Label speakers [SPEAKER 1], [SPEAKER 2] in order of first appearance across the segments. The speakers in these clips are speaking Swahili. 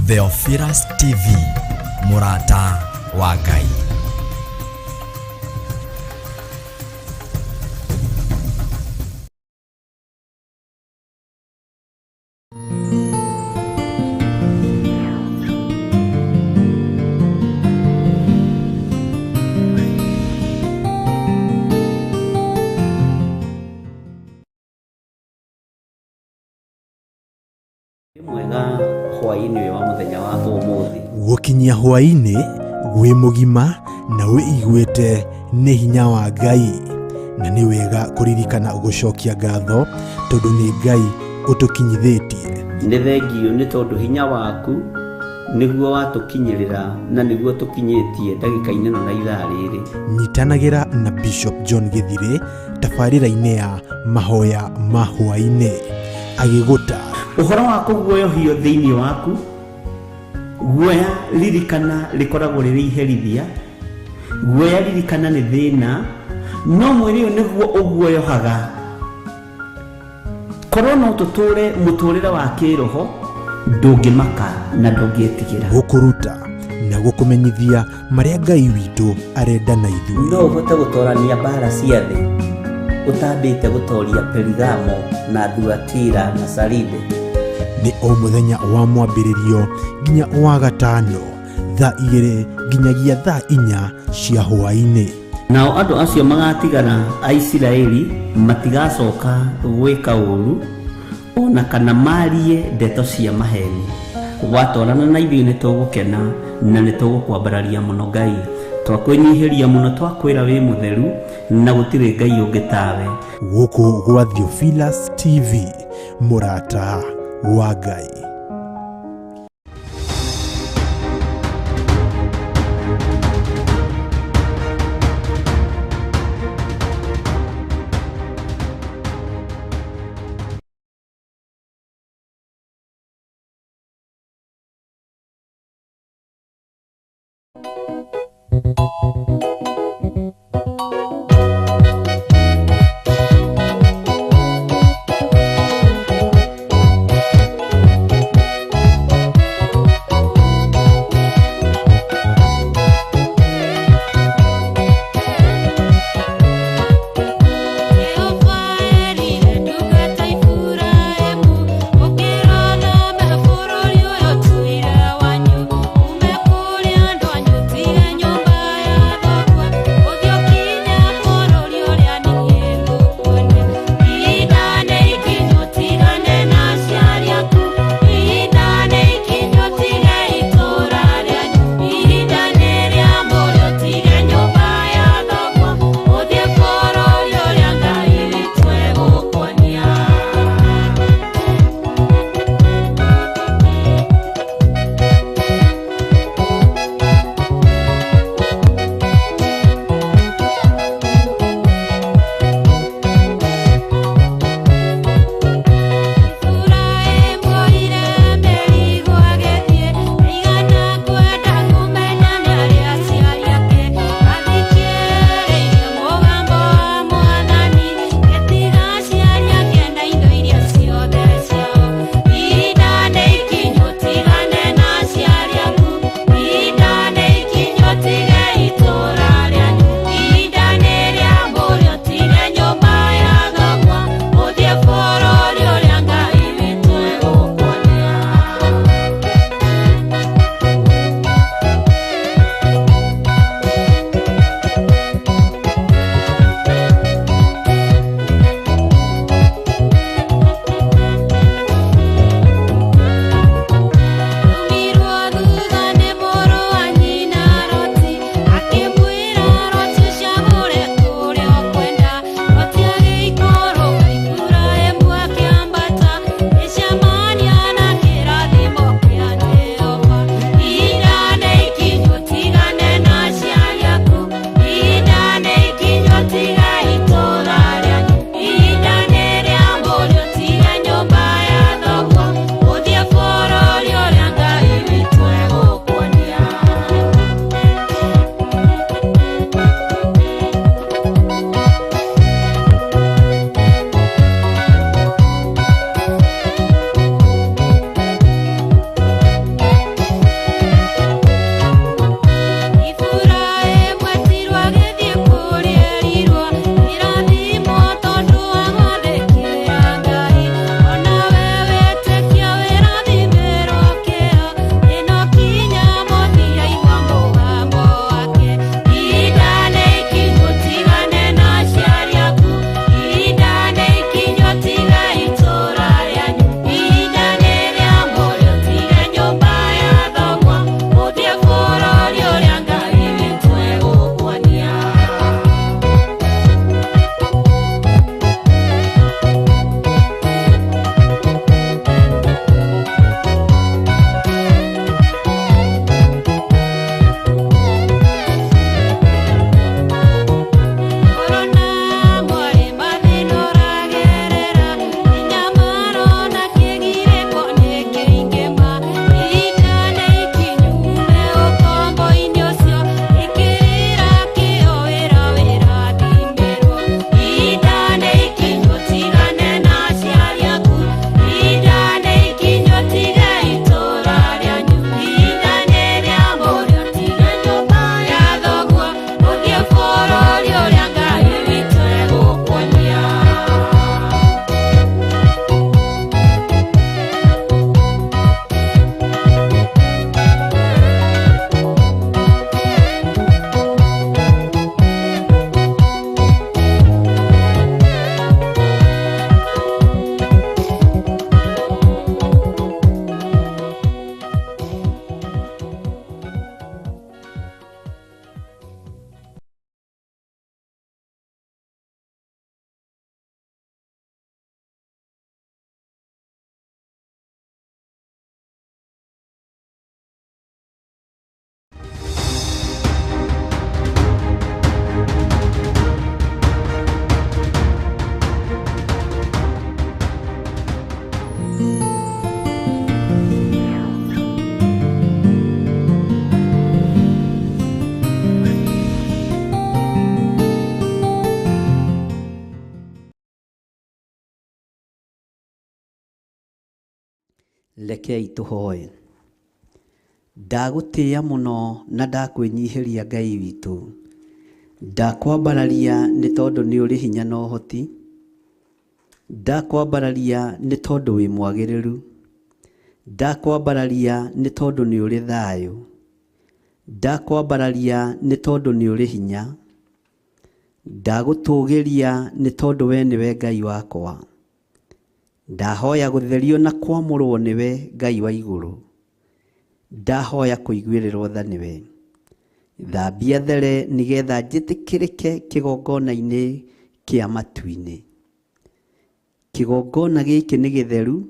[SPEAKER 1] Theophilus TV, Murata wa Ngai.
[SPEAKER 2] Mwega hwaini wa muthenya wa umuthi
[SPEAKER 3] gukinyia hwaini gwi mugima na wĩiguĩte nĩ hinya wa Ngai, na nĩ wega kuririkana gucokia ngatho tondu nĩ Ngai utukinyithĩtie.
[SPEAKER 2] Nĩ thengio nĩ tondu hinya waku nĩguo watukinyĩrĩra na nĩguo tukinyĩtie ndagĩka-inĩ na ithaa rĩrĩ.
[SPEAKER 3] Nyitanagĩra na Bishop John Githire tabarĩra-inĩ ya mahoya ma hwainĩ agĩgũta
[SPEAKER 2] uhoro wa kuguoyohio thĩinĩ waku. Guoya ririkana rikoragwo rĩrĩ iherithia, guoya ririkana nĩ thĩna, no mwĩrĩ ũyũ nĩguo ũguoyohaga. Korwo no tũtũre mũtũrĩre wa kĩroho, ndũngĩmaka na ndũngĩetigĩra.
[SPEAKER 3] Gũkũruta na gũkũmenyithia marĩa Ngai witũ arenda na ithuĩ.
[SPEAKER 2] No ũhote gũtorania mbara cia thĩ ũtambĩte gũtoria Perigamo na Thuatira na Saride.
[SPEAKER 3] Nĩ o mũthenya wa mwambĩrĩrio nginya wa gatano thaa 2 nginyagia thaa 4 cia hwainĩ.
[SPEAKER 2] Nao andũ acio magatigara a Isiraeli matigacoka gwĩka ũru ona kana marie ndeto cia maheni. Watwarana na ithuĩ nĩ tũgũkena na nĩ tũgũkwambararia mũno Ngai. Twakwĩnyihĩria mũno, twakwĩra wĩ mũtheru na gũtirĩ Ngai ũngĩ tawe.
[SPEAKER 3] Gũkũ gwa Theophilus TV, Murata wa Ngai.
[SPEAKER 4] Umekulia ndo anyutia
[SPEAKER 2] Rekei tũhoe. Ndagũtĩĩa mũno na ndakwĩnyihĩria Ngai witũ. Ndakwambararia nĩ tondũ nĩ ũrĩ hinya na ũhoti. Ndakwambararia nĩ tondũ wĩ mwagĩrĩru. Ndakwambararia nĩ tondũ nĩ ũrĩ thayũ. Ndakwambararia nĩ tondũ nĩ ũrĩ hinya. Ndagũtũũgĩria nĩ tondũ we nĩwe Ngai wakwa. Ndahoya gũtherio na kwamũrwo nĩwe Ngai wa igũrũ. Ndahoya kũiguĩrĩrwo tha nĩwe. Thambia there nĩgetha njĩtĩkĩrĩke kĩgongona-inĩ kĩa matu-inĩ. Kĩgongona gĩkĩ nĩ gĩtheru.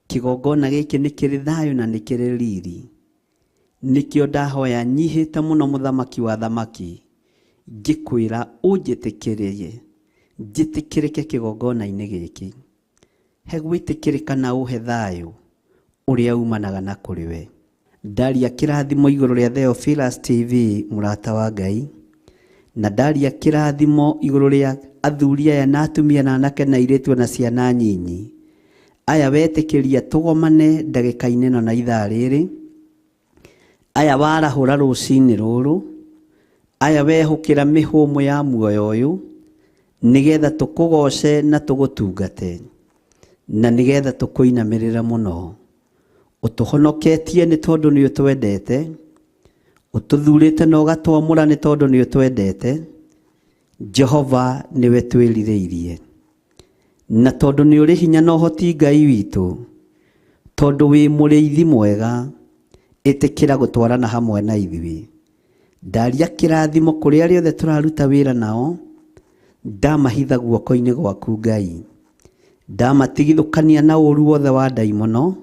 [SPEAKER 2] Kĩgongona gĩkĩ nĩ kĩrĩ thayũ na nĩ kĩrĩ riri. Nĩkĩo ndahoya nyihĩte mũno mũthamaki wa thamaki, ngĩkwĩra ũnjĩtĩkĩrĩrie njĩtĩkĩrĩke kĩgongona-inĩ gĩkĩ. He gwĩtĩkĩrĩka na ũhe thayũ ũrĩa umanaga na kũrĩ we. Ndaria kĩrathimo igũrũ rĩa Theophilus TV, mũrata wa Ngai, na ndaria kĩrathimo igũrũ rĩa athuri aya na atumia na anake na airĩtu na ciana nyinyi. Aya wetĩkĩria tũgomane ndagĩka-inĩ ĩno na ithaa rĩrĩ. Aya warahũra rũcinĩ rũrũ. Aya wehũkĩra mĩhũmũ ya muoyo ũyũ, nĩgetha tũkũgoce na tũgũtungate, na nĩgetha tũkũinamĩrĩra mũno. Ũtũhonoketie nĩ tondũ nĩ ũtwendete. Ũtũthurĩte na ũgatwamũra nĩ tondũ nĩ ũtwendete. Jehova nĩwe twĩrirĩirie. Na tondũ nĩ ũrĩ hinya na ũhoti Ngai witũ, tondũ wĩ mũrĩithi mwega, ĩtĩkĩra gũtwarana hamwe na ithuĩ. Ndaria kĩrathimo kũrĩ arĩa othe tũraruta wĩra nao. Ndamahitha guoko-inĩ gwaku Ngai. Ndamatigithũkania na ũũru wothe wa ndaimono,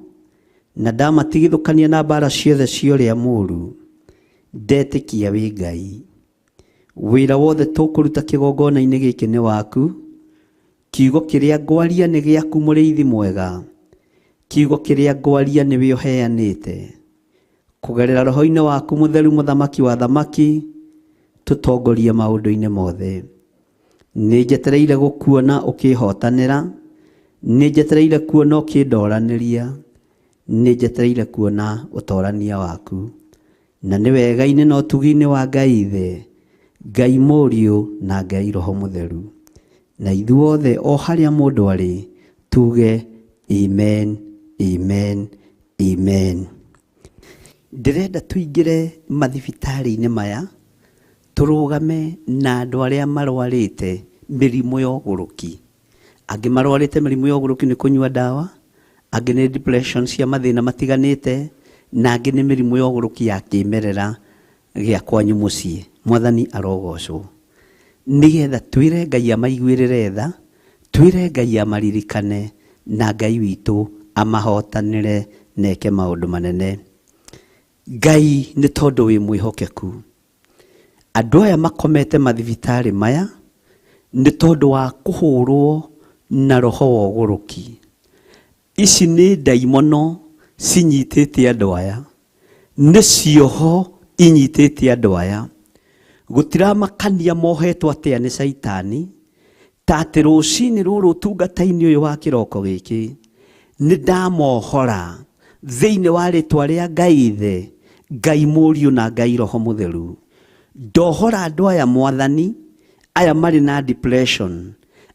[SPEAKER 2] na ndamatigithũkania na mbara ciothe cia ũrĩa mũũru. Ndetĩkia wĩ Ngai. Wĩra wothe tũkũruta kĩgongona-inĩ gĩkĩ nĩ waku. Kiugo kĩrĩa ngwaria nĩ gĩaku mũrĩithi mwega. Kiugo kĩrĩa ngwaria nĩwe ũheanĩte. Kũgerera roho-inĩ waku mũtheru mũthamaki wa thamaki, tũtongorie maũndũ-inĩ mothe. Nĩ njetereire gũkuona ũkĩhotanĩra. Nĩ njetereire kuona ũkĩndoranĩria. Nĩ njetereire kuona ũtorania waku. Na nĩ wega-inĩ na ũtugi-inĩ wa Ngai Ithe, Ngai Mũriũ na Ngai Roho Mũtheru. Na ithuothe o harĩa mũndũ arĩ tuge amen, amen, amen. Ndĩrenda tũingĩre mathibitarĩ-inĩ maya, tũrũgame na andũ arĩa marwarĩte mĩrimũ ya ũgũrũki. Angĩ marwarĩte mĩrimũ ya ũgũrũki nĩ kũnyua ndawa, angĩ nĩ depression cia mathĩna matiganĩte, na angĩ nĩ mĩrimũ ya ũgũrũki ya kĩmerera gĩa kwanyu mũciĩ. Mwathani arogocwo. Nĩgetha twĩre Ngai amaiguĩrĩre tha, twĩre Ngai amaririkane, na Ngai witũ amahotanĩre neke maũndũ manene. Ngai nĩ tondũ wĩ mwĩhokeku. Andũ aya makomete mathibitarĩ maya nĩ tondũ wa kũhũrwo na roho wa ũgũrũki. Ici nĩ ndaimono cinyitĩte andũ aya. Nĩ cioho inyitĩte andũ aya. Gũtiramakania mohetwo atĩa nĩ Saitani, ta atĩ rũcinĩ rũrũ ũtungata-inĩ ũyũ wa kĩroko gĩkĩ nĩ ndamohora thĩinĩ wa rĩtwa rĩa Ngai Ithe, Ngai Mũriũ na Ngai Roho Mũtheru. Ndohora andũ aya Mwathani, aya marĩ na depression,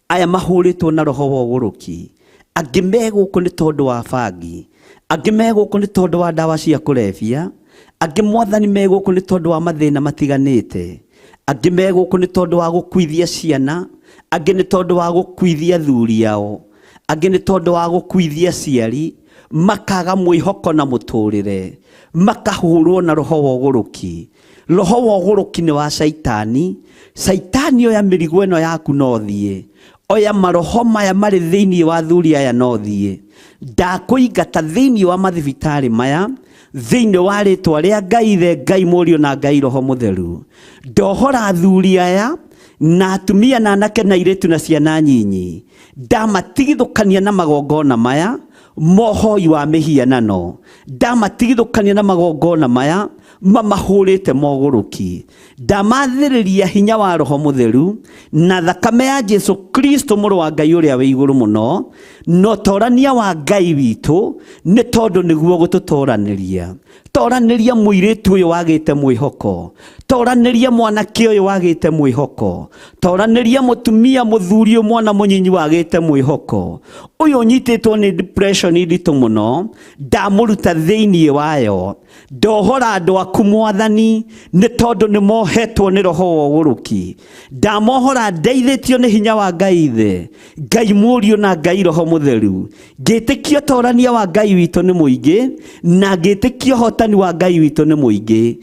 [SPEAKER 2] aya mahũrĩtwo na roho wa ũgũrũki. Angĩ megũkũ nĩ tondũ wa bangi, angĩ megũkũ nĩ tondũ wa ndawa cia kũrebia, angĩ Mwathani megũkũ nĩ tondũ wa mathĩna matiganĩte, angĩ megũkũ nĩ tondũ wa gũkuithia ciana, angĩ nĩ tondũ wa gũkuithia athuri ao, angĩ nĩ tondũ wa gũkuithia aciari, makaga mwĩhoko na mũtũrĩre, makahũrwo na roho wa ũgũrũki. Roho wa ũgũrũki nĩ wa Saitani. Saitani oya mĩrigo ĩno yaku no thiĩ. Oya maroho maya marĩ thĩinĩ wa athuri aya no thiĩ. Ndakũingata thĩinĩ wa mathibitarĩ maya, thĩinĩ wa rĩtwa rĩa Ngai Ithe, Ngai Mũriũ na Ngai Roho Mũtheru. Ndohora athuri aya na atumia na anake na airĩtu na ciana nyinyi. Ndamatigithũkania na magongona maya mohoi wa mĩhianano. Ndamatigithũkania na magongona maya mamahũrĩte mogũrũki. Ndamathĩrĩria hinya wa Roho Mũtheru na thakame ya Jesu Kristo mũrũ wa Ngai ũrĩa wĩ igũrũ mũno, na ũtorania wa Ngai witũ, nĩ tondũ nĩguo gũtũtoranĩria. Toranĩria mũirĩtu ũyũ wagĩte mwĩhoko, toranĩria mwanake ũyũ wagĩte mwĩhoko, toranĩria mũtumia mũthuri mwana mũnyinyi wagĩte mwĩhoko. Ũyũ ũnyitĩtwo nĩ depression nditũ mũno, ndamũruta thĩinĩ wayo. Ndohora andũ aku Mwathani, nĩ tondũ nĩ mohetwo nĩ roho wa ũgũrũki. Ndamohora ndeithĩtio nĩ hinya wa Ngai Ithe, Ngai Mũriũ na Ngai Roho Mũtheru. Ngĩtĩkia ũtorania wa Ngai witũ nĩ mũingĩ, na ngĩtĩkia ũhotani wa Ngai witũ nĩ mũingĩ.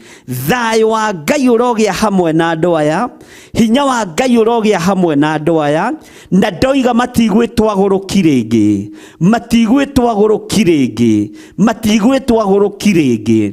[SPEAKER 2] Thayũ wa Ngai ũrogĩa hamwe na andũ aya, hinya wa Ngai ũrogĩa hamwe na andũ aya, na ndoiga matigwĩtwo agũrũki rĩngĩ, matigwĩtwo agũrũki rĩngĩ, matigwĩtwo agũrũki rĩngĩ.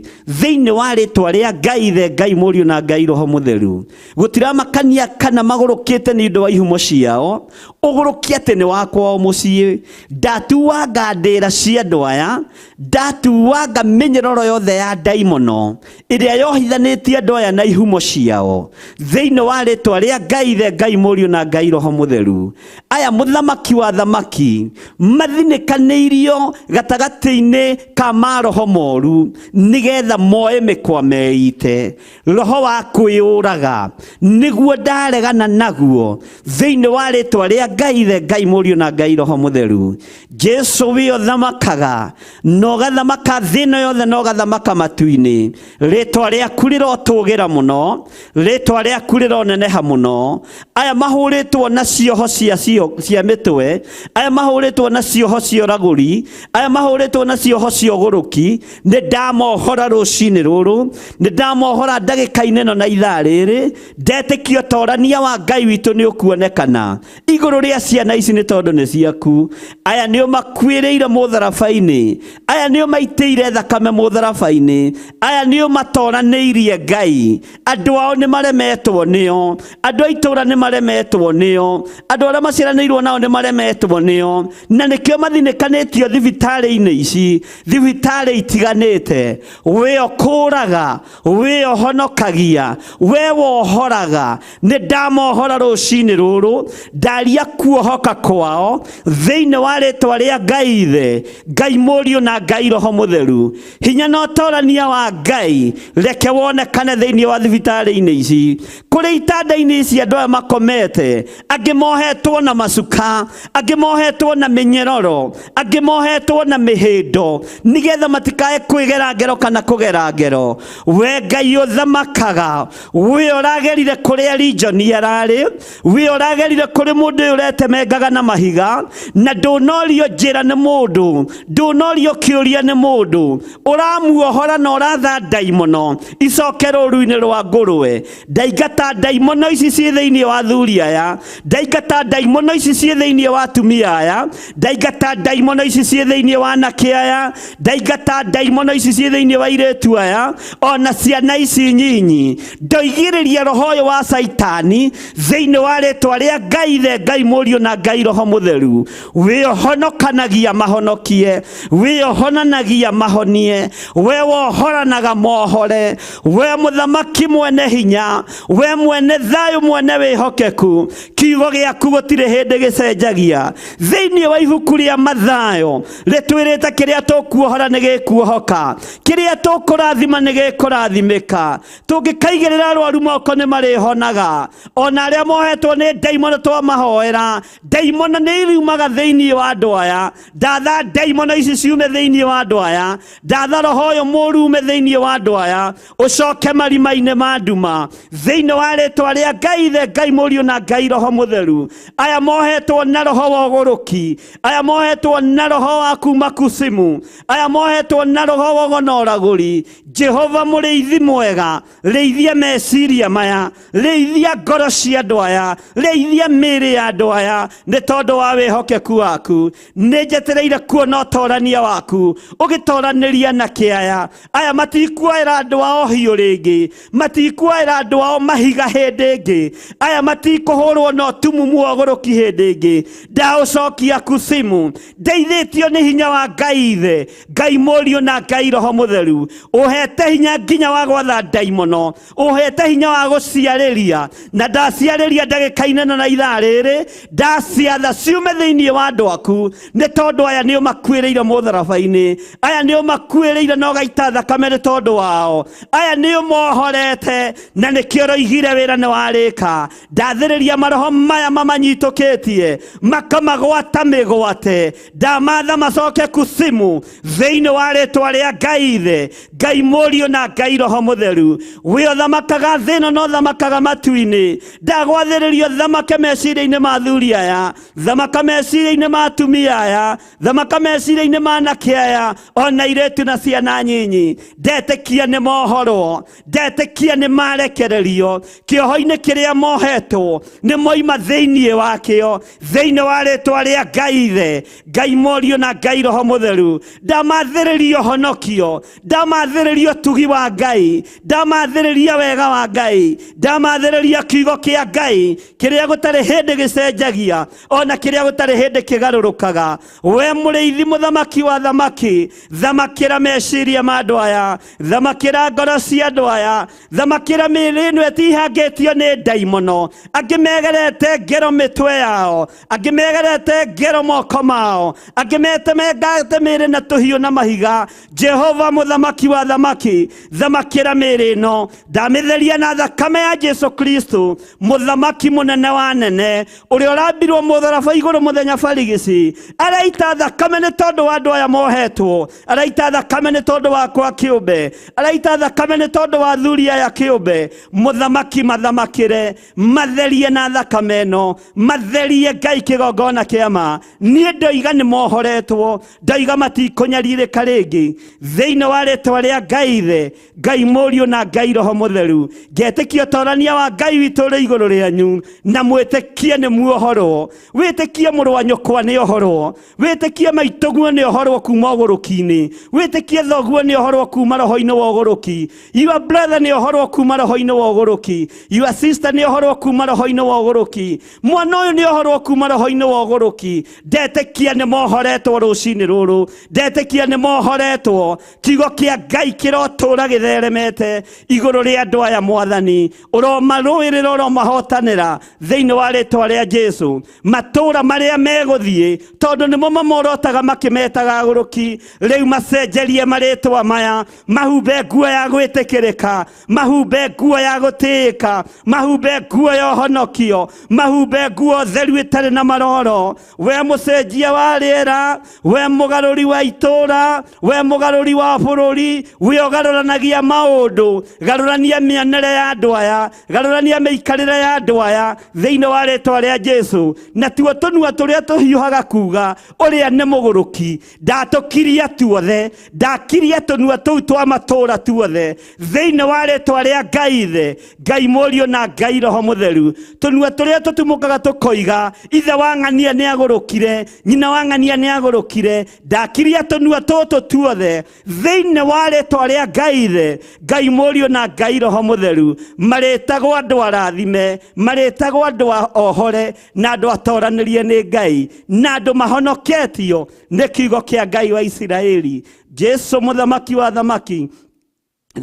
[SPEAKER 2] Thĩinĩ wa rĩtwa rĩa Ngai Ithe, Ngai Mũriũ na Ngai Roho Mũtheru. Gũtiramakania kana magũrũkĩte nĩ ũndũ wa ihumo ciao, ũgũrũki atĩ nĩ wakwa o mũciĩ. Ndatuanga ndĩra cia andũ aya, ndatuanga mĩnyororo yothe ya ndaimono ĩrĩa yohithanĩtie andũ aya na ihumo ciao, thĩinĩ wa rĩtwa rĩa Ngai Ithe, Ngai Mũriũ na Ngai Roho Mũtheru. Aya mũthamaki wa thamaki mathinĩkanĩirio gatagatĩ-inĩ ka maroho moru, nĩgetha moe mĩkwa meite. Roho wa kwĩyũraga nĩguo ndaregana naguo, thĩinĩ wa rĩtwa rĩa Ngai Ithe, Ngai Mũriũ na Ngai Roho Mũtheru. Jesu wĩ ũthamakaga, na ũgathamaka thĩ ĩno yothe, na ũgathamaka matu-inĩ. Rĩtwa rĩaku rĩrotũgĩra mũno, rĩtwa rĩaku rĩroneneha mũno. Aya mahũrĩtwo na cioho cia mĩtwe, aya mahũrĩtwo na cioho cia ũragũri, aya mahũrĩtwo na cioho cia ũgũrũki, nĩ ndamohora rũcinĩ rũrũ, nĩ ndamohora ndagĩka-inĩ ĩno na ithaa rĩrĩ. Ndetĩkia ũtorania wa Ngai witũ nĩ ũkuonekana igũrũ rĩa ciana ici, nĩ tondũ nĩ ciaku. Aya nĩo makuĩrĩire mũtharaba-inĩ, aya nĩo maitĩire thakame mũtharaba-inĩ, aya nĩo matoranĩirie Ngai. Andũ ao nĩ maremetwo nĩo, andũ a itũũra nĩ maremetwo nĩo, andũ arĩa maciaranĩirwo nao nĩ maremetwo nĩo, na nĩkĩo mathinĩkanĩtio thibitarĩ-inĩ ici, thibitarĩ itiganĩte. We ũkũraga, we ũhonokagia, we wohoraga. Nĩ ndamohora rũcinĩ rũrũ, ndaria kuohoka kwao thĩinĩ wa rĩtwa rĩa Ngai Ithe, Ngai Mũriũ na Ngai Roho Mũtheru. Hinya na ũtorania wa Ngai reke wonekane thĩinĩ wa thibitarĩ-inĩ ici, kũrĩ itanda-inĩ ici andũ aya makomete, angĩ mohetwo na macuka, angĩ mohetwo na mĩnyororo, angĩ mohetwo na mĩhĩndo, nĩgetha matikae kwĩgera ngero kana kũgera ngero. We Ngai ũthamakaga, we ũragerire kũrĩa Elijoni ararĩ, we ũragerire kũrĩ mũndũ ũyũ ũretemengaga na mahiga, na ndũnorio njĩra nĩ mũndũ, ndũnorio kĩũria nĩ mũndũ. Ũramuohora na ũratha ndaimono icoke rũru-inĩ rwa ngũrwe. Ndaingata ndaimono ici ciĩ thĩinĩ wa athuri aya, ndaingata ndaimono ici ciĩ thĩinĩ wa atumia aya, ndaingata ndaimono ici ciĩ thĩinĩ wa anake aya, ndaingata ndaimono ici ciĩ thĩinĩ wa airĩtu aya, ona ciana ici nyinyi. Ndoigĩrĩria roho ũyũ wa Saitani thĩinĩ wa rĩtwa rĩa Ngai Ithe, Ngai Mũriũ na Ngai Roho Mũtheru. We ũhonokanagia mahonokie, we ũhonanagia mahonie, we wohoranaga mohore, we mũthamaki mwene hinya, we mwene thayũ, mwene wĩhokeku. Kiugo gĩaku gũtirĩ hĩndĩ gĩcenjagia. Thĩinĩ wa ibuku rĩa Mathayo rĩtwĩrĩte kĩrĩa tũkuohora nĩ gĩkuohoka, kĩrĩa tũkũrathima nĩ gĩkũrathimĩka. Tũngĩkaigĩrĩra arwaru moko nĩ marĩhonaga, ona arĩa mohetwo nĩ ndaimono twamahoera, ndaimono nĩ iriumaga thĩinĩ wa andũ aya. Ndatha ndaimono ici ciume thĩinĩ wa andũ aya, ndatha roho ũyũ mũru ume thĩinĩ wa andũ aya, ũcoke marima-inĩ ma nduma, thĩinĩ wa rĩtwa rĩa Ngai Ithe, Ngai Mũriũ na Ngai Roho Mũtheru. Aya mohetwo na roho wa ũgũrũki, aya mohetwo na roho wa kuma kusimu, aya mohetwo na roho wa ũgũrũki. Jehova mũrĩithi mwega, rĩithia meciria maya, rĩithia ngoro cia andũ aya, rĩithia mĩĩrĩ ya andũ
[SPEAKER 4] andũ aya nĩ tondũ wa wĩhokeku waku. Nĩ njetereire kuona ũtorania waku ũgĩtoranĩria na kĩaya. Aya matikuoera andũ ao hiũ rĩngĩ, matikuoera andũ ao mahiga hĩndĩ ĩngĩ, aya matikũhũrwo na ũtumumu wa ũgũrũki hĩndĩ ĩngĩ. Ndaũcokia kusimu, ndeithĩtio nĩ hinya wa Ngai Ithe, Ngai Mũriũ na Ngai Roho Mũtheru. Ũhete hinya nginya wa gwatha ndaimono, ũhete hinya wa gũciarĩria, na ndaciarĩria ndagĩka-inĩ na ithaa rĩrĩ, ndaciatha ciume thĩinĩ wa andũ aku, nĩ tondũ aya nĩo makuĩrĩire mũtharaba-inĩ, aya nĩo makuĩrĩire na ũgaita thakame nĩ tondũ wao, aya nĩo mohorete na nĩkĩo ũroigire wĩra nĩ warĩka. Ndathĩrĩria maroho maya mamanyitũkĩtie makamagwata mĩgwate, ndamatha macoke kusimu thĩinĩ wa rĩtwa rĩa Ngai Ithe, Ngai Mũriũ na Ngai Roho Mũtheru. We ũthamakaga thĩ ĩno na ũthamakaga matu-inĩ, ndagwathĩrĩrio thamake meciria-inĩ ma athuri aya, thamaka meciria-inĩ ma atumia aya, thamaka meciria-inĩ ma anake aya, ona airĩtu na ciana nyinyi. Ndetĩkia nĩ mohorwo, ndetĩkia nĩ marekererio kĩoho-inĩ kĩrĩa mohetwo, nĩ moima thĩinĩ wakĩo, thĩinĩ wa rĩtwa rĩa Ngai Ithe, Ngai Mũriũ na Ngai Roho Mũtheru. Ndamathĩrĩrio honokio, ndamathĩrĩrio tugi wa Ngai, ndamathĩrĩria wega wa Ngai, ndamathĩrĩria kiugo kĩa Ngai kĩrĩa gũtarĩ hĩndĩ gĩcenjagia, ona kĩrĩa gũtarĩ hĩndĩ kĩgarũrũkaga. We mũrĩithi mũthamaki wa thamaki, thamakĩra meciria ma andũ aya, thamakĩra ngoro cia andũ aya, thamakĩra mĩĩrĩ ĩno ĩtihangĩtio nĩ ndaimono, angĩ megerete ngero mĩtwe yao, angĩ megerete ngero moko mao, angĩ metemengate mĩĩrĩ na tũhiũ na mahiga. Jehova mũthamaki wa thamaki, thamakĩra mĩĩrĩ ĩno, ndamĩtheria na thakame ya Jesu Kristo, mũthamaki mũnene wa nene, ũrĩa ũrambirwo mũtharaba igũrũ mũthenya barigici. Araita thakame nĩ tondũ wa andũ aya mohetwo, araita thakame nĩ tondũ wakwa kĩũmbe, araita thakame nĩ tondũ wa athuri aya kĩũmbe. Mũthamaki mathamakĩre, matherie na thakame ĩno, matherie Ngai kĩgongona kĩama. Niĩ ndoiga nĩ mohoretwo, ndoiga matikũnyarirĩka rĩngĩ, thĩinĩ wa rĩtwa rĩa Ngai Ithe, Ngai Mũriũ na Ngai Roho Mũtheru. Ngetĩkia ũtorania wa Ngai witũ ũrĩ igũrũ rĩanyu, na mwĩtĩkie nĩ muohorwo, wĩtĩkie mũrũ wa nyũkwa nĩ ohorwo, wĩtĩkie maitũguo nĩ ohorwo kuma ũgũrũki-inĩ, wĩtĩkie thoguo nĩ ohorwo kuma roho-inĩ wa ũgũrũki, your brother nĩ ohorwo kuma roho-inĩ wa ũgũrũki, your sister nĩ ohorwo kuma roho-inĩ wa ũgũrũki, mwana ũyũ nĩ ohorwo kuma roho-inĩ wa ũgũrũki. Ndetĩkia nĩ mohoretwo rũcinĩ rũrũ, ndetĩkia nĩ mohoretwo. Kiugo kĩa Ngai kĩrotũũra gĩtheremete igũrũ rĩa andũ aya Mwathani, ũromarũĩrĩra, ũromahotanĩra thĩinĩ wa rĩtwa rĩa Jesu. Matũũra marĩa megũthiĩ, tondũ nĩmo mamorotaga makĩmetaga agũrũki, rĩu macenjerie marĩtwa maya, mahumbe nguo ya gwĩtĩkĩrĩka, mahumbe nguo ya gũtĩĩka, mahumbe nguo ya ũhonokio, mahumbe nguo theru ĩtarĩ na maroro. We mũcenjia wa rĩera, we mũgarũri wa itũũra, we mũgarũri wa bũrũri, we ũgarũranagia maũndũ, garũrania mĩonere ya andũ aya, garũrania mĩikarĩre ya andũ aya thĩinĩ wa rĩtwa rĩa Jesu. Na tuo tũnua tũrĩa tũhiũhaga kuga ũrĩa nĩ mũgũrũki, ndatũkiria tuothe, ndakiria tũnua tũu twa matũũra tuothe thĩinĩ wa rĩtwa rĩa Ngai Ithe, Ngai Mũriũ na Ngai Roho Mũtheru. Tũnua tũrĩa tũtumũkaga tũkoiga ithe wa ng'ania nĩ agũrũkire, nyina wa ng'ania nĩ agũrũkire, ndakiria tũnua tũtũ tuothe thĩinĩ wa rĩtwa rĩa Ngai Ithe, Ngai Mũriũ na Ngai Roho Mũtheru. Marĩtagwo andũ arathime, marĩtagwo andũ ohore, na andũ atoranĩrie nĩ Ngai, na andũ mahonoketio nĩ kiugo kĩa Ngai wa Isiraeli. Jesu mũthamaki wa thamaki,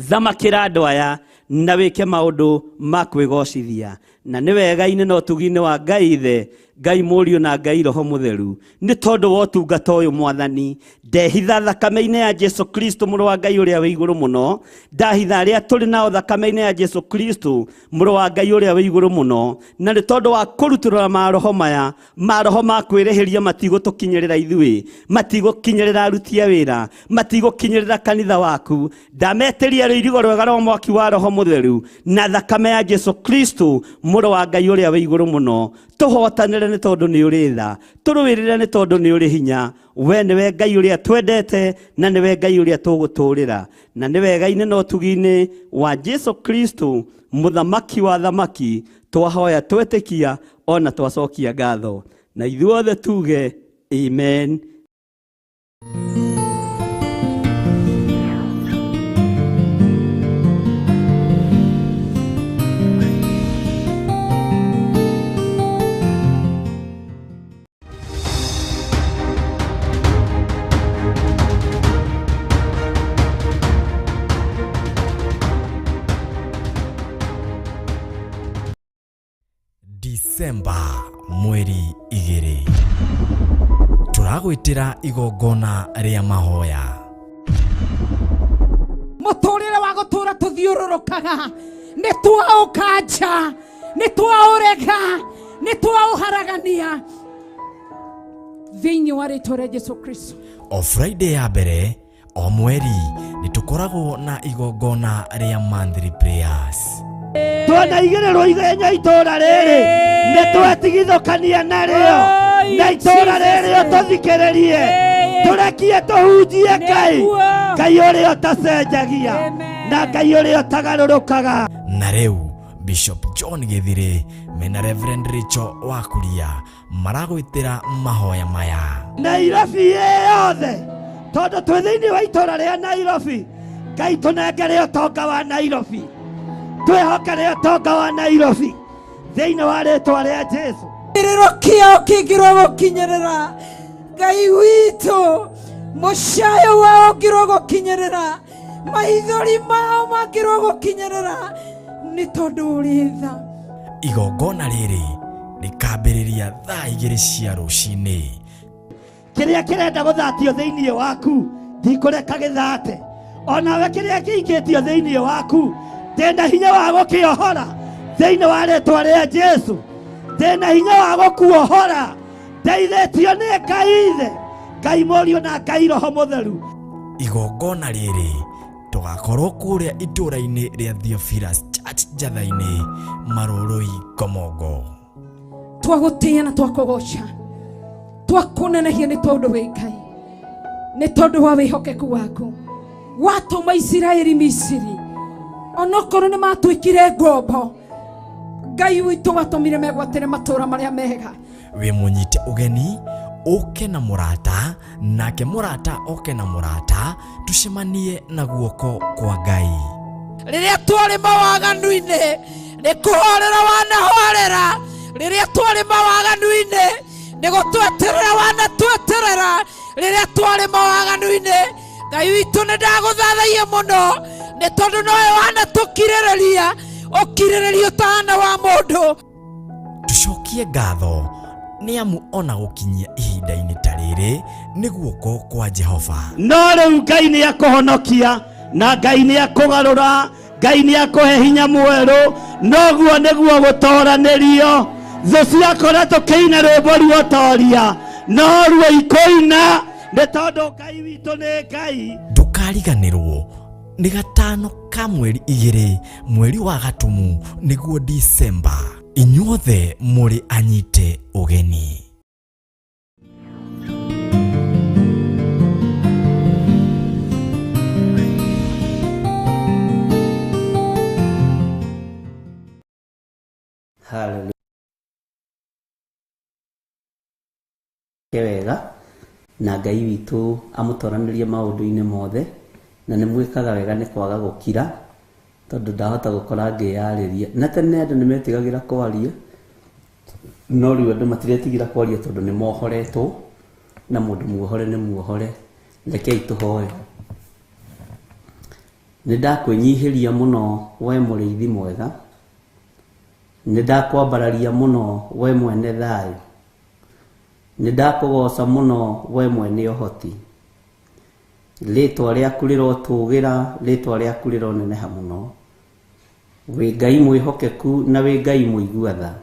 [SPEAKER 4] thamakĩra andũ aya na wĩke maũndũ ma kwĩgocithia. Na nĩ wega-inĩ na ũtugi-inĩ wa Ngai Ithe, Ngai Mũriũ na Ngai Roho Mũtheru, nĩ tondũ wa ũtungata ũyũ Mwathani. Ndehitha thakame-inĩ ya Jesu Kristo mũrũ wa Ngai ũrĩa wĩ igũrũ mũno, ndahitha arĩa tũrĩ nao thakame-inĩ ya Jesu Kristo mũrũ wa Ngai ũrĩa wĩ igũrũ mũno. Na nĩ tondũ wa kũrutũrũra maroho maya, maroho ma kwĩrĩhĩria matigũtũkinyĩrĩra ithuĩ, matigũkinyĩrĩra aruti a wĩra, matigũkinyĩrĩra kanitha waku. Ndametĩria rũirigo rwega rwa mwaki wa Roho Mũtheru na thakame ya Jesu Kristo mũrũ wa Ngai ũrĩa wĩ igũrũ mũno. Tũhotanĩre nĩ tondũ nĩ ũrĩ tha, tũrũĩrĩre nĩ tondũ nĩ ũrĩ hinya. We nĩwe Ngai ũrĩa twendete, na nĩwe Ngai ũrĩa tũgũtũũrĩra. Na nĩ wega-inĩ na ũtugi-inĩ wa Jesu Kristo mũthamaki wa thamaki, twahoya twetĩkia ona twacokia ngatho na ithuothe tuge amen.
[SPEAKER 1] Disemba mweri 2 turagwitira igongona ria mahoya.
[SPEAKER 5] Muturire wa gutura tuthiururukaga ni twaukanja ni twaurega ni twauharagania thiini wa ritwa ria Jesu Kristo.
[SPEAKER 1] O Friday ya mbere o mweri ni tukoragwo na igongona ria monthly prayers.
[SPEAKER 4] Twana igiriro igenya itora riri ni twetigithukania nario na itora riri tuthikiririe turekie tuhunjie Ngai uria utacenjagia na Ngai uria utagarurukaga.
[SPEAKER 1] Na riu Bishop John Githire mena Reverend Rachel Wakuria maragwitira mahoya maya.
[SPEAKER 4] Nairobi yothe tondu twi thiini wa itora ria Nairobi, Ngai tunengere utonga wa Nairobi, twihokere utonga wa Nairobi thiini wa ritwa ria Jesu.
[SPEAKER 5] Iriro kiao kingirwo gukinyerera Ngai witu, mushayo wao ngirwo gukinyerera, maithori mao mangirwo gukinyerera ni tondu uri tha.
[SPEAKER 1] Igongona riri rikambiriria thaa 2 cia rucini.
[SPEAKER 4] Kiria kirenda guthatio thiini waku ndikureka githate, onawe kiria kiingitio thiini waku ndenda hinya wa gukiohora thiini wa ritwa ria Jesu, ndenda hinya wa gukuohora ndeithitio ni Ngai ithe, Ngai Mũriũ na Ngai Roho Mũtheru.
[SPEAKER 1] Igongona riri tugakorwo kuria itura-ini ria Theophilus Church Njatha-ini Marũrũi Komongo.
[SPEAKER 5] Twagutia na twakugoca twakunenehia ni tondu wi Ngai, ni tondu wa wihokeku waku watuma Isiraeli Misiri, onokorwo ni matwikire ngombo Ngai witu watumire megwatire matura maria mega.
[SPEAKER 1] We munyite ugeni uke na murata, nake murata oke na murata, tucemanie na guoko kwa Ngai.
[SPEAKER 5] Riria twari mawaganu-ini ni kuhorera wanahorera, riria twari mawaganu-ini ni gutweterera wanatweterera, riria twari mawaganu-ini Ngai witu ni ndaguthathaia muno ni tondu nowe wanatukirireria ukirirerio tahana wa mundu.
[SPEAKER 1] Tucokie ngatho ni amu ona gukinyia ihinda-ini ta riri ni guoko kwa Jehova.
[SPEAKER 4] No riu Ngai ni akuhonokia na Ngai ni akugarura, Ngai ni akuhe hinya mweru, noguo niguo gutoranirio. Thu ciakora tukiina rwimbo ruotoria no ruo ikoina ni tondu Ngai witu ni Ngai.
[SPEAKER 1] Ndukariganirwo ni 5 ka mweri 2 mweri wa Gatumu niguo Disemba. Inyuothe muri anyite ugeni.
[SPEAKER 2] Hallelujah. Kewega na Ngai witu amutoranirie maundu-ini mothe na ni mwikaga wega ni kwaga gukira tondu ndahota gukora ngiyariria. Na tene andu nimetigagira kwaria no riu andu matiretigira kwaria tondu ni mohoretwo na mundu muohore ni muohore. Rekei tuhoe. Ni ndakwinyihiria muno we muriithi mwega, ni ndakwambararia muno we mwene thayu, ni ndakugoca muno we mwene uhoti. Ritwa riaku rirotugira, ritwa riaku rironeneha muno. Wi Ngai mwihokeku na wi Ngai muiguatha,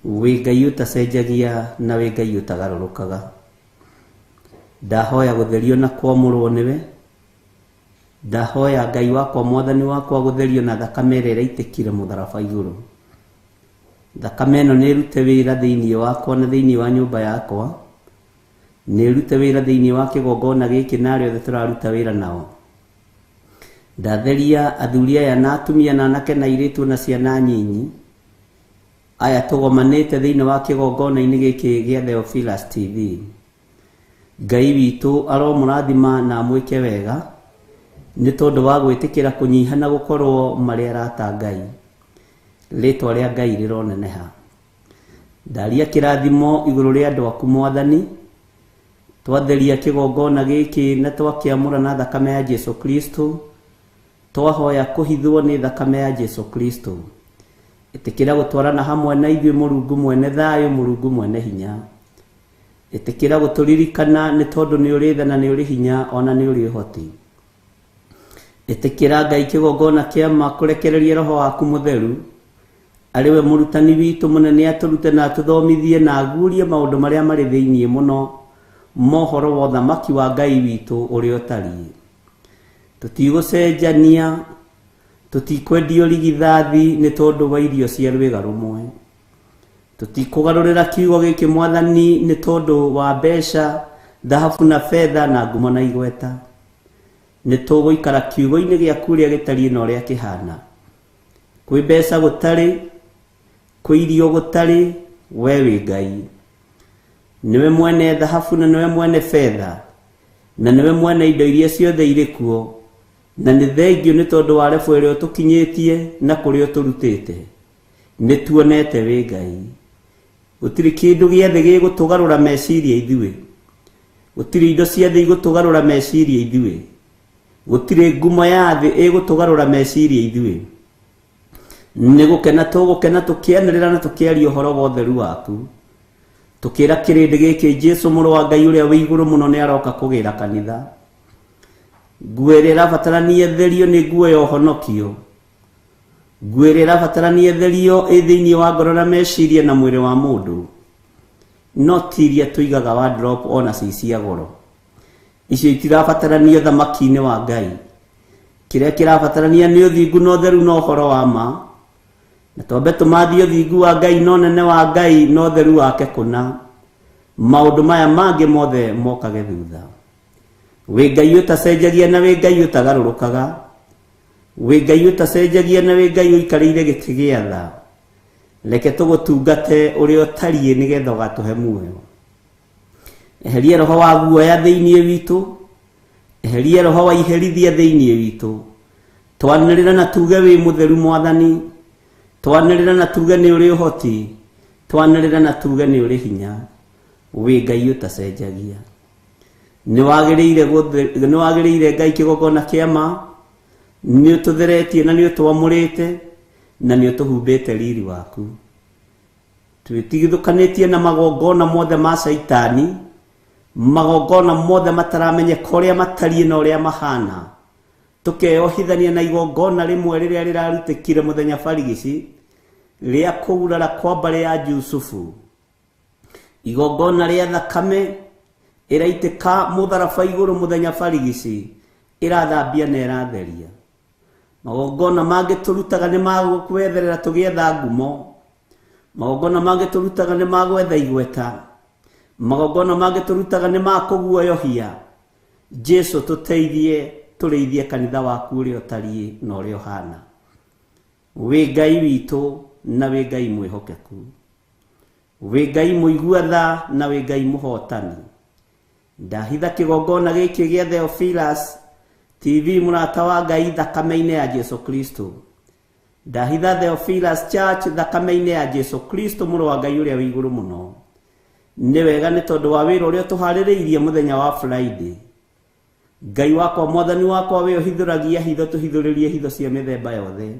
[SPEAKER 2] wi Ngai utacenjagia na wi Ngai utagarurukaga. Ndahoya gutherio na kwamurwo niwe, ndahoya Ngai wakwa mwathani wakwa gutherio na thakame ĩrĩa ĩraitikire mutharaba iguru. Thakame ĩno nĩ ĩrute wĩra thĩinĩ wakwa na thĩinĩ wa nyũmba yakwa, nĩ ĩrute wĩra thĩinĩ wa kĩgongona gĩkĩ na arĩa othe tũraruta wĩra nao. Ndatheria athuri aya na atumia na anake na airĩtu na ciana nyinyi aya tugomanite thiini wa kigongona-ini giki gia Theophilus TV. Ngai witu aromurathima na mwike wega ni tondu wa gwitikira kunyiha na gukorwo mari arata Ngai. Ritwa ria Ngai rironeneha. Ndaria kirathimo iguru ria andu aku Mwathani. Twatheria kigongona giki na twakiamura na thakame ya Jesu Kristo. Twahoya kuhithwo ni thakame ya Jesu Kristo. Itikira gutwarana hamwe na ithuĩ Mũrungu mwene thayo, Mũrungu mwene hinya. Itikira guturirikana ni tondu ni uri tha na ni uri hinya ona ni uri hoti. Itikira Ngai kigongona kiama kurekereria roho waku mutheru ariwe murutani witu munene aturute na tuthomithie na agurie maundu maria mari thiini muno mohoro wa thamaki wa Ngai witu uri otari. Tutigucenjania, tutikwendio rigithathi ni tondu wa irio cia rwiga rumwe. Tutikugarurira kiugo giki Mwathani ni tondu wa mbeca, dhahabu na fedha na ngumo na igweta. Ni tuguikara kiugo-ini giaku ria gitari no ria kihana. Kwi mbeca gutari, kwi irio gutari, we wi Ngai. Niwe mwene dhahabu na niwe mwene fedha, na niwe mwene indo iria ciothe iri kuo. Na ni thengio ni tondu wa refu iria tukinyitie na kuria turutite. Ni tuonete wi Ngai. Gutiri kindu giothe gigutugarura meciria ithuĩ. Gutiri indo cia thĩ igutugarura meciria ithuĩ. Gutiri ngumo ya thĩ igutugarura meciria ithuĩ. Ni gukena tugukena tukianĩrĩra na tukiaria ũhoro wa ũtheru waku. Tukira kirindi giki Jesu mũrũ wa Ngai ũrĩa wĩ igũrũ mũno nĩ aroka kũgĩra kanitha. Nguo ĩrĩa ĩrabatarania therio nĩ nguo ya ũhonokio. Nguo ĩrĩa ĩrabatarania therio ĩ thĩinĩ wa ngoro na meciria na mwĩrĩ wa mũndũ. No ti iria tũigaga wardrobe ona cia goro. Icio itirabatarania thamaki-inĩ wa Ngai. Kĩrĩa kĩrabatarania nĩ ũthingu na ũtheru na ũhoro wa ma. Na twambe tũmathie ũthingu wa Ngai na ũnene wa Ngai na ũtheru wake kũna. Maũndũ maya mangĩ mothe mokage thutha. Wĩ Ngai ũtacenjagia na wĩ Ngai ũtagarũrũkaga. Wĩ Ngai ũtacenjagia na wĩ Ngai ũikarĩire gĩtĩ gĩa tha. Reke tũgũtungate ũrĩa ũtariĩ nĩgetha ũgatũhe muoyo. Eheria roho wa guoya thĩinĩ witũ. Eheria roho wa iherithia thĩinĩ witũ. Twanĩrĩra na tuge wĩ mũtheru Mwathani. Twanĩrĩra na tuge nĩ ũrĩ ũhoti. Twanĩrĩra na tuge nĩ ũrĩ hinya. Wĩ Ngai ũtacenjagia. Nĩ wagĩrĩire Ngai kĩgongona kĩa ma. Nĩ ũtũtheretie na nĩ ũtwamũrĩte na nĩ ũtũhumbĩte riri waku. Twĩtigithũkanĩtie na magongona mothe ma Saitani. Magongona mothe mataramenyeka ũrĩa matariĩ na ũrĩa mahana. Tukeyohithania na igongona rĩmwe rĩrĩa rĩrarutĩkire mũthenya barigici rĩa kũgurara kwa mbarĩ ya Jusufu. Igongona rĩa thakame ĩraitĩka mũtharaba igũrũ mũthenya barigici ĩrathambia na ĩratheria. Magongona mangĩ tũrutaga nĩ magũkwetherera tũgĩetha ngumo. Magongona mangĩ tũrutaga nĩ magwetha igweta. Magongona mangĩ tũrutaga nĩ makũguoyohia. Jesu tũteithie tũrĩithie kanitha waku ũrĩa ũtariĩ na ũrĩa ũhana. Wĩ Ngai witũ na wĩ Ngai mwĩhokeku. Wĩ Ngai mũigua tha na wĩ Ngai mũhotani. Ndahitha kĩgongona gĩkĩ gĩa Theophilus TV mũrata wa Ngai thakame-inĩ ya Jesu Kristo. Ndahitha Theophilus Church thakame-inĩ ya Jesu Kristo mũrũ wa Ngai ũrĩa wĩ igũrũ mũno. Nĩ wega nĩ tondũ wa wĩra ũrĩa tũharĩrĩirie mũthenya wa Friday. Ngai wakwa Mwathani wakwa we ũhithũragia hitho tũhithũrĩrie hitho cia mĩthemba yothe.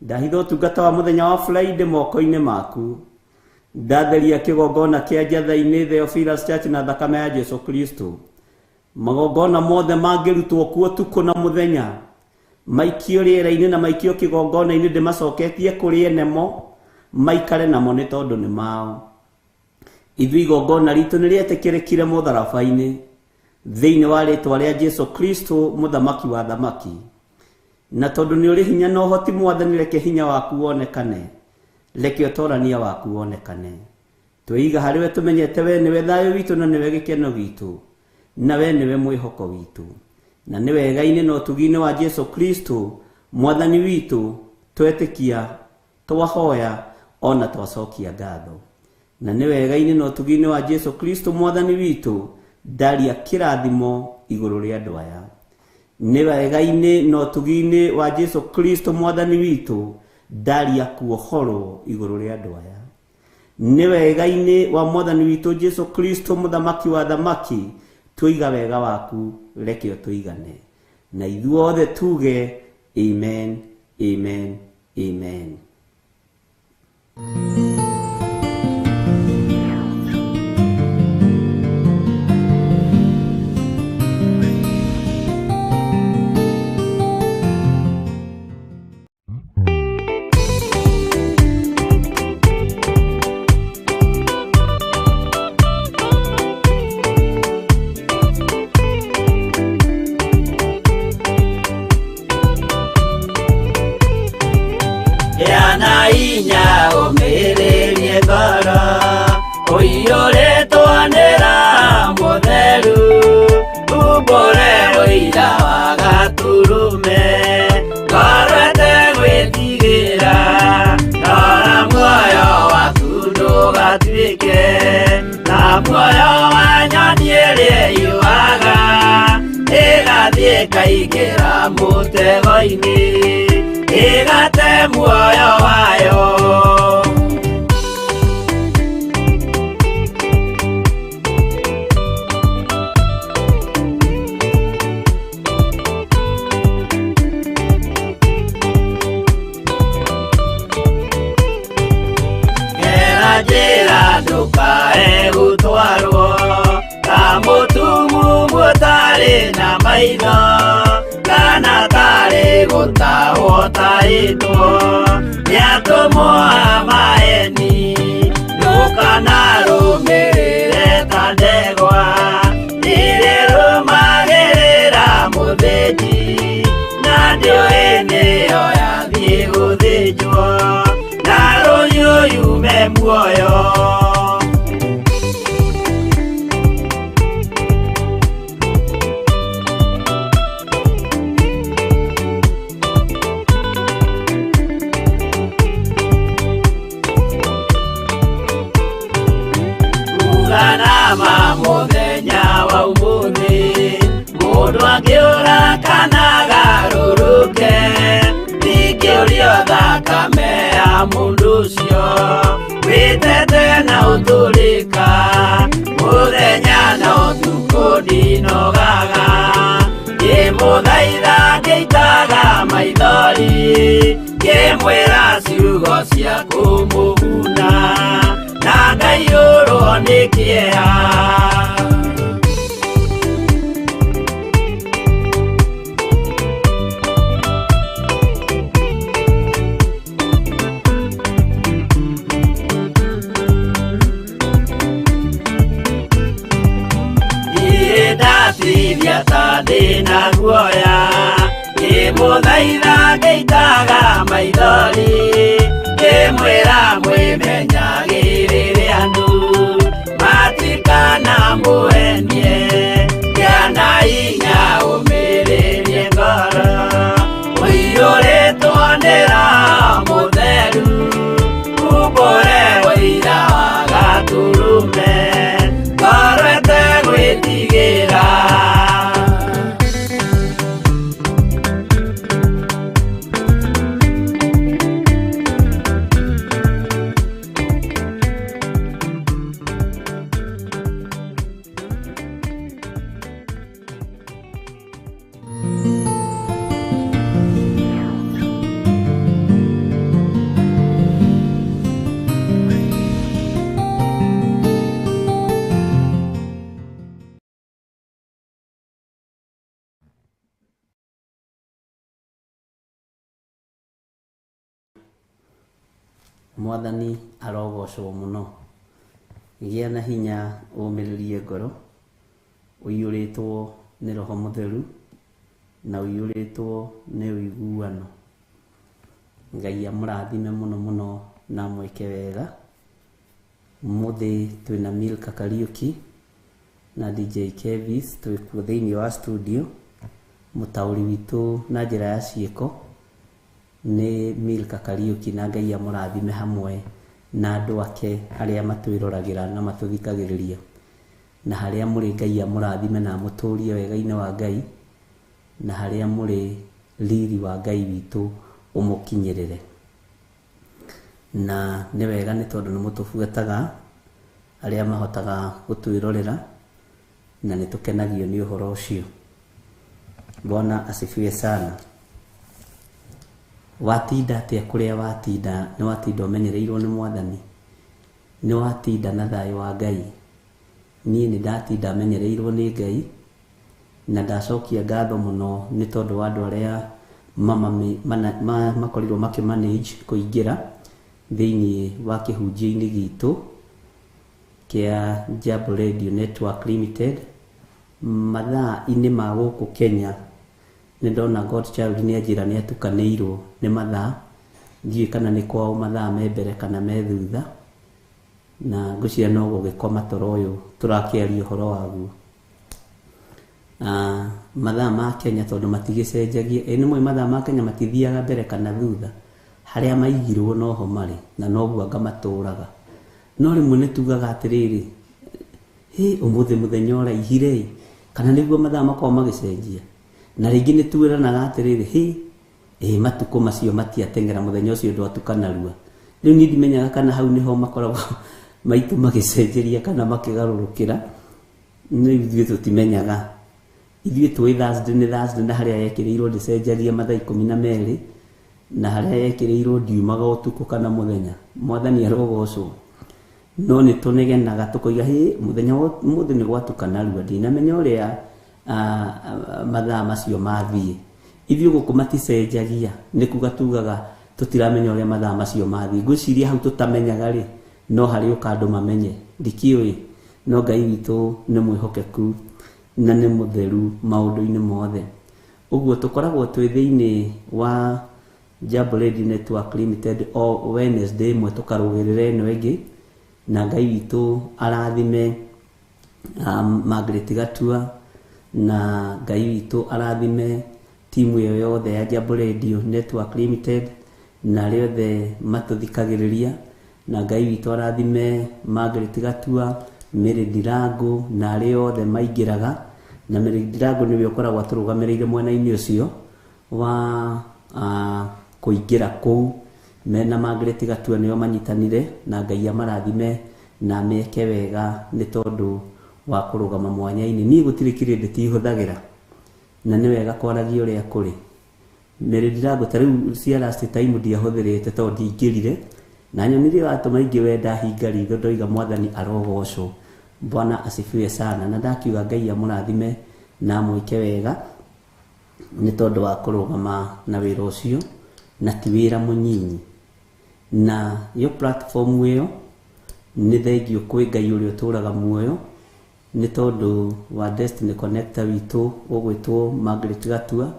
[SPEAKER 2] Ndahitha ũtungata wa mũthenya wa Friday moko-inĩ maku. Ndatheria kĩgongona kĩa njatha-inĩ Theophilus Church na thakame ya Jesu Kristo. Magongona mothe mangĩrutwo kuo tukũ na mũthenya. Maikio rĩera-inĩ na maikio kĩgongona-inĩ ndĩmacoketie kũrĩ ene mo. Maikare namo nĩ tondũ nĩ mao. Ithuĩ igongona ritũ nĩ rĩetĩkĩrĩkire mũtharaba-inĩ thĩinĩ wa rĩtwa rĩa Jesu Kristo mũthamaki wa thamaki. Na tondũ nĩ ũrĩ hinya na ũhoti Mwathani, reke hinya waku wonekane. Reke ũtorania waku wonekane. Twĩiga harĩ we tũmenyete we nĩwe thayũ witũ na nĩwe gĩkeno gitũ. Na we nĩwe mwĩhoko witũ. Na nĩ wega-inĩ na ũtugi-inĩ wa Jesu Kristo Mwathani witũ twetĩkia twahoya ona twacokia ngatho. Na nĩ wega-inĩ na ũtugi-inĩ wa Jesu Kristo mwathani witũ ndaria kĩrathimo igũrũ rĩa andũ aya. Nĩ wega-inĩ na ũtugi-inĩ wa Jesu Kristo mwathani witũ ndaria kuohoro igũrũ rĩa andũ aya. Nĩ wega-inĩ wa mwathani witũ Jesu Kristo mũthamaki wa thamaki tuiga wega waku reke ũtũigane. Na ithuothe tuge amen, amen, amen.
[SPEAKER 6] Kaikera mutego-ini igate muoyo wayo. Gera njĩra ndũkae gũtwarwo ta mũtumu mũtarĩ na maitho, kana tarĩ gũtahwo tahĩtwo nĩ atũmwo a maeni. Ndũkanarũmĩrĩre ta ndegwa ĩrĩrũmagĩrĩra mũthĩnji, na ndĩũĩ nĩyo yathiĩ gũthĩnjwo na rũhiũ yume muoyo. Mũthenya wa ũmũthĩ mũndũ angĩũra kana agarũrũke, ndingĩũrio thakame ya mũndũ ũcio wĩtete na ũtũrĩka. Mũthenya na ũtukũ ndinogaga, ngĩmũthaitha ngĩitaga maithori, ngĩmwĩra ciugo cia kũmũguna, na ngaiyũrwo nĩ kĩeha. Ndatithia ta ndĩna guoya, ngĩmũthaitha ngĩitaga maithori, ngĩmwĩra mwĩmenyagĩrĩre andũ matikana mũhenie, gĩa hinya ũmĩrĩrie ngoro, ũiyũrĩtwo nĩ Roho Mũtheru, umbũre ũira wa Gatũrũme, ngoro ĩtegwĩtigĩra.
[SPEAKER 2] Mwathani arogocwo mũno. Gĩa na hinya ũmĩrĩrie ngoro, ũiyũrĩtwo nĩ Roho Mũtheru na ũiyũrĩtwo nĩ ũiguano. Ngai amũrathime mũno mũno na mwĩke wega. Mũthĩ twĩna Milka Kariuki na DJ Kevis twĩkuo thĩinĩ wa studio. Mũtaũri witũ na njĩra ya ciĩko nĩ Milka Kariuki, na Ngai amũrathime hamwe na andũ ake arĩa matwĩroragĩra na matũthikagĩrĩria, na harĩa mũrĩ Ngai amũrathime na mũtũrie wega-inĩ wa Ngai, na harĩa mũrĩ riri wa Ngai witũ ũmũkinyĩrĩre. Na nĩ wega nĩ tondũ nĩ mũtũbuataga arĩa mahotaga gũtwĩrorera, na nĩ tũkenagio nĩ ũhoro ũcio. Bwana asifiwe sana. Watinda atĩa kũrĩa watinda? Nĩ watinda ũmenyereirwo nĩ Mwathani? Nĩ watinda na thayũ wa Ngai? Niĩ nĩ ndatinda menyereirwo nĩ Ngai, na ndacokia ngatho mũno nĩ tondũ wa andũ arĩa makorirwo makimanage kũingĩra thĩinĩ wa kĩhunjia-inĩ gitũ kĩa Jambo Radio Network Limited mathaa-inĩ ma gũkũ Kenya. Nĩ ndona Godchild nĩ anjĩra nĩ atukanĩirwo nĩ mathaa, ndiũĩ kana nĩ kwao mathaa me mbere kana me thutha, na ngwĩciria no gũgĩkoma toro ũyũ tũrakĩaria ũhoro waguo. Mathaa ma Kenya tondũ matigĩcenjagia, nĩ mwe mathaa ma Kenya matithiaga mbere kana thutha, harĩa maigirwo noho marĩ na noguo anga matũraga. No rĩmwe nĩ tugaga atĩrĩrĩ, ũmũthĩ mũthenya ũraihire, kana nĩguo mathaa makorwo magĩcenjia. Na rĩngĩ nĩ tuĩranaga atĩrĩrĩ, matukũ macio matiateng'era, mũthenya ũcio ndwatukanarua. Rĩu niĩ ndimenyaga kana hau nĩho makoragwo maitũ magĩcenjeria kana makĩgarũrũkĩra. Nĩ ithuĩ tũtimenyaga. Ithuĩ tũĩ Thursday nĩ Thursday, na harĩa yekĩrĩirwo ndĩcenjagia mathaa 12, na harĩa yekĩrĩirwo ndiumaga ũtukũ kana mũthenya. Mwathani arogocwo. No nĩ tũnegenaga tũkoiga mũthenya ũmũthĩ nĩ gwatukanarua, ndinamenya ũrĩa mathaa macio mathiĩ. Ithuĩ gũkũ maticenjagia, nĩ kuga tugaga tũtiramenya ũrĩa mathaa macio mathiĩ. Ngwĩciria hau tũtamenyaga rĩ, no harĩ ũka andũ mamenye. Ndikĩũĩ, no Ngai witũ nĩ mwĩhokeku na nĩ mũtheru maũndũ-inĩ mothe. Ũguo tũkoragwo twĩ thĩinĩ wa Jambo Radio Network Limited o Wednesday ĩmwe tũkarũgĩrĩra ĩno ĩngĩ, na Ngai witũ arathime Margaret Gatua, na Ngai witũ arathime timu ĩyo yothe ya Jambo Radio Network Limited na arĩa othe matũthikagĩrĩria, na Ngai witũ arathime Margaret Gatua, Mary Ndirango na arĩa othe maingĩraga. Na Mary Ndirango nĩwe ũkoragwo atũrũgamĩrĩire mwena-inĩ ũcio wa kũingĩra kũu, mena Margaret Gatua nĩo manyitanire, na Ngai amarathime na meke wega nĩ tondũ wa kũrũgama mwanya-inĩ. Niĩ gũtirĩ kĩrĩa ndĩtihũthagĩra, na nĩ wega kwaragia ũrĩa kũrĩ. Mary Ndirango ta rĩu cia last time ndiahũthĩrĩte tondũ ndingĩrire, na nyonirie watũma ingĩ wenda hinga ritho ndoiga Mwathani arogocwo. Bwana asifiwe sana. Na ndakiuga Ngai amũrathime na mwĩke wega nĩ tondũ wa kũrũgama na wĩra ũcio, na ti wĩra mũnyinyi. Na yo platform ĩyo nĩ thengiũ kwĩ Ngai ũrĩa ũtũraga muoyo, nĩ tondũ wa Destiny Connector witũ ũgwĩtwo Margaret Gatua,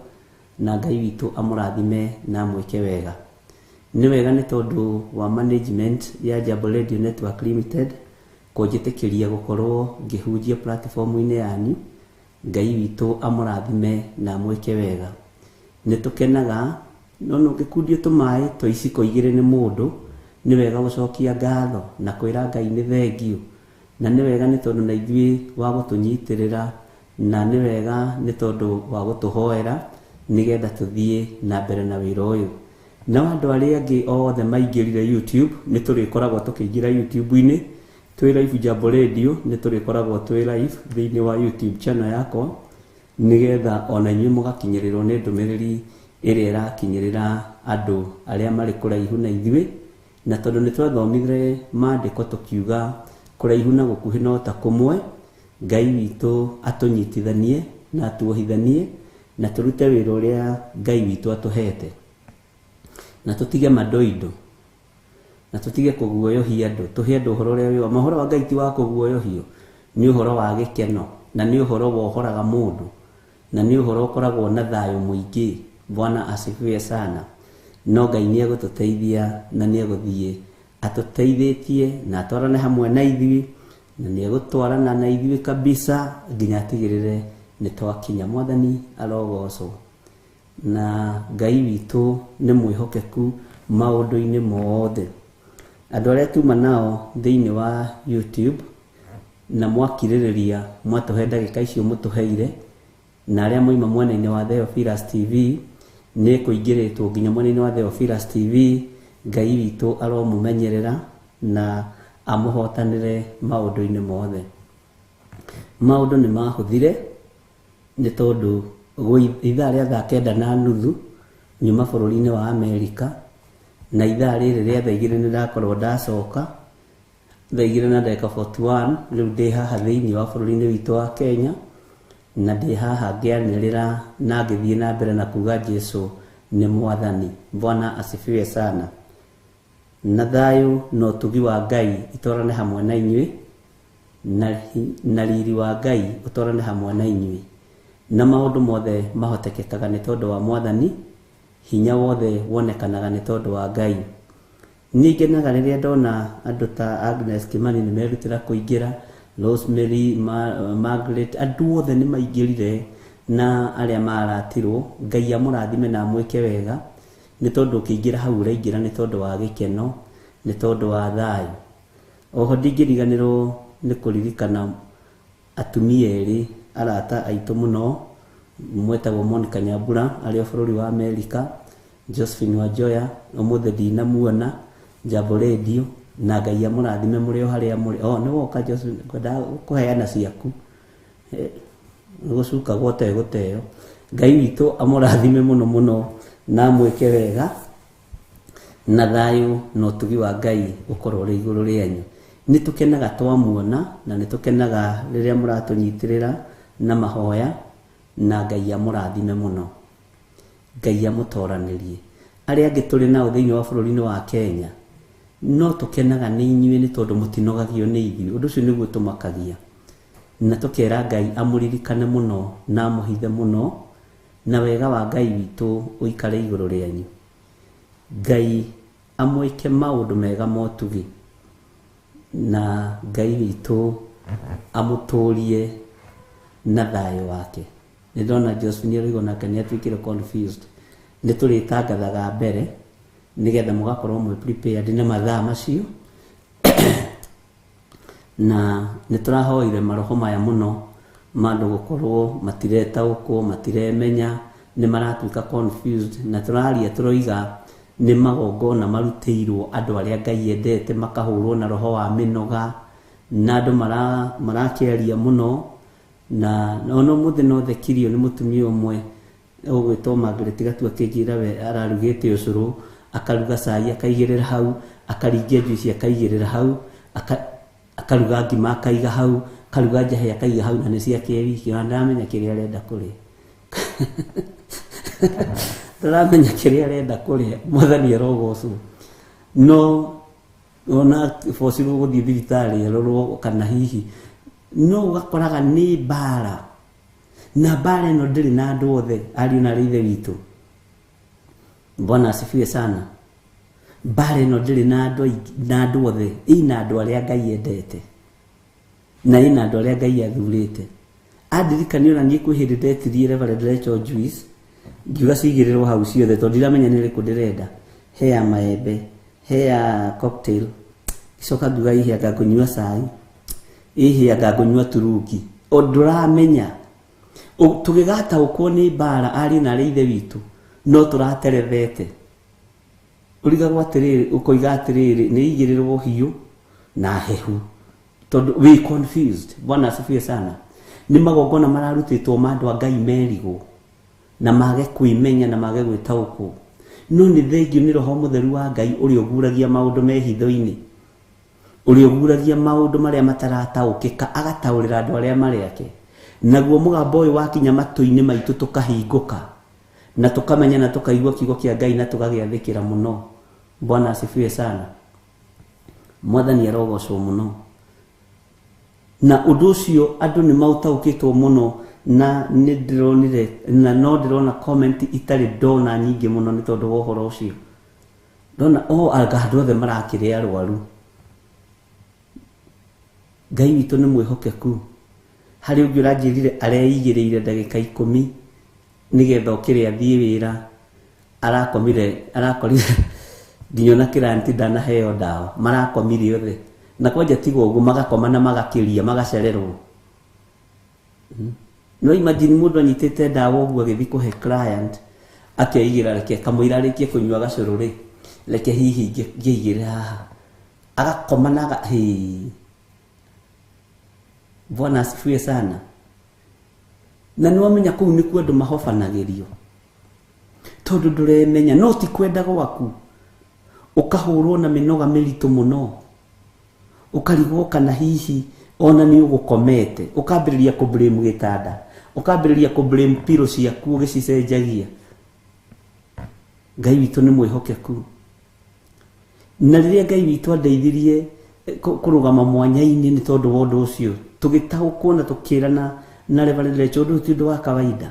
[SPEAKER 2] na Ngai witũ amũrathime na mwĩke wega. Nĩ wega nĩ tondũ wa management ya Jambo Radio Network Limited kũnjĩtĩkĩria gũkorwo ngĩhunjia platform-inĩ yanyu. Ngai witũ amũrathime na mwĩke wega. Nĩ tũkenaga, no ũngĩkundio tũmaĩ twa iciko igĩrĩ nĩ mũndũ, nĩ wega gũcokia ngatho na kwĩra Ngai nĩ thengio. Na nĩ wega nĩ tondũ na ithuĩ wa gũtũnyitĩrĩra, na nĩ wega nĩ tondũ wa gũtũhoera nĩgetha tũthiĩ na mbere na wĩra ũyũ. Na andũ arĩa angĩ othe maingĩrire YouTube, nĩ tũrĩkoragwo tũkĩingĩra YouTube-inĩ twĩ live Jambo Radio, nĩ tũrĩkoragwo twĩ live thĩinĩ wa YouTube channel yakwa, nĩgetha ona inyuĩ mũgakinyĩrĩrwo nĩ ndũmĩrĩri ĩrĩa ĩrakinyĩrĩra andũ arĩa marĩ kũraihu na ithuĩ. Na tondũ nĩ twathomithire maandĩko tũkiuga kũraihu na gũkuhĩ no ta kũmwe, Ngai witũ atũnyitithanie na atuohithanie, na tũrute wĩra ũrĩa Ngai witũ atũhete, na tũtige madoido, na tũtige kũguoyohia andũ, tũhe andũ ũhoro ũrĩa wĩwa. Mohoro wa Ngai ti wa kũguoyohio, nĩ ũhoro wa gĩkeno, na nĩ ũhoro wohoraga mũndũ, na nĩ ũhoro ũkoragwo na thayũ mũingĩ. Bwana asifiwe sana. No Ngai nĩ egũtũteithia na nĩ egũthiĩ atũteithĩtie na atwarane hamwe na ithuĩ, na nĩ egũtwarana na ithuĩ kabisa nginya atigĩrĩre nĩ twakinya. Mwathani arogocwo. Na Ngai witũ nĩ mwĩhokeku maũndũ-inĩ mothe. andå arä a tuma nao thä wa YouTube na mwakirĩrĩria mwatũhe ndagĩka icio mũtũheire, na arĩa moima mwena-inĩ wa Theophilus TV nĩ kũingĩrĩtwo nginya mwena-inĩ wa Theophilus TV. Ngai witũ aromũmenyerera na amũhotanĩre maũndũ-inĩ mothe. Maũndũ nĩ mahũthire nĩ tondũ ithaa rĩa thaa 9:30 nyuma bũrũri-inĩ wa Amerika, na ithaa rĩrĩ rĩa thaa 2 nĩ ndakorwo ndacoka thaa 2:41 rĩu ndĩ haha thĩinĩ wa bũrũri-inĩ witũ wa Kenya, na ndĩ haha ngĩanĩrĩra na ngĩthiĩ na mbere na kuga Jesu nĩ Mwathani. Bwana asifiwe sana. Na thayũ na ũtugi wa Ngai itwarane hamwe na inyuĩ, na riri wa Ngai ũtwarane hamwe na inyuĩ, na maũndũ mothe mahotekekaga nĩ tondũ wa Mwathani, hinya wothe wonekanaga nĩ tondũ wa Ngai. Nĩngenaga rĩrĩa ndona andũ ta Agnes Kimani nĩ merutĩra kũingĩra, Rosemary, Margaret, andũ othe nĩ maingĩrire, na arĩa maratirwo. Ngai amũrathime na amwĩke wega, nĩ tondũ ũkĩingĩra hau ũraingĩra nĩ tondũ wa gĩkeno, nĩ tondũ wa thayũ. Oho ndingĩriganĩrwo nĩ kũririkana atumia erĩ arata aitũ mũno, mwetagwo Monica Nyambura arĩ o bũrũri wa Amerika, Josephine Wanjoya ũmũthĩ ndinamuona, Jambo Radio, na Ngai amũrathime mũrĩ o harĩa mũrĩ. Nĩ woka Josephine, ngwenda kũheana ciaku, gũcuka gũteo. Ngai witũ amũrathime mũno mũno na mwĩke wega, na thayũ na ũtugi wa Ngai ũkorwo ũrĩ igũrũ rĩanyu. Nĩ tũkenaga twamuona, na nĩ tũkenaga rĩrĩa mũratũnyitĩrĩra na mahoya, na Ngai amũrathime mũno, Ngai amũtoranĩrie. Arĩa angĩ tũrĩ nao thĩinĩ wa bũrũri-inĩ wa Kenya no tũkenaga nĩ inyuĩ nĩ tondũ mũtinogagio nĩ ithuĩ. Ũndũ ũcio nĩguo tũmakagia, na tũkera Ngai amũririkane mũno na amũhithe mũno, na wega wa Ngai witũ ũikare igũrũ rĩanyu. Ngai amwĩke maũndũ mega motugi, na Ngai witũ amũtũrie na thayũ wake. Nĩ ndona Josephine Rũigo nake nĩ atuĩkire confused. Nĩ tũrĩtangathaga mbere nĩgetha mũgakorwo mwĩ prepared na mathaa macio, na nĩ tũrahoire maroho maya mũno mandũ gũkorwo matiretaũkwo, matiremenya, nĩ maratuĩka confused, na tũraria tũroiga nĩ magongona marutĩirwo andũ arĩa Ngai endete, makahũrwo na roho wa mĩnoga, na andũ marakĩaria mũno. Na ona mũthĩ no thekirio nĩ mũtumia ũmwe ũgwĩtwo Margaret Gatua akĩnjĩra we ararugĩte ũcũrũ, akaruga cai akaigĩrĩra hau, akaringia juici akaigĩrĩra hau, akaruga ngima akaiga hau, akaruga njahĩ akaiga hau, na nĩ ciake wiki. Ona ndaramenya kĩrĩa arenda kũrĩa ndaramenya kĩrĩa arenda kũrĩa. Mwathani arogocwo. No ona bocirwo gũthiĩ thibitarĩ arorwo kana hihi no ũgakoraga nĩ mbara, na mbara ĩno ndĩrĩ na andũ othe, ariũ na ithe witũ. Bwana asifiwe sana. Mbara ĩno ndĩrĩ na andũ othe, ĩna andũ arĩa Ngai endete, na ĩna andũ arĩa Ngai athurĩte. Andirikania ona niĩ kwĩ hĩndĩ ndetirie Reverend Rachel Juice, ngiuga cigĩrĩrwo hau ciothe tondũ ndiramenya nĩ rĩkũ ndĩrenda. He ya maembe, he ya cocktail, icoka ngiuga ihĩa ngakũnyua cai, ihĩa ngakũnyua turungi. Ndũramenya tũgĩgataũkwo nĩ mbara ariũ na ithe witũ, no tũraterethete. Ũrigagwo atĩrĩrĩ, ũkoiga atĩrĩrĩ nĩ igĩrĩrwo hiũ na hehu tondũ we confused. Bwana asifiwe sana. Nĩ magongona mararutĩtwo mandũ a Ngai merigwo na mage kwĩmenya na mage gwĩtaũkwo. No nĩ thengio nĩ roho mũtheru wa Ngai ũrĩa ũguragia maũndũ me hitho-inĩ, ũrĩa ũguragia maũndũ marĩa matarataũkĩka, agataũrĩra andũ arĩa marĩ ake. Naguo mũgambo ũyũ wakinya matũ-inĩ maitũ tũkahingũka na tũkamenya na tũkaigua kiugo kĩa Ngai na tũgagĩathĩkĩra mũno. Bwana asifiwe sana. Mwathani arogocwo mũno. Na ũndũ ũcio andũ nĩ maũtaũkĩtwo mũno, na nĩ ndĩronire na no ndĩrona comment itarĩ ndona nyingĩ mũno nĩ tondũ wa ũhoro ũcio. Ndona anga andũ othe marakĩrĩa arwaru. Ngai witũ nĩ mwĩhokeku. Harĩ ũngĩ ũranjĩrire areigĩrĩire ndagĩka 10 nĩgetha ũkĩrĩa athiĩ wĩra, arakorire nginya na kiranti dana heo dawa marakomire othe na kwanja tigo uguo magakoma na magakiria magacererwo. No imagine mundu anyitete dawa uguo agithi kuhe client akeigira reke kamuira reke kunywa gacuru ri reke hihi ngiigira haha agakoma na Bwana asifiwe sana. Na niwamenya kuu ni kwendu mahofanagirio tondu nduremenya no ti kwenda gwaku ukahurwo na minoga miritu muno ukarigwo kana hihi ona ni ugukomete ukambiriria ku blame gitanda ukambiriria ku blame pillow ciaku ugicicenjagia. Ngai witu ni mwihokeku na riria Ngai witu andeithirie kurugama mwanya-ini ni tondu wondu ucio tugitaukwo na tukirana na reverend chodu tindu wa kawaida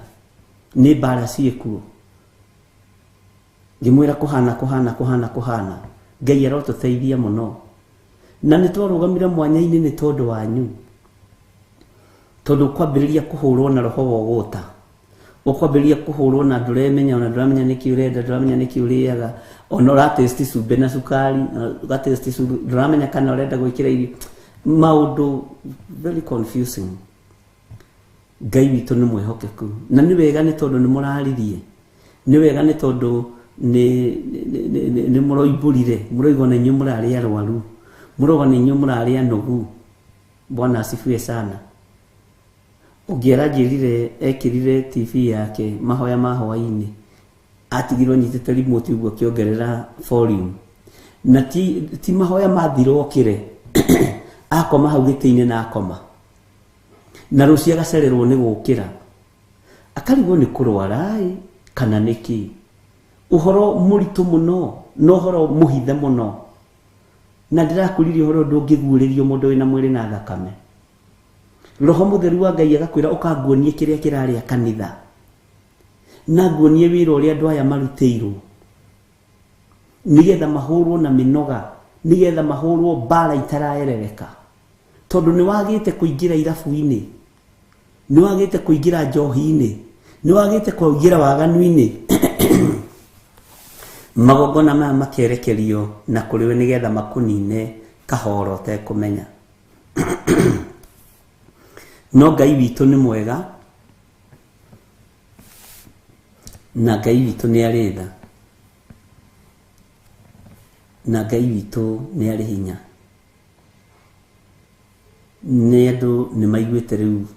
[SPEAKER 2] ni bara ciekuo ngimwira kuhana Ngai arotuteithia muno na ni twarugamira mwanya-ini ni tondu wanyu tondu kwambiriria kuhurwo na roho wogota ukwambiriria kuhurwo na nduremenya ona nduramenya niki urenda nduramenya niki uriaga ona ra test sube na sukari ga test sube nduramenya kana urenda gwikira irio maundu very confusing. Ngai witu ni mwihokeku na ni wega ni tondu ni muraririe ni wega ni tondu ni muroiburire muroigo na nyu murari arwaru murogo ni nyu murari anogu. Bwana asifiwe sana. Ugiera jirire ekirire TV yake mahoya mahoya-ini atigirwo nyitete remote uguo kiongerera volume na ti mahoya mathirokire akoma hau giti-ini na akoma na rucia gacererwo ni gukira akarigwo ni kurwara kana niki uhoro muritu muno no horo muhithe muno na ndirakuririe horo ndungiguuririo mundu wina mwiri na thakame. Roho mutheru wa Ngai agakwira ukanguonie kiria kirari kanitha na nguonie wira uria andu aya marutiirwo nigetha mahurwo na minoga nigetha mahurwo bara itaraerereka tondu ni wagite kuingira irabu-ini ni wagite kuingira njohi-ini ni wagite kuingira waganu-ini magogona maya makerekerio na kuriwe nigetha makunine kahoro te kumenya. No Ngai witu ni mwega na Ngai witu ni aritha na Ngai witu ni ari hinya ni andu ni maiguite riu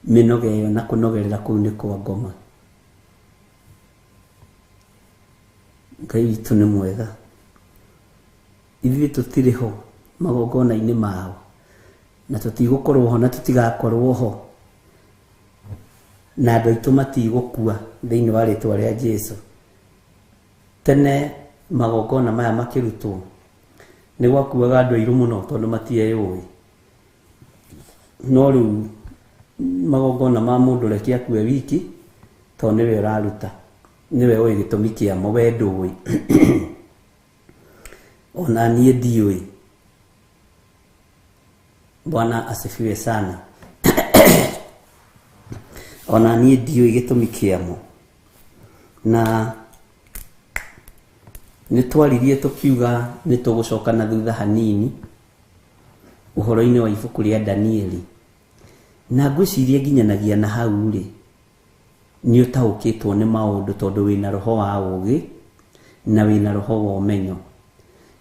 [SPEAKER 2] minoga iyo na kunogerera kuu ni kwa ngoma. Ngai witu ni mwega ithuĩ tutiri ho magogona-ini mao na tutigukorwo ho na tutigakorwo ho na andu aitu matigukua thiini wa ritwa ria Jesu. Tene magogona maya makirutwo ni gwakuaga andu airu muno tondu matieyui no riu magogona ma mundu reke akue wiki tondu niwe uraruta niwe ui gitumi kiamo we ndui ona nie ndiui. Bwana asifiwe sana. Ona nie ndiui gitumi kiamo na ni twaririe tukiuga ni tugucoka na thutha hanini uhoro-ini wa ibuku ria Danieli na ngwiciria nginyanagia na hau ri ni utaukitwo ni maundu tondu wina roho wa ugi na wina roho wa umenyo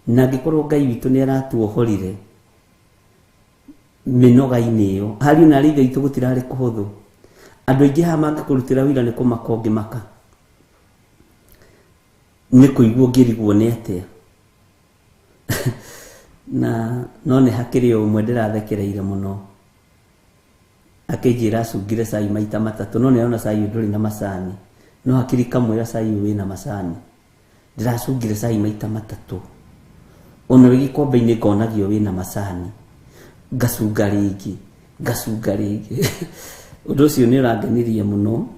[SPEAKER 2] na ngikorwo Ngai witu ni aratuohorire minoga-ini iyo hari na ritho itu gutirari kuhuthu andu aingi ha mangikurutira wira ni kumaka ungimaka ni kuigwo ngirigwo ni atia na no ni hakiri umwe ndirathekereire muno akijira acungire cai maita matatu no ni ona cai nduri na macani no hakiri kamwira cai wina macani ndiracungire cai maita matatu ona wi gikombe-ini ngonagio wina macani ngacunga ringi undu ucio ni urangenirie muno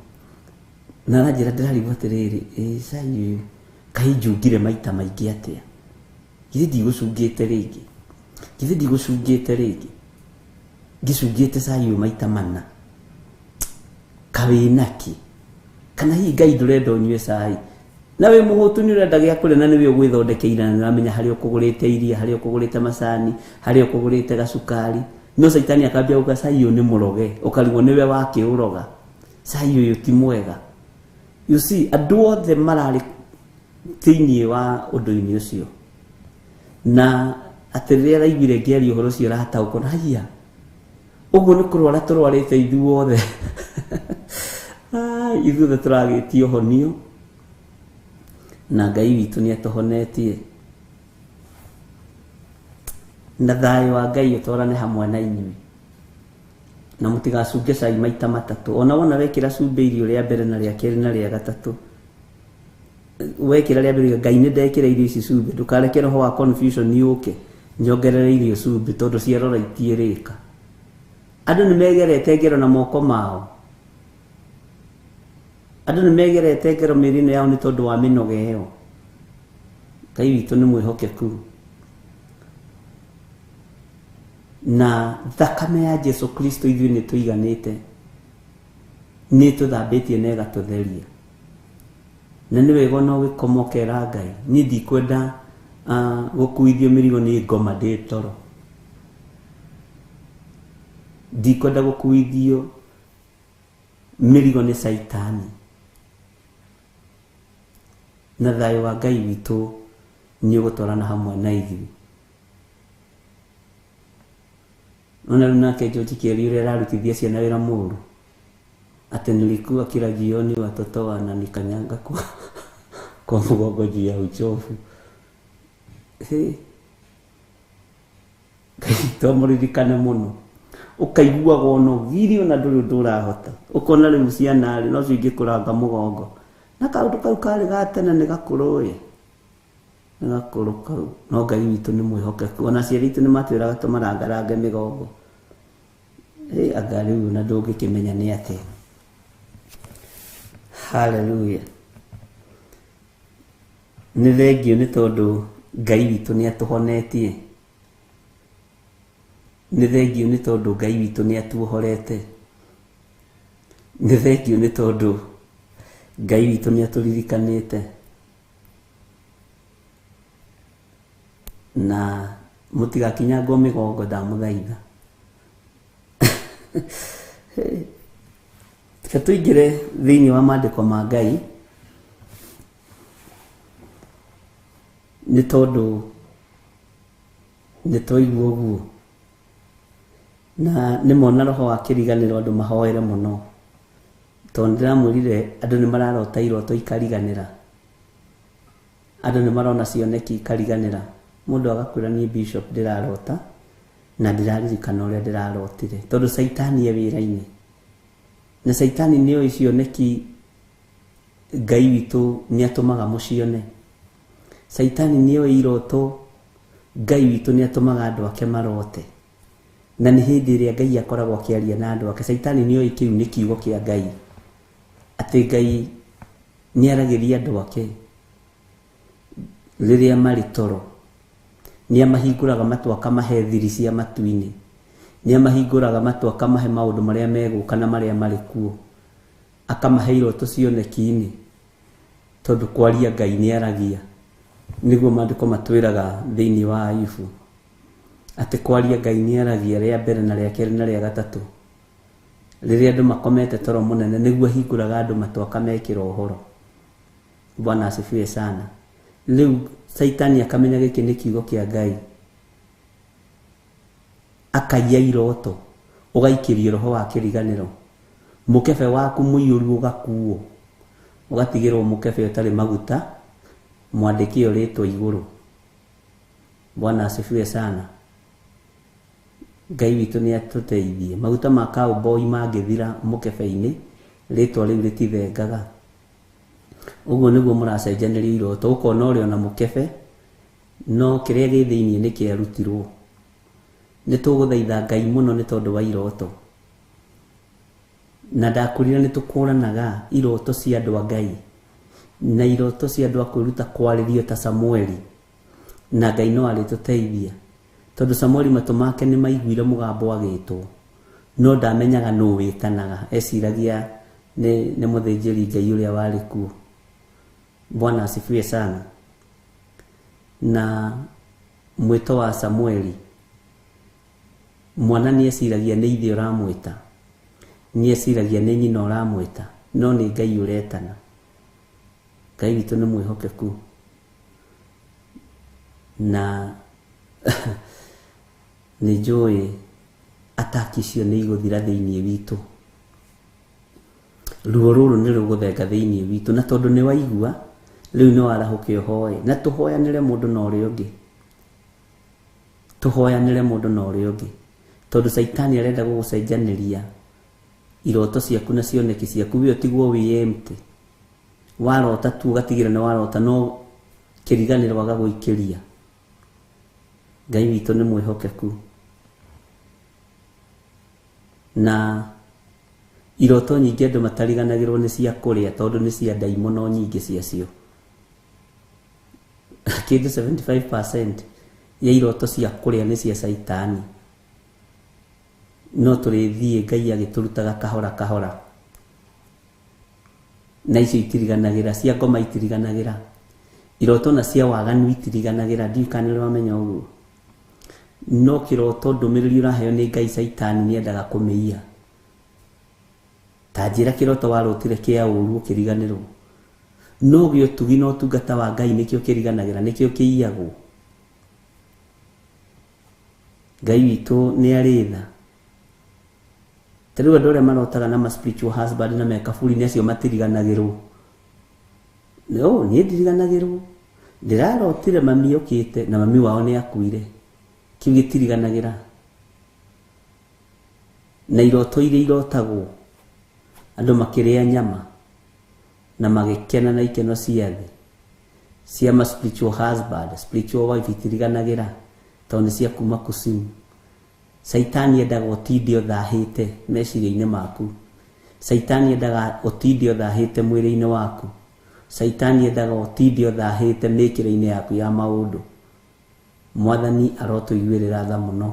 [SPEAKER 2] na ranjira ndirarigwo atiriri cai kai njungire maita maingi atia githi ndigũcungĩte rĩngĩ ngicungĩte cai maita mana kawĩnaki kana hihi Ngai ndũrenda ũnyue cai nawe muhutu ni urenda gya kule na niwe ugwithondekeira na namenya hari ukugurite iria hari ukugurite macani hari ukugurite gacukari no Saitani akambia uga sayo ni muroge ukarigwo niwe wake uroga sayo yo ti mwega. You see, andu othe marari thiini wa undu-ini ucio na atirire raigire ngeri uhoro cio rata ukona haya uguo ni kurwara turwarite ithuothe ithuothe turagitio honio na Ngai witu ni atuhonetie na thayo wa Ngai utorane hamwe na inyui na mutigacunge cai maita matatu ona wona wekira cumbe irio ria mbere na ria keri na ria gatatu wekira ria mbere Ngai ni ndekira irio ici cumbe ndukareke roho wa confusion ni uke njongerere irio cumbe tondu ciarora itierika. Andu ni megerete ngero na moko mao, andu ni megerete ngero mirino yao ni tondu wa minoge io. Ngai witu ni mwihokeku na thakame ya Jesu Kristo ithui ni tuiganite ni tuthambitie na igatutheria na ni wega no wikomokera Ngai ni ndikwenda gukuithio mirigo ni ngoma ndi toro ndikwenda gukuithio mirigo ni Saitani na thayo wa Ngai witu ni ugutwarana hamwe na ithui. Ona nake George Kieri ule ararutithia ciana wira muru ati nilikuwa kila jioni watoto wananikanyanga kwa mgongo juu ya uchofu. Tomuririkane muno ukaigua gono video na nduri ndurahota ukona riu ciana ri no cingikuranga mugongo na kaundu kau kari gatene ni gakuruye kau no Ngai witu ni mwihokeku ona ciari itu ni matwiraga tumarangarange migongo agari una ndungikimenya ni ati. Haleluya. Ni thengio ni tondu Ngai witu ni atuhonetie, ni thengio ni tondu Ngai witu ni atuhorete, ni thengio ni tondu Ngai witu ni atulirikanite na mutigakinyangwo migongo ndamuthaitha. Tuingire thiini wa maandiko ma Ngai ni tondu ni toigua uguo na ni mona roho wa kiriganiro andu mahoere muno tondu ndiramwirire andu ni mararota iroto ikariganira, andu ni marona cioneki ikariganira. Mundu agakwira ni bishop ndirarota na ndiraririkana uria ndirarotire tondu Saitani e wira-ini na Saitani niyo icioneki Ngai witu ni atumaga mucione. Saitani niyo iroto Ngai witu ni atumaga andu ake marote na ni hindi iria Ngai akoragwo akiaria na andu ake. Saitani niyo ikiu ni kiugo kia Ngai ati Ngai ni aragiria andu ake riria mari toro, ni amahinguraga matu akamahe thiri cia matu-ini, ni amahinguraga matu akamahe maundu maria meguka na maria mari kuo, akamahe iroto cioneki-ini tondu kwaria Ngai ni aragia. Niguo maandiko matwiraga thiini wa Ayubu ati kwaria Ngai ni aragia ria mbere na ria keri na ria gatatu riria andu makomete toro munene niguo hinguraga andu matu akamekira uhoro. Bwana asifiwe sana. Riu Saitani akamenya giki ni kiugo kia Ngai akaia iroto ugaikirio roho wa kiriganiro, mukebe waku muiyuru ugakuo ugatigirwo mukebe utari maguta mwandikio ritwa iguru. Bwana asifiwe sana. Ngai witu ni atuteithie. Maguta ma cowboy mangithira mukebe-ini ritwa riu ritithengaga. Uguo niguo muracenjaniria iroto ukona uri ona mukebe no kiria gi thiini ni kiarutirwo. Ni tuguthaitha Ngai muno ni tondu wa iroto na ndakurira ni tukuranaga iroto cia andu a Ngai na iroto cia andu akwiruta kwaririo ta Samueli na Ngai no arituteithia tondu Samueli matu make ni maiguire mugambo agitwo no ndamenyaga no witanaga eciragia ni muthinjiri Ngai uria wari kuo Bwana asifiwe sana. Na mwito wa Samueli, mwana nĩ eciragia nĩ ithe ũramwĩta, nĩ eciragia nĩ nyina ũramwĩta, no nĩ Ngai ũretana. Ngai witũ nĩ mwĩhokeku, na nĩ njũĩ ataki icio nĩ igũthira thĩinĩ witũ. Ruo rũrũ nĩ rũgũthenga thĩinĩ witũ, na tondũ nĩ waigua rĩu nĩ warahũke ũhoe, na tũhoyanĩre mũndũ na ũrĩa ũngĩ, tũhoyanĩre mũndũ na ũrĩa ũngĩ, tondũ Saitani arenda gũgũcenjanĩria iroto ciaku na cioneki ciaku, we ũtigwo wĩ empty. Warota tu ũgatigĩra nĩ warota, no kĩriganĩro agagũikĩria. Ngai witũ nĩ mwĩhokeku, na iroto nyingĩ andũ matariganagĩrwo nĩ cia kũrĩa, tondũ nĩ cia ndaimono nyingĩ ciacio. Kĩndũ 75% ya iroto cia kũrĩa nĩ cia Saitani, no tũrĩthiĩ Ngai agĩtũrutaga kahora kahora. Na icio itiriganagĩra, cia ngoma itiriganagĩra, iroto na cia waganu itiriganagĩra. Ndiũĩ kana nĩ wamenya ũguo. No kĩroto ndũmĩrĩri ũraheo nĩ Ngai, Saitani nĩ endaga kũmĩiya. Ta njĩra kĩroto warotire kĩa ũru ũkĩriganĩrwo, no gĩũtugi na ũtungata wa Ngai nĩkĩo kĩriganagĩra, nĩkĩo kĩiyagwo. Ngai witũ nĩ arĩ tha. Tarĩu andũ arĩa marotaga na spiritual husband na mekaburi nĩ acio matiriganagĩrwo. No, niĩ ndiriganagĩrwo. Ndĩrarotire mami ũkĩte na mami wao nĩ akuire. Kĩu gĩtiriganagĩra. Na iroto iria irotagwo andũ makĩrĩa nyama na magĩkena na ikeno cia thĩ, cia spiritual husband, spiritual wife itiriganagĩra, tondũ nĩ cia kuma kusimu. Saitani endaga ũtinde ũthahĩte meciria-inĩ maku. Saitani endaga ũtinde ũthahĩte mwĩrĩ-inĩ waku. Saitani endaga ũtinde ũthahĩte mĩkĩre-inĩ yaku ya maũndũ. Mwathani arotũiguĩrĩra tha mũno.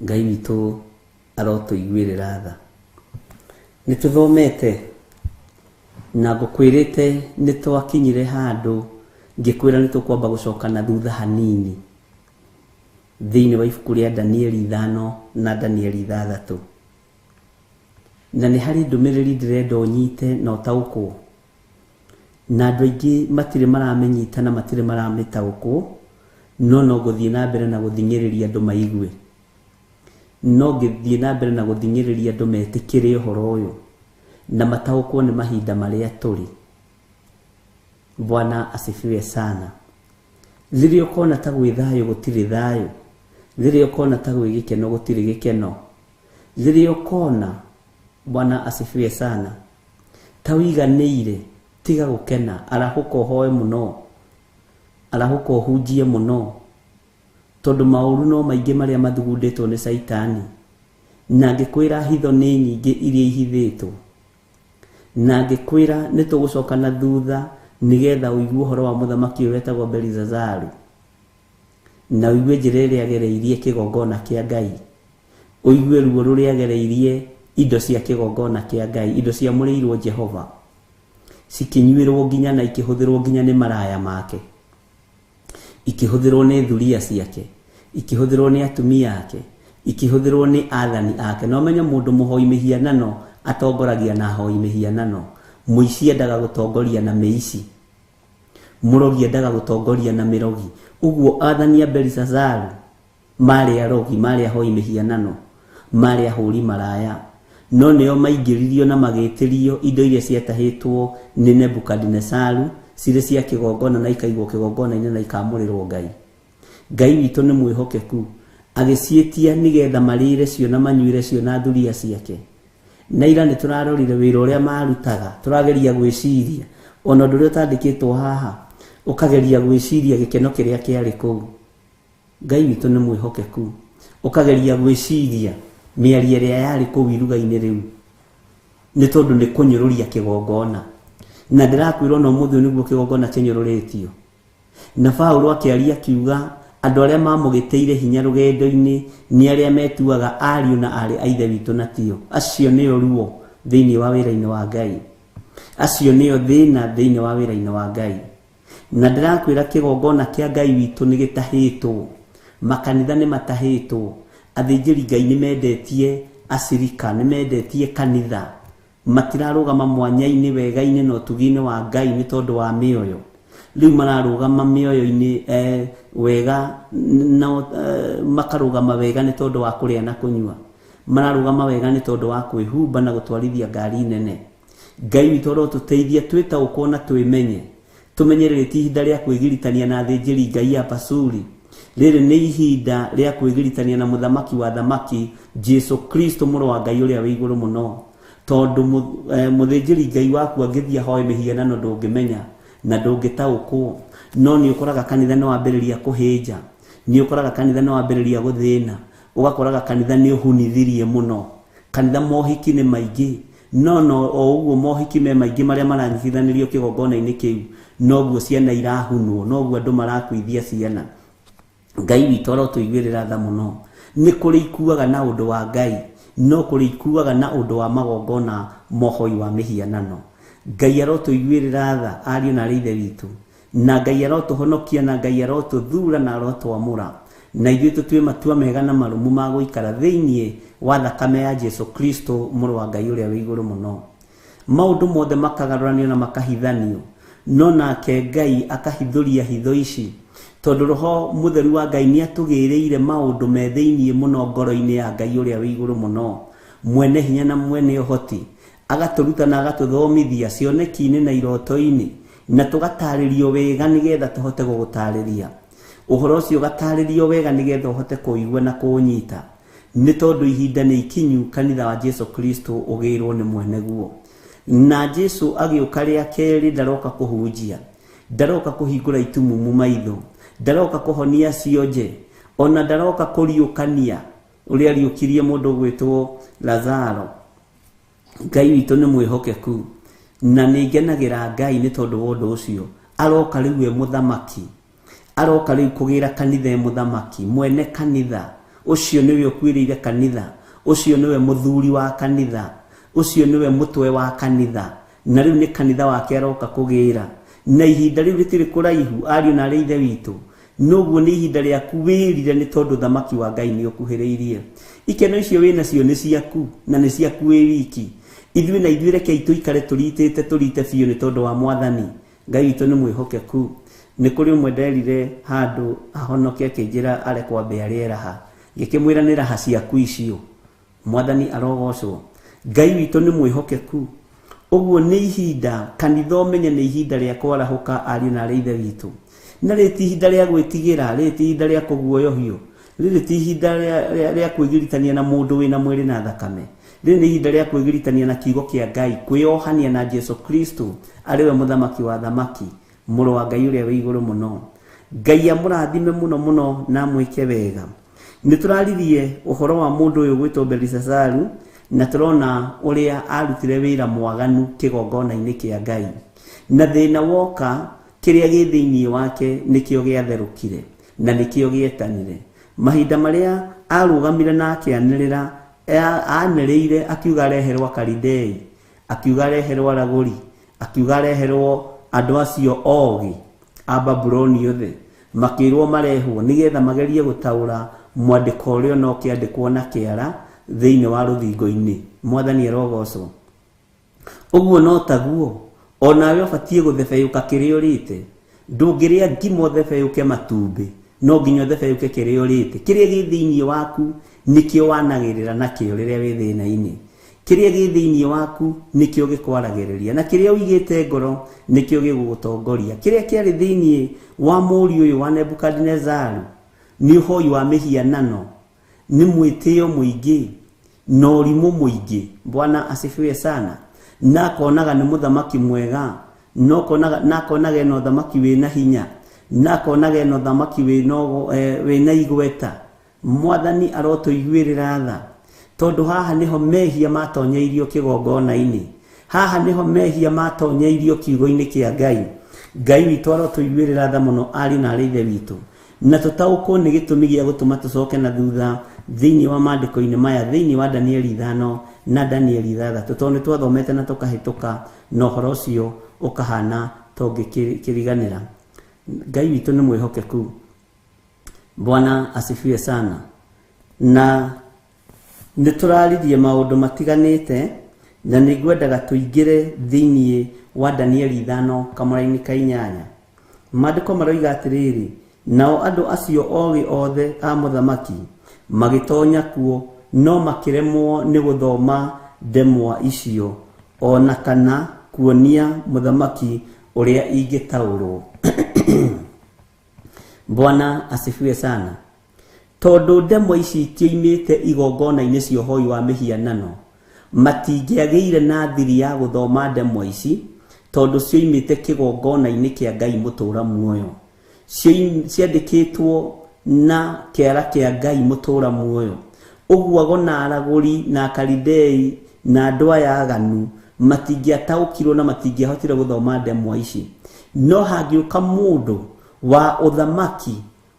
[SPEAKER 2] Ngai witũ arotũiguĩrĩra tha. Nĩ tũthomete na ngũkwĩrĩte nĩ twakinyire handũ ngĩkwĩra nĩ tũkwamba gũcoka na thutha hanini thĩinĩ wa ibuku rĩa Danieli 5 na Danieli 6. Na nĩ harĩ ndũmĩrĩri ndĩrenda ũnyite na ũtaũkwo, na andũ aingĩ matirĩ maramenyita na matirĩ maramĩtaũkwo, no ngũthiĩ na mbere na gũthing'ĩrĩria andũ maigue, no ngĩthiĩ na mbere na gũthing'ĩrĩria andũ metĩkĩre ũhoro ũyũ na mataũkwo nĩ mahinda marĩa tũrĩ. Bwana asifiwe sana. Rĩrĩa ũkona ta gwĩ thayũ gũtirĩ thayũ, rĩrĩa ũkona ta gwĩ gĩkeno gũtirĩ gĩkeno, rĩrĩa ũkona, Bwana asifiwe sana, ta ũiganĩire, tiga gũkena, arahũka ũhoe mũno, arahũka ũhunjie mũno, tondũ maũru no maingĩ marĩa mathugundĩtwo nĩ Saitani, na ngĩkwĩra hitho nĩ nyingĩ iria ihithĩtwo, na ngĩkwĩra nĩ tũgũcoka na thutha nĩgetha ũigue ũhoro wa mũthamaki ũrĩa wetagwo Belizazaru, na ũigue njĩra ĩrĩa agereirie kĩgongona kĩa Ngai, ũigue ruo rũrĩa agereirie indo cia kĩgongona kĩa Ngai, indo cia mũrĩirwo Jehova, cikinyuĩrwo nginya na ikĩhũthĩrwo nginya nĩ maraya make, ikĩhũthĩrwo nĩ thuria ciake, ikĩhũthĩrwo nĩ atumia ake, ikĩhũthĩrwo nĩ athani ake. No menye mũndũ mũhoi mĩhianano atongoragia na hoi mĩhianano, mũici endaga gũtongoria na mĩici, mũrogi endaga gũtongoria na mĩrogi. Ũguo athani a Belizazaru marĩ arogi, marĩ ahoi mĩhianano, marĩ ahũri maraya, no nĩo maingĩririo na magĩtĩrio indo iria ciatahĩtwo nĩ Nebukadnezaru cirĩ cia kĩgongona na ikaigwo kĩgongona-inĩ na ikamũrĩrwo Ngai. Ngai witũ nĩ mwĩhokeku, agĩciĩtia nĩgetha marĩre cio na manyuĩre cio na thuria ciake. Na ira nĩ tũrarorire wĩra ũrĩa marutaga, tũrageria gwĩciria ona ũndũ ũrĩa ũtandĩkĩtwo haha, ũkageria gwĩciria gĩkeno kĩrĩa kĩarĩ kũu. Ngai witũ nĩ mwĩhokeku, ũkageria gwĩciria mĩario ĩrĩa yarĩ kũu iruga-inĩ rĩu, nĩ tondũ nĩ kũnyũrũria kĩgongona. Na ndĩrakwĩrwo no mũthĩ nĩguo kĩgongona kĩnyũrũrĩtio. Na Paulo akĩaria akiuga andũ arĩa mamũgĩteire hinya rũgendo-inĩ nĩ arĩa metuaga ariũ na arĩ a ithe witũ na tio. Acio nĩo ruo thĩinĩ wa wĩra-inĩ wa Ngai. acio nĩo thĩna thĩinĩ wa wĩra-inĩ wa Ngai. Na ndĩrakwĩra kĩgongona kĩa Ngai witũ nĩ gĩtahĩtwo, makanitha nĩ matahĩtwo, athĩnjĩri Ngai nĩ mendetie acirika, nĩ mendetie kanitha, matirarũgama mwanya-inĩ wega-inĩ na ũtugi-inĩ wa Ngai nĩ tondũ wa mĩoyo. Rĩu mararũgama mĩoyo-inĩ wega na makarũgama wega nĩ tondũ wa kũrĩa na kũnyua, mararũgama wega nĩ tondũ wa kwĩhumba na gũtwarithia ngari nene. Ngai witũ arotũteithia twĩtaũkwo na twĩmenye, tũmenyerere ti ihinda rĩa kwĩgiritania na athĩnjĩri Ngai a Pasuri. Rĩrĩ nĩ ihinda rĩa kwĩgiritania na mũthamaki wa thamaki Jesu Kristo mũrũ wa Ngai ũrĩa wĩ igũrũ mũno, tondũ mũthĩnjĩri Ngai waku angĩthiĩ ahoe mĩhianano ndũngĩmenya na ndũngĩtaũkwo. No nĩ ũkoraga kanitha nĩ wambĩrĩria kũhĩnja, nĩ ũkoraga kanitha nĩ wambĩrĩria gũthĩna, ũgakoraga kanitha nĩ ũhunithirie mũno, kanitha mohiki nĩ maingĩ, no o ũguo mohiki me maingĩ marĩa maranyitithanĩrio kĩgongona-inĩ kĩu, noguo ciana irahunwo, noguo andũ marakuithia ciana. Ngai witũ arotũiguĩrĩra tha mũno. Nĩ kũrĩ ikuaga na ũndũ wa Ngai, no kũrĩ ikuaga na ũndũ wa magongona mohoi wa mĩhianano. Ngai arotũiguĩrĩra tha ariũ na ithe witũ, na Ngai arotũhonokia, na Ngai arotũthura na arotwamũra, na ithuĩ tũtue matua mega na marũmu ma gũikara thĩinĩ wa thakame ya Jesu Kristo mũrũ wa Ngai ũrĩa wĩ igũrũ mũno. Maũndũ mothe makagarũranio na makahithanio, no nake Ngai akahithũria hitho ici, tondũ Roho Mũtheru wa Ngai nĩ atũgĩrĩire maũndũ me thĩinĩ mũno ngoro-inĩ ya Ngai ũrĩa wĩ igũrũ mũno, mwene hinya na mwene ũhoti, agatũruta na agatũthomithia cioneki-inĩ na iroto-inĩ, na tũgatarĩrio wega nĩgetha tũhote gũgũtarĩria ũhoro ũcio, ũgatarĩrio wega nĩgetha ũhote kũigua na kũũnyita, nĩ tondũ ihinda nĩ ikinyu kanitha wa Jesu Kristo ũgĩrwo nĩ mwene guo. Na Jesu agĩũka rĩa kerĩ ndaroka kũhunjia, ndaroka kũhingũra itumumu maitho, ndaroka kũhonia cionje, ona ndaroka kũriũkania ũrĩa ariũkirie mũndũ gwĩtwo Lazaro. Ngai witũ nĩ mwĩhokeku na nĩ ngenagĩra Ngai nĩ tondũ wa ũndũ ũcio. Aroka rĩu e mũthamaki, aroka rĩu kũgĩra kanitha e mũthamaki, mwene kanitha ũcio nĩwe ũkuĩrĩire kanitha, ũcio nĩwe mũthuri wa kanitha, ũcio nĩwe mũtwe wa kanitha, na rĩu nĩ kanitha wake aroka kũgĩra. Na ihinda rĩu rĩtirĩ kũraihu ariũ na ithe witũ, noguo nĩ ihinda rĩaku wĩrire nĩ tondũ thamaki wa Ngai nĩ ũkuhĩrĩirie. Ikeno icio wĩnacio nĩ ciaku na nĩ ciaku wĩ wiki. Ithuĩ na ithuĩ rekei tũikare tũrite biũ nĩ tondũ wa Mwathani. Ngai witũ nĩ mwĩhokeku. Nĩ kũrĩ ũmwe nderire handũ ahonoke akĩnjĩra arekwo ambe arĩe raha, ngĩkĩmwĩra nĩ raha ciaku icio. Mwathani arogocwo. Ngai witũ nĩ mwĩhokeku. Ũguo nĩ ihinda, kanitha ũmenye nĩ ihinda rĩa kwarahũka ariũ na ithe witũ. Na rĩrĩ ti ihinda rĩa gwĩtigĩra, rĩrĩ ti ihinda rĩa kũguoyohio, rĩrĩ ti ihinda rĩa kwĩgiritania na mũndũ wĩna mwĩrĩ na thakame. Rĩrĩ nĩ ihinda rĩa kwĩgiritania na kiugo kĩa Ngai, kwĩohania na Jesu Kristo arĩwe mũthamaki wa thamaki, mũrũ wa Ngai ũrĩa wĩ igũrũ mũno. Ngai amũrathime mũno mũno na mwĩke wega. Nĩ tũraririe ũhoro wa mũndũ ũyũ gwĩtwo Belisazaru, na tũrona ũrĩa arutire wĩra mwaganu kĩgongona-inĩ kĩa Ngai, na thĩna woka kĩrĩa gĩ thĩinĩ wake nĩkĩo gĩatherũkire na nĩkĩo gĩetanire. Mahinda marĩa arũgamire na akĩanĩrĩra, anĩrĩire akiuga areherwo Akalidei, akiuga areherwo aragũri, akiuga areherwo andũ acio ogĩ a Babuloni othe, makĩrwo marehwo nĩgetha magerie gũtaũra mwandĩko ũrĩa no kĩandĩkwo na kĩara thĩinĩ wa rũthingo-inĩ. Mwathani arogocwo. Ũguo no taguo, onawe ũbatiĩ gũthebeyũka kĩrĩa ũrĩte. Ndũngĩrĩa ngima ũthebeyũke matumbĩ, no nginya ũthebeyũke kĩrĩa ũrĩte. Kĩrĩa gĩ thĩinĩ waku nĩkĩo wanagĩrĩra nakĩo rĩrĩa wĩ thĩna-inĩ. Kĩrĩa gĩ thĩinĩ waku nĩkĩo gĩkwaragĩrĩria, na kĩrĩa ũigĩte ngoro nĩkĩo gĩgũgũtongoria. Kĩrĩa kĩarĩ thĩinĩ wa mũriũ ũyũ wa Nebukadinezaru nĩ ũhoi wa mĩhianano, nĩ mwĩtĩo mũingĩ na ũrimũ mũingĩ. Bwana asifiwe sana. Na akonaga nĩ mũthamaki mwega, na akonaga ena ũthamaki wĩna hinya, na akonaga ena ũthamaki wĩna igweta. Mwathani arotũiguĩrĩra tha, tondũ haha nĩho mehia matonyeirio kĩgongona-inĩ, haha nĩho mehia matonyeirio kiugo-inĩ kĩa Ngai. Ngai witũ arotũiguĩrĩra tha mũno ariũ na ithe witũ, na tũtaũkwo nĩ gĩtũmi gĩa gũtũma tũcoke na thutha thĩinĩ wa maandĩko-inĩ maya, thĩinĩ wa Danieli 5 na Daniel 6 tondu twathomete na tukahituka no horo cio ukahana tongi kiriganira. Ngai witu ni mwihokeku. Bwana asifiwe sana. Na nituraririe maundu matiganite na nigwendaga tuingire thiini wa Daniel 5 kamuraini ka 8. Maandiko maroiga atiriri, nao andu acio ogi othe a muthamaki magitonya kuo no makiremwo ni guthoma ndemwa icio ona kana kuonia muthamaki uria ingitaurwo. Bwana asifiwe sana. Tondu ndemwa ici tioimite igongona-ini cia uhoi wa mihianano, matingiagire na thiri ya guthoma ndemwa ici tondu cioimite kigongona-ini kia Ngai mutura muoyo, ciandikitwo na kiara kia Ngai mutura muoyo. Uguo gona araguri na Kalidei na andu aya aganu matingiataukirwo na matingiahotire guthoma ndemwa ici. No hangiuka mundu wa uthamaki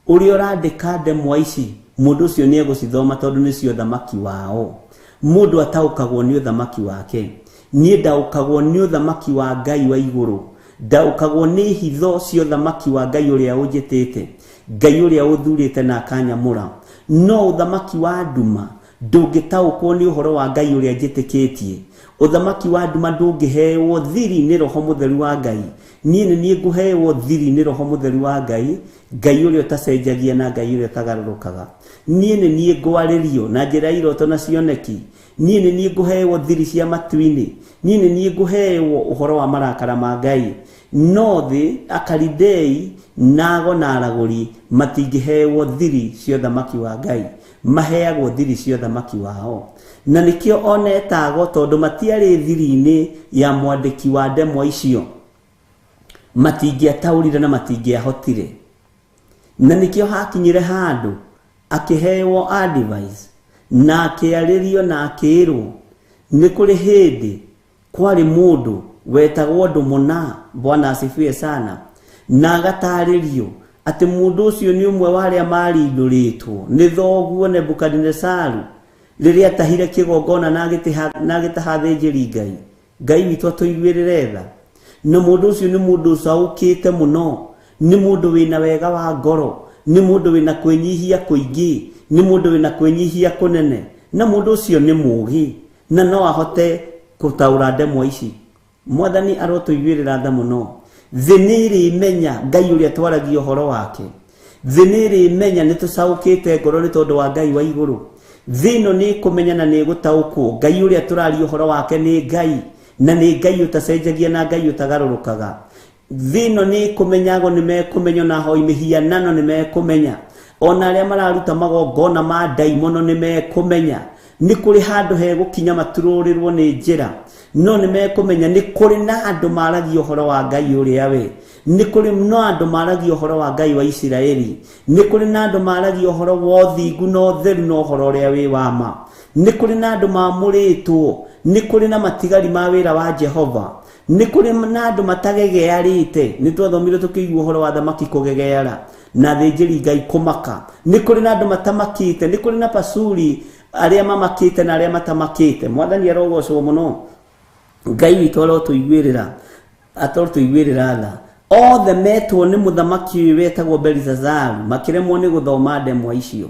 [SPEAKER 2] uria urandika ndemwa ici, mundu ucio ni egucithoma tondu ni cio uthamaki wao. Mundu ataukagwo ni uthamaki wake. Nie ndaukagwo ni uthamaki wa Ngai wa iguru, ndaukagwo ni hitho cio uthamaki wa Ngai uria unjitite, Ngai uria uthurite na akanyamura. No uthamaki wa nduma ndungitaukwo ni uhoro wa Ngai uria njitikitie. Uthamaki wa nduma ndungiheo thiri ni Roho Mutheru wa Ngai. Nie ni nguheo thiri ni Roho Mutheru wa Ngai, Ngai uria utacenjagia na Ngai uria utagarurukaga. Nie ni ngwaririo na njira iroto na cioneki. Nie ni nguheo thiri cia matuini. Nie ni nguheo uhoro wa marakara ma Ngai. No thi Akalidei nago na araguri matingiheo thiri cia uthamaki wa Ngai, maheagwo thiri cia uthamaki wao. Na nikio onetago tondu matiari thiri-ini ya mwandiki wa ndemwa icio, matingiataurire na matingiahotire. Na nikio hakinyire handu akiheo advice na akiaririo na akirwo ni kuri hindi kwari mundu wetagwo Ndumuna. Bwana asifiwe sana. Na agataririo ati mundu ucio ni umwe wa aria marinduritwo ni thoguo Nebukadnezaru riria tahire kigongona na agitaha thĩnjĩri Ngai. Ngai witu atuiguĩrĩre tha. Na mundu ucio ni mundu ucaukite muno, ni mundu wina wega wa ngoro, ni mundu wina kwenyihia kuingi, ni mundu wina kwenyihia kunene, na mundu ucio ni mugi na no ahote gutaura ndemwa ici. Mwathani arotuiguĩrĩra tha muno. Thĩ nĩĩrĩmenya Ngai uria twaragia uhoro wake. Thĩ nĩĩrĩmenya nĩtũcaũkĩte ngoro nĩ tondu wa Ngai wa igũrũ. Thĩ ĩno nĩĩkũmenya na nĩĩgũtaũkwo Ngai uria tũraria uhoro wake nĩ Ngai, na nĩ Ngai utacenjagia na Ngai utagarũrũkaga. Thĩ ĩno nĩĩkũmenyago nĩmekũmenya na hoi mihianano nĩmekũmenya, ona aria mararuta magongona ma ndaimono nĩmekũmenya. Nĩ kũrĩ handũ hegũkinya maturũrĩrwo nĩ njĩra, no nĩmekũmenya nĩ kũrĩ na andũ maragia uhoro wa Ngai uria we. Nĩ kũrĩ no andũ maragia uhoro wa Ngai wa Isiraeli. Nĩ kũrĩ na andũ maragia uhoro wa ũthingu na ũtheru na uhoro uria wi wa ma. Nĩ kũrĩ na andũ mamũrĩtwo. Nĩ kũrĩ na matigari ma wĩra wa Jehova. Nĩ kũrĩ na andũ matagegearĩte. Nĩ twathomire tukĩigua uhoro wa thamaki kũgegeara na thĩnjĩri Ngai kũmaka. Nĩ kũrĩ na andũ matamakĩte. Nĩ kũrĩ na pasuri aria mamakĩte na aria matamakĩte. Mwathani arogocwo muno. Ngai witu arotuiguĩrĩra tha. Othe metwo nĩ muthamaki ũyũ wetagwo Belizazaru makiremwo nĩ guthoma ndemwa icio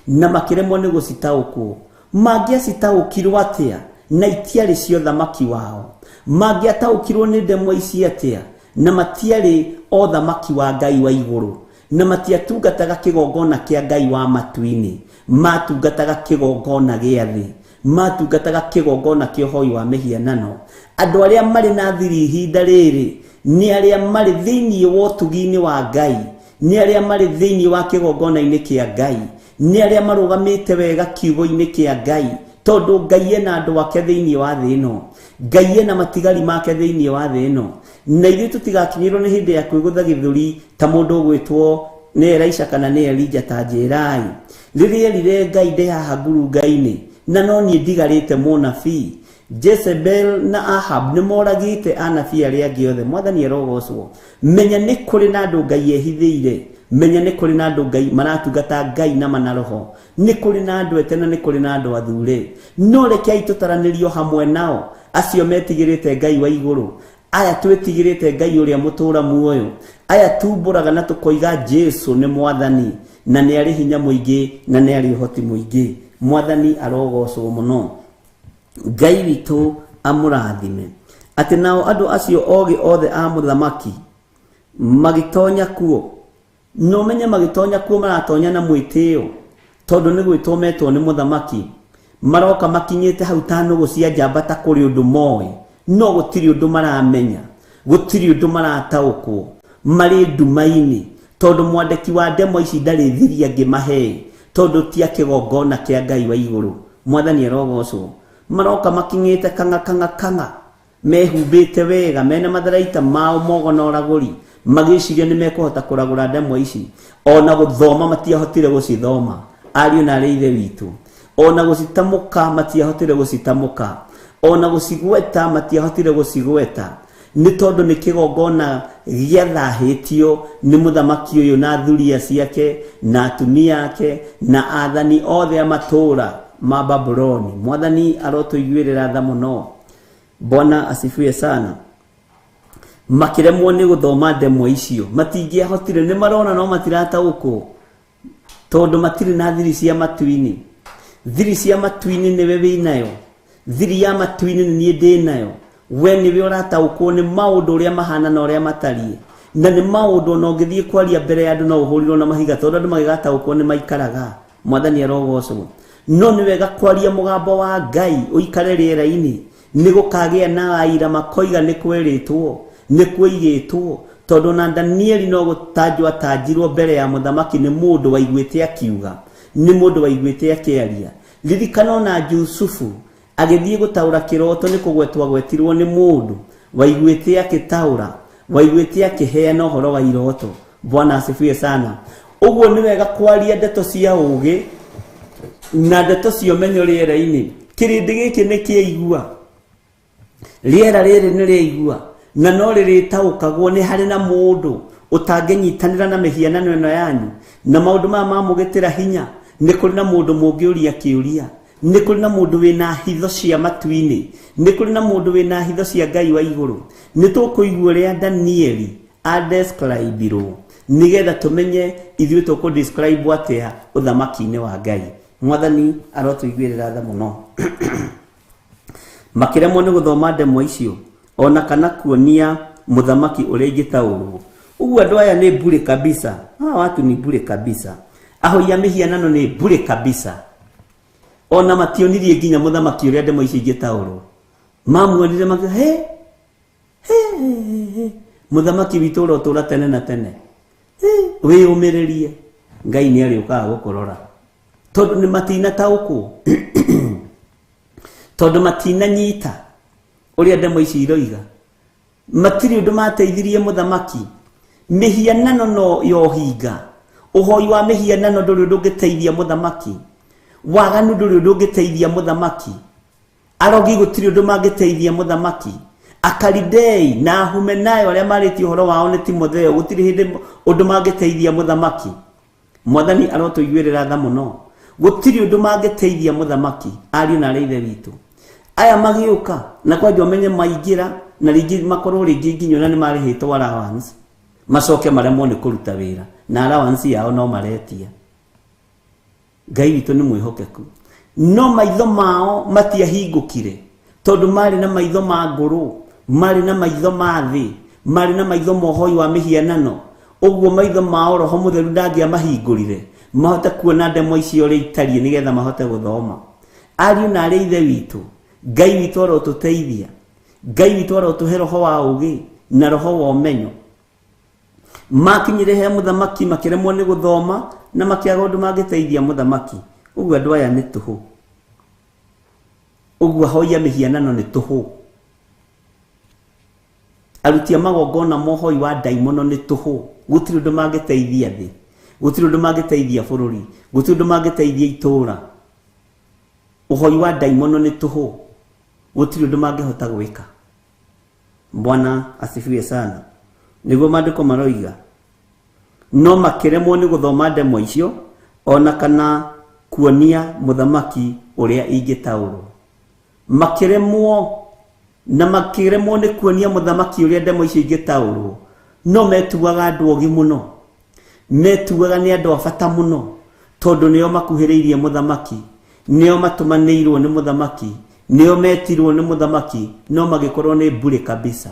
[SPEAKER 2] na makiremwo nĩ gucitaũkwo. Mangiacitaũkirwo atia na itiarĩ cio thamaki wao? Mangiataũkirwo nĩ ndemwa ici atia na matiarĩ o thamaki wa Ngai wa igũrũ, na matiatungataga kĩgongona kĩa Ngai wa matu-inĩ, matungataga kĩgongona gĩa thĩ, matungataga kĩgongona kĩa ũhoi wa mĩhianano. Andũ arĩa marĩ na thiri ihinda rĩrĩ ni aria mari thiini wa utugi-ini wa Ngai, ni aria mari thiini wa kigongona-ini kia Ngai, ni aria marugamite wega kiugo-ini kia Ngai, tondu Ngai ena andu ake thiini wa thĩ ĩno. Ngai ena matigari make thiini wa thĩ ĩno. Na ithuĩ tutigakinyirwo ni hindi ya kwĩgũtha gĩthũri ta mundu ũgwĩtwo nĩ Elisha kana nĩ Elijah ta njĩrai. Rĩrĩa erire Ngai ndĩ haha ngurunga-inĩ, na no niĩ ndigarĩte mũnabii. Jezebel na Ahab nimoragite anabii aria angĩ othe. Mwathani arogocwo. Menya nĩ kũrĩ na andũ Ngai ehithĩire menya nĩ kũrĩ na andũ Ngai maratungata Ngai na manaroho, nĩ kũrĩ na andũ etena, nĩ kũrĩ na andũ athure, no rekei tũtaranĩrio hamwe nao acio metigĩrĩte Ngai wa igũrũ, aya twĩtigĩrĩte Ngai ũrĩa mũtũra muoyo, aya tumbũraga na tũkoiga Jesu nĩ mwathani na nĩ arĩ hinya mũingĩ na nĩ arĩ ũhoti mũingĩ. Mwathani arogocwo mũno. Ngai witũ amũrathime. Atĩ nao andũ acio ogĩ othe a mũthamaki magĩtonya kuo, no menye magĩtonya kuo maratonya na mwĩtĩo, tondũ nĩ gwĩtwo metwo nĩ mũthamaki, maroka makinyĩte hau ta nũgũ cia njamba ta kũrĩ ũndũ moĩ, no gũtirĩ ũndũ maramenya, gũtirĩ ũndũ marataũkwo, marĩ nduma-inĩ, tondũ mwandĩki wa ndemo ici ndarĩ thiri angĩmahe, tondũ ti kĩgongona kĩa Ngai wa igũrũ. Mwathani arogocwo. Maroka makinyĩte kanga mehumbĩte wega, mena matharaita mao mogonoragũri, magĩciria nĩ mekũhota kũragũra ndemo ici, ona gũthoma matiahotire gũcithoma. Ariũ na arĩ ithe witũ, ona gũcitamũka matiahotire gũcitamũka, ona gũcigweta matiahotire gũcigweta, nĩ tondũ nĩ kĩgongona gĩathahĩtio nĩ mũthamaki ũyũ na thuria ciake na atumia ake na athani othe a matũra ma Babuloni. Mwathani arotũiguĩrĩra tha mũno. Bwana asifiwe sana. Makĩremwo nĩ gũthoma ndemwa icio, matingĩahotire, nĩ marona no matirataũkwo, tondũ matirĩ na thiri cia matu-inĩ. Thiri cia matu-inĩ nĩwe wĩnayo, thiri ya matu-inĩ nĩ niĩ ndĩnayo. We nĩwe ũrataũkwo nĩ maũndũ ũrĩa mahana na ũrĩa matariĩ, na nĩ maũndũ ona ũngĩthiĩ kwaria mbere ya andũ no ũhũrirwo na mahiga, tondũ andũ magĩgataũkwo nĩ maikaraga. Mwathani arogocwo. No nĩ wega kwaria mũgambo wa Ngai ũikare rĩera-inĩ, nĩ gũkagĩa na aira makoiga nĩ kwerĩtwo, nĩ kwĩigĩtwo, tondũ na Danieli no gũtanjwo atanjirwo mbere ya mũthamaki nĩ mũndũ waiguĩte akiuga, nĩ mũndũ waiguĩte akĩaria. Ririkana ona Jusufu agĩthiĩ gũtaũra kĩroto, nĩ kũgwetwo gwetirwo nĩ mũndũ waiguĩte akĩtaũra, waiguĩte akĩheana ũhoro wa iroto. Bwana asifiwe sana. Ũguo nĩ wega kwaria ndeto cia ũũgĩ na ndeto cia ũmenyo rĩera-inĩ. Kĩrĩndĩ gĩkĩ nĩ kĩaigua, rĩera rĩrĩ nĩ rĩaigua, na no rĩrĩtaũkagwo nĩ harĩ na mũndũ ũtangĩnyitanĩra na mĩhianano ĩno yanyu na maũndũ maya mamũgĩtĩra hinya. Nĩ kũrĩ na mũndũ mũngĩũria kĩũria, nĩ kũrĩ na mũndũ wĩna hitho cia matu-inĩ, nĩ kũrĩ na mũndũ wĩna hitho cia Ngai wa igũrũ. Nĩ tũkũigua ũrĩa Danieli adescribirwo, nĩgetha tũmenye ithuĩ tũkũdescribe atĩa ũthamaki-inĩ wa Ngai. Mwathani arotũiguĩrĩra tha mũno. Makĩremwo nĩ gũthoma ndemwa icio, ona kana kuonia mũthamaki ũrĩa ingĩtaũrwo. Ũguo andũ aya nĩ bure kabisa, watu ni bure kabisa, ahoi ya mĩhianano nĩ bure kabisa. Ona mationirie nginya mũthamaki ũrĩa ndemwa icio ingĩtaũrwo, mamuonire makĩga mũthamaki witũ ũrotũra tene na tene, wĩyũmĩrĩrie, Ngai nĩ arĩũkaga gũkũrora, tondũ nĩ matinataũkwo, tondũ matinanyita ũrĩa ndemwa ici iroiga. Matirĩ ũndũ mateithirie mũthamaki. Mĩhianano no yohinga, ũhoi wa mĩhianano ndũrĩ ũndũ ũngĩteithia mũthamaki, waganu ndũrĩ ũndũ ũngĩteithia mũthamaki, arogi gũtirĩ ũndũ mangĩteithia mũthamaki, Akalidei na Humenayo arĩa marĩtie ũhoro wao nĩ Timotheo, gũtirĩ hĩndĩ ũndũ mangĩteithia mũthamaki. Mwathani arotũiguĩrĩra tha mũno. Gũtirĩ ũndũ mangĩteithia mũthamaki. Ariũ na arĩ ithe witũ, aya magĩũka na kwanjũ amenye maingĩra na rĩngĩ makorwo rĩngĩ nginya na nĩ marĩhĩtwo allowance, macoke maremwo nĩ kũruta wĩra na allowance yao no maretia. Ngai witũ nĩ mwĩhokeku, no maitho mao matiahingũkire, tondũ marĩ na maitho ma ngũrũ, marĩ na maitho ma thĩ, marĩ na maitho mohoi wa mĩhianano. Ũguo maitho mao Roho Mũtheru ndangĩamahingũrire mahote kuona ndemwa icio ũrĩa itariĩ, nĩgetha mahote gũthoma. Ariũ na arĩ ithe witũ, Ngai witũ arotũteithia, Ngai witũ arotũhe roho wa ũũgĩ na roho wa ũmenyo. Makinyire he mũthamaki makĩremwo nĩ gũthoma na makĩaga ũndũ mangĩteithia mũthamaki. Ũguo andũ aya nĩ tũhũ, ũguo ahoi a mĩhianano nĩ tũhũ, aruti a magongona mohoi wa ndaimono nĩ tũhũ. Gũtirĩ ũndũ mangĩteithia thĩ, gũtirĩ ũndũ mangĩteithia bũrũri, gũtirĩ ũndũ mangĩteithia itũũra. Ũhoi wa ndaimono nĩ tũhũ, gũtirĩ ũndũ mangĩhota gwĩka. Bwana asifiwe sana. Nĩguo maandĩko maroiga, no makiremwo ni guthoma ndemwa icio ona kana kuonia muthamaki uria ingitaurwo. Makiremwo ni kuonia muthamaki uria ndemwa icio ingitaurwo, no metuaga andu ogi muno, metuaga ni andu abata muno, tondu nio makuhiriirie muthamaki, nio matumanirwo ni muthamaki, nio metirwo ni muthamaki, no magikorwo ni bure kabisa.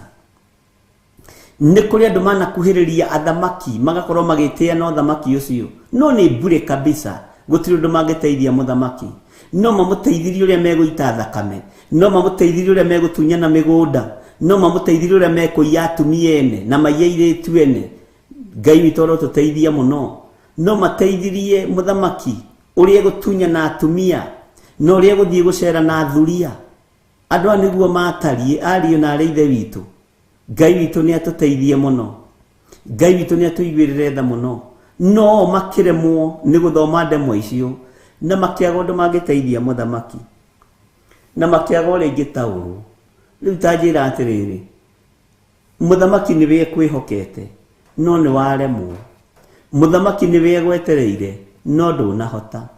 [SPEAKER 2] Ni kuri andu manakuhiriria athamaki magakorwo magitia no thamaki ucio, no ni bure kabisa. Gutiri undu mangiteithia muthamaki, no mamuteithirie uria meguita thakame, no mamuteithirie uria megutunyana migunda, no mamuteithirie uria mekuiya atumia ene na maiyairitu ene. Ngai witu arotuteithia muno, no mateithirie muthamaki uria gutunyana atumia, no uria guthie gucera na thuria. Andu aniguo matarie ario na areithe witu. Ngai witu ni atuteithie muno, Ngai witu ni atuiguirire tha muno, no makiremwo ni guthoma ndemwa icio na makiaga undu mangiteithia muthamaki na makiaga uria ingitaurwo. Riu tanjira atiriri, muthamaki ni we kwihokete no ni waremwo, muthamaki ni we gwetereire no ndunahota.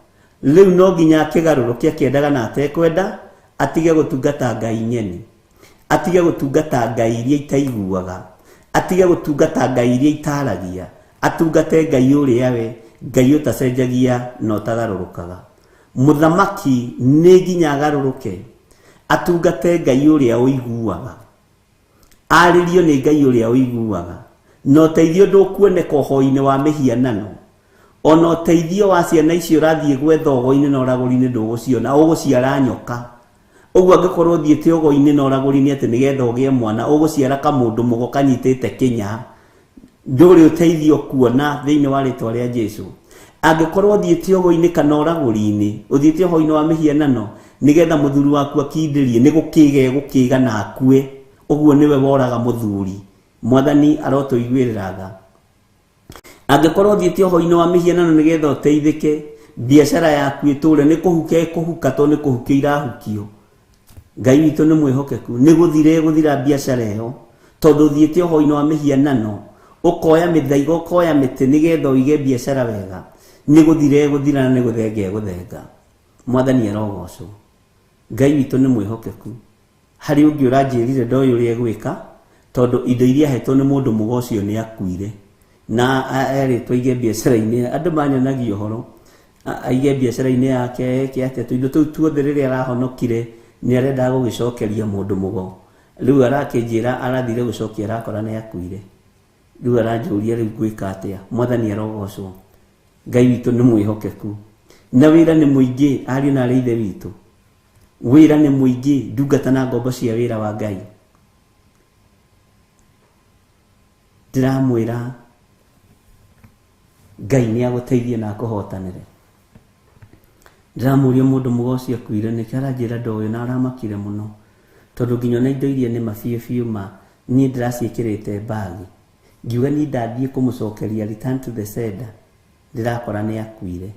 [SPEAKER 2] Riu no nginya kigarurukia kiendaga na atekwenda atige gutungata Ngai nyeni, atige gutungata Ngai iria itaiguaga, atige gutungata Ngai iria itaragia, atungate Ngai uria we, Ngai utacenjagia no tagarurukaga. Muthamaki ni nginya agaruruke atungate Ngai uria uiguaga, aririo ni Ngai uria uiguaga, no teithio ndukuoneka hoi-ini wa mihianano, ona teithio wa ciana icio rathie gwetha ogo-ini na uraguri-ini nduguciona, uguciara nyoka. Uguo angikorwo thiete ogo-ini na uraguri-ini ati nigetha ugie mwana, uguciara kamundu mugo kanyitite kinya, nduri uteithio kuona thiini wa ritwa ria Jesu. Angikorwo thiete ogo-ini kana uraguri-ini, uthiete ogo-ini wa mihianano nigetha muthuri waku akindirie ni gukiga gukiga na akue, uguo niwe woraga muthuri. Mwathani arotuiguirira tha. Angikorwo thiete ogo-ini wa mihianano nigetha uteithike, biashara yaku iture ni kuhuka to ni kuhukio irahukio. Ngai witu ni mwihokeku, ni guthira biashara iyo tondu thiete ogo-ini wa mihianano, ukoya mithaigo ukoya miti nigetha uige biashara wega, ni guthira na ni guthenga. Mwathani arogocwo. Ngai witu ni mwihokeku. Hari ungi uranjirire ndoyo uria gwika tondu indo iria hetwo ni mundu mugocio ni akuire na eritwo ige biashara-ini. Andu manyonagio horo aige biashara-ini yake kiate tuindo tuu tuothe riria arahonokire ni arenda gugicokeria mundu mugo. Riu arakinjira arathire gucokia arakora ni akuire. Riu aranjuria riu gwika atia. Mwathani arogocwo. Ngai witu ni mwihokeku na wira ni muingi ari na areithe witu. Wira ni muingi ndungata na ngombo cia wira wa Ngai. Ndiramwira Ngai ni aguteithie na akuhotanire. Ndiramuria mundu mugocio akuire ni karanjira ndoyo na aramakire muno tondu nginya na indo iria ni mabiu ma ni ndiraciikirite bagi, ngiuga ni ndathie kumucokeria return to the sender, ndirakora ni akuire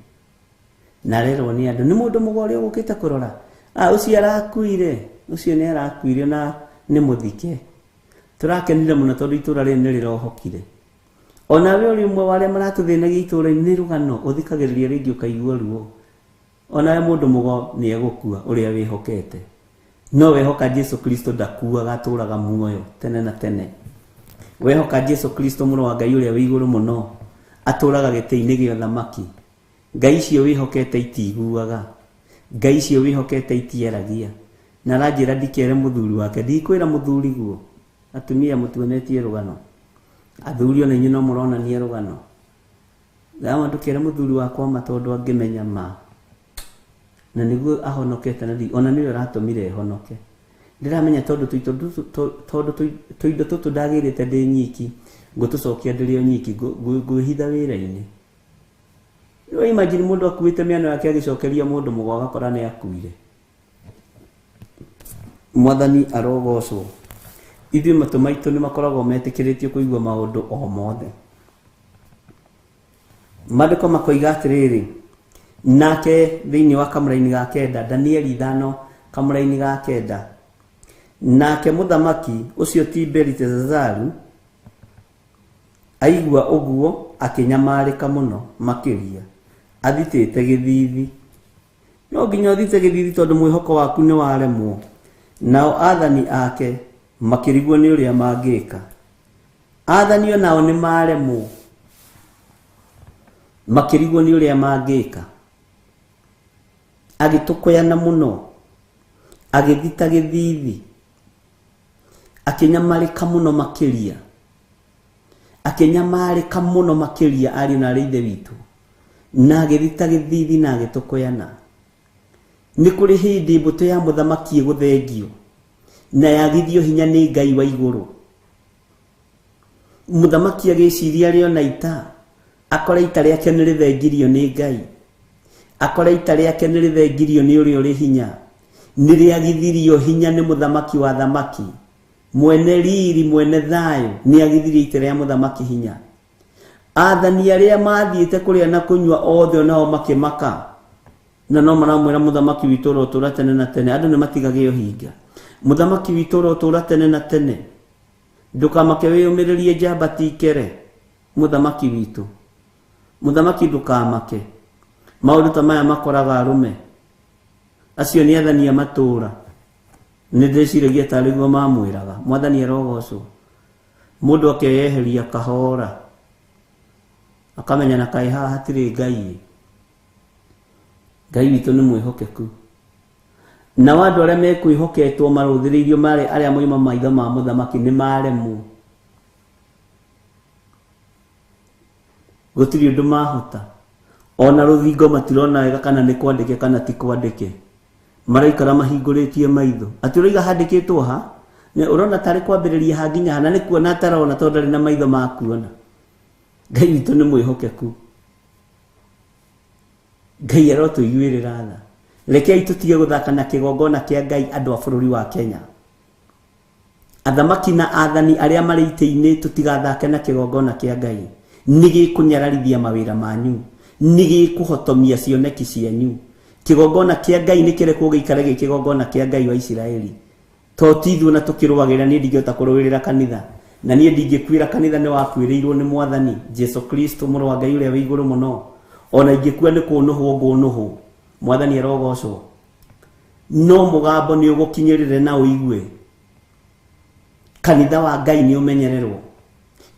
[SPEAKER 2] na rero ni andu ni mundu mugore ugukite kurora ucio arakuire, ucio ni arakuire na ni muthike. Turakenire muno tondu itura ri ni rirohokire. Ona we uri umwe wale maratuthinagia itura-ini ni rugano uthikagiriria ringi ukaigua ruo. Ona we mundu mugo ni egukua uria wihokete, no wehoka Jesu Kristo ndakuaga, aturaga muoyo tene na tene. Wehoka Jesu Kristo muro wa Ngai uria wi iguru muno, aturaga giti-ini gia thamaki. Ngai icio wihokete itiguaga, Ngai icio wihokete itieragia. Na ranjira ndikere muthuri wake, ndikwira muthuri guo atumia mutuonetie rugano, athuri ona nyino murona ni rugano. Ndawa ndukere muthuri wakwa matondu angimenya ma na niguo ahonokete na ona niwe ratumire honoke. Ndiramenya tondu tuindo tutu ndagirite ndi nyiki ngutucokia ndirio nyiki nguhitha wira-ini. No imagine mundu akuite miano yake agicokeria mundu mugo agakora ni akuire. Mwathani arogocwo. Ithuĩ matu maitu ni makoragwo metikiritie kuigua maundu o mothe. Maandiko makoiga atiriri, nake thiini wa kamũra-inĩ ga kenda, Danieli 5 kamũra-inĩ ga kenda, nake muthamaki ucio ti Belitezazaru aigua uguo akinyamarika muno makiria athitite githithi. No nginya uthite githithi tondu mwihoko waku ni waremwo. Nao athani ake makirigwo ni uria mangika. Athani onao ni maremwo makirigwo ni uria mangika. Agitukoyana muno agithita githithi akinyamarika muno makiria. Akinyamarika muno makiria ari na ithe witu na agithita githithi na agitukoyana. Ni kuri hindi mbuto ya muthamaki guthengio na yagithio hinya ni Ngai wa iguru. Muthamaki agiciria rio na ita akora ita riake ni rithengirio ni Ngai. Akora ita riake ni rithengirio ni uri uri hinya. Ni riagithirio hinya ni muthamaki wa thamaki. Mwene riri mwene thayo ni agithirio ita ria muthamaki hinya. Athani aria mathiite kuria na kunywa othe nao makimaka. Na no maramwira muthamaki witu rotura tene na tene. Andu ni matigagio hinga. Muthamaki witu rotura tene na tene. Ndukamake wiyumiririe njamba tikere. Muthamaki witu. Muthamaki ndukamake. Maundu ta maya makoraga arume. Acio ni athani a matura. Ni ndiciragia tariguo mamwiraga. Mwathani arogocwo. Mundu akeyeheria kahora. Akamenya na kai haha hatiri Ngai. Ngai witu ni mwihokeku. Na wandu aria mekwihoketwo maruthiriirio mari aria moima maitho ma muthamaki ni maremwo. Gutiri undu mahota. Ona ruthingo matirona wega kana ni kwandike kana ti kwandike. Maraikara mahinguritie maitho. Ati uriga handikitwo ha? Ne urona tari kwambiriria ha nginya hana ni kuona tarona tondu na maitho ma kuona. Ngai witu ni mwihokeku. Ngai arotuiguirira tha. Rekei tutige guthaka na kigongona kia Ngai andu a bururi wa Kenya. Athamaki na athani aria mari ite-ini tutigathake na kigongona kia Ngai. Nigi kunyararithia mawira manyu. Nigi kuhotomia cioneki cianyu. Kigongona kia Ngai ni kire kugikara gi kigongona kia Ngai wa Isiraeli. To tithu na tukirwagira ni ndigota kurwirira kanitha. Na nie ndingikwira kanitha ni wakwiriirwo ni Mwathani Jesu Kristo muru wa Ngai uria wi iguru muno. Ona ingikua ni kunuhwo ngunuhwo. Mwathani arogocwo. No mugambo ni ugukinyirire na uigue. Kanitha wa Ngai ni umenyererwo.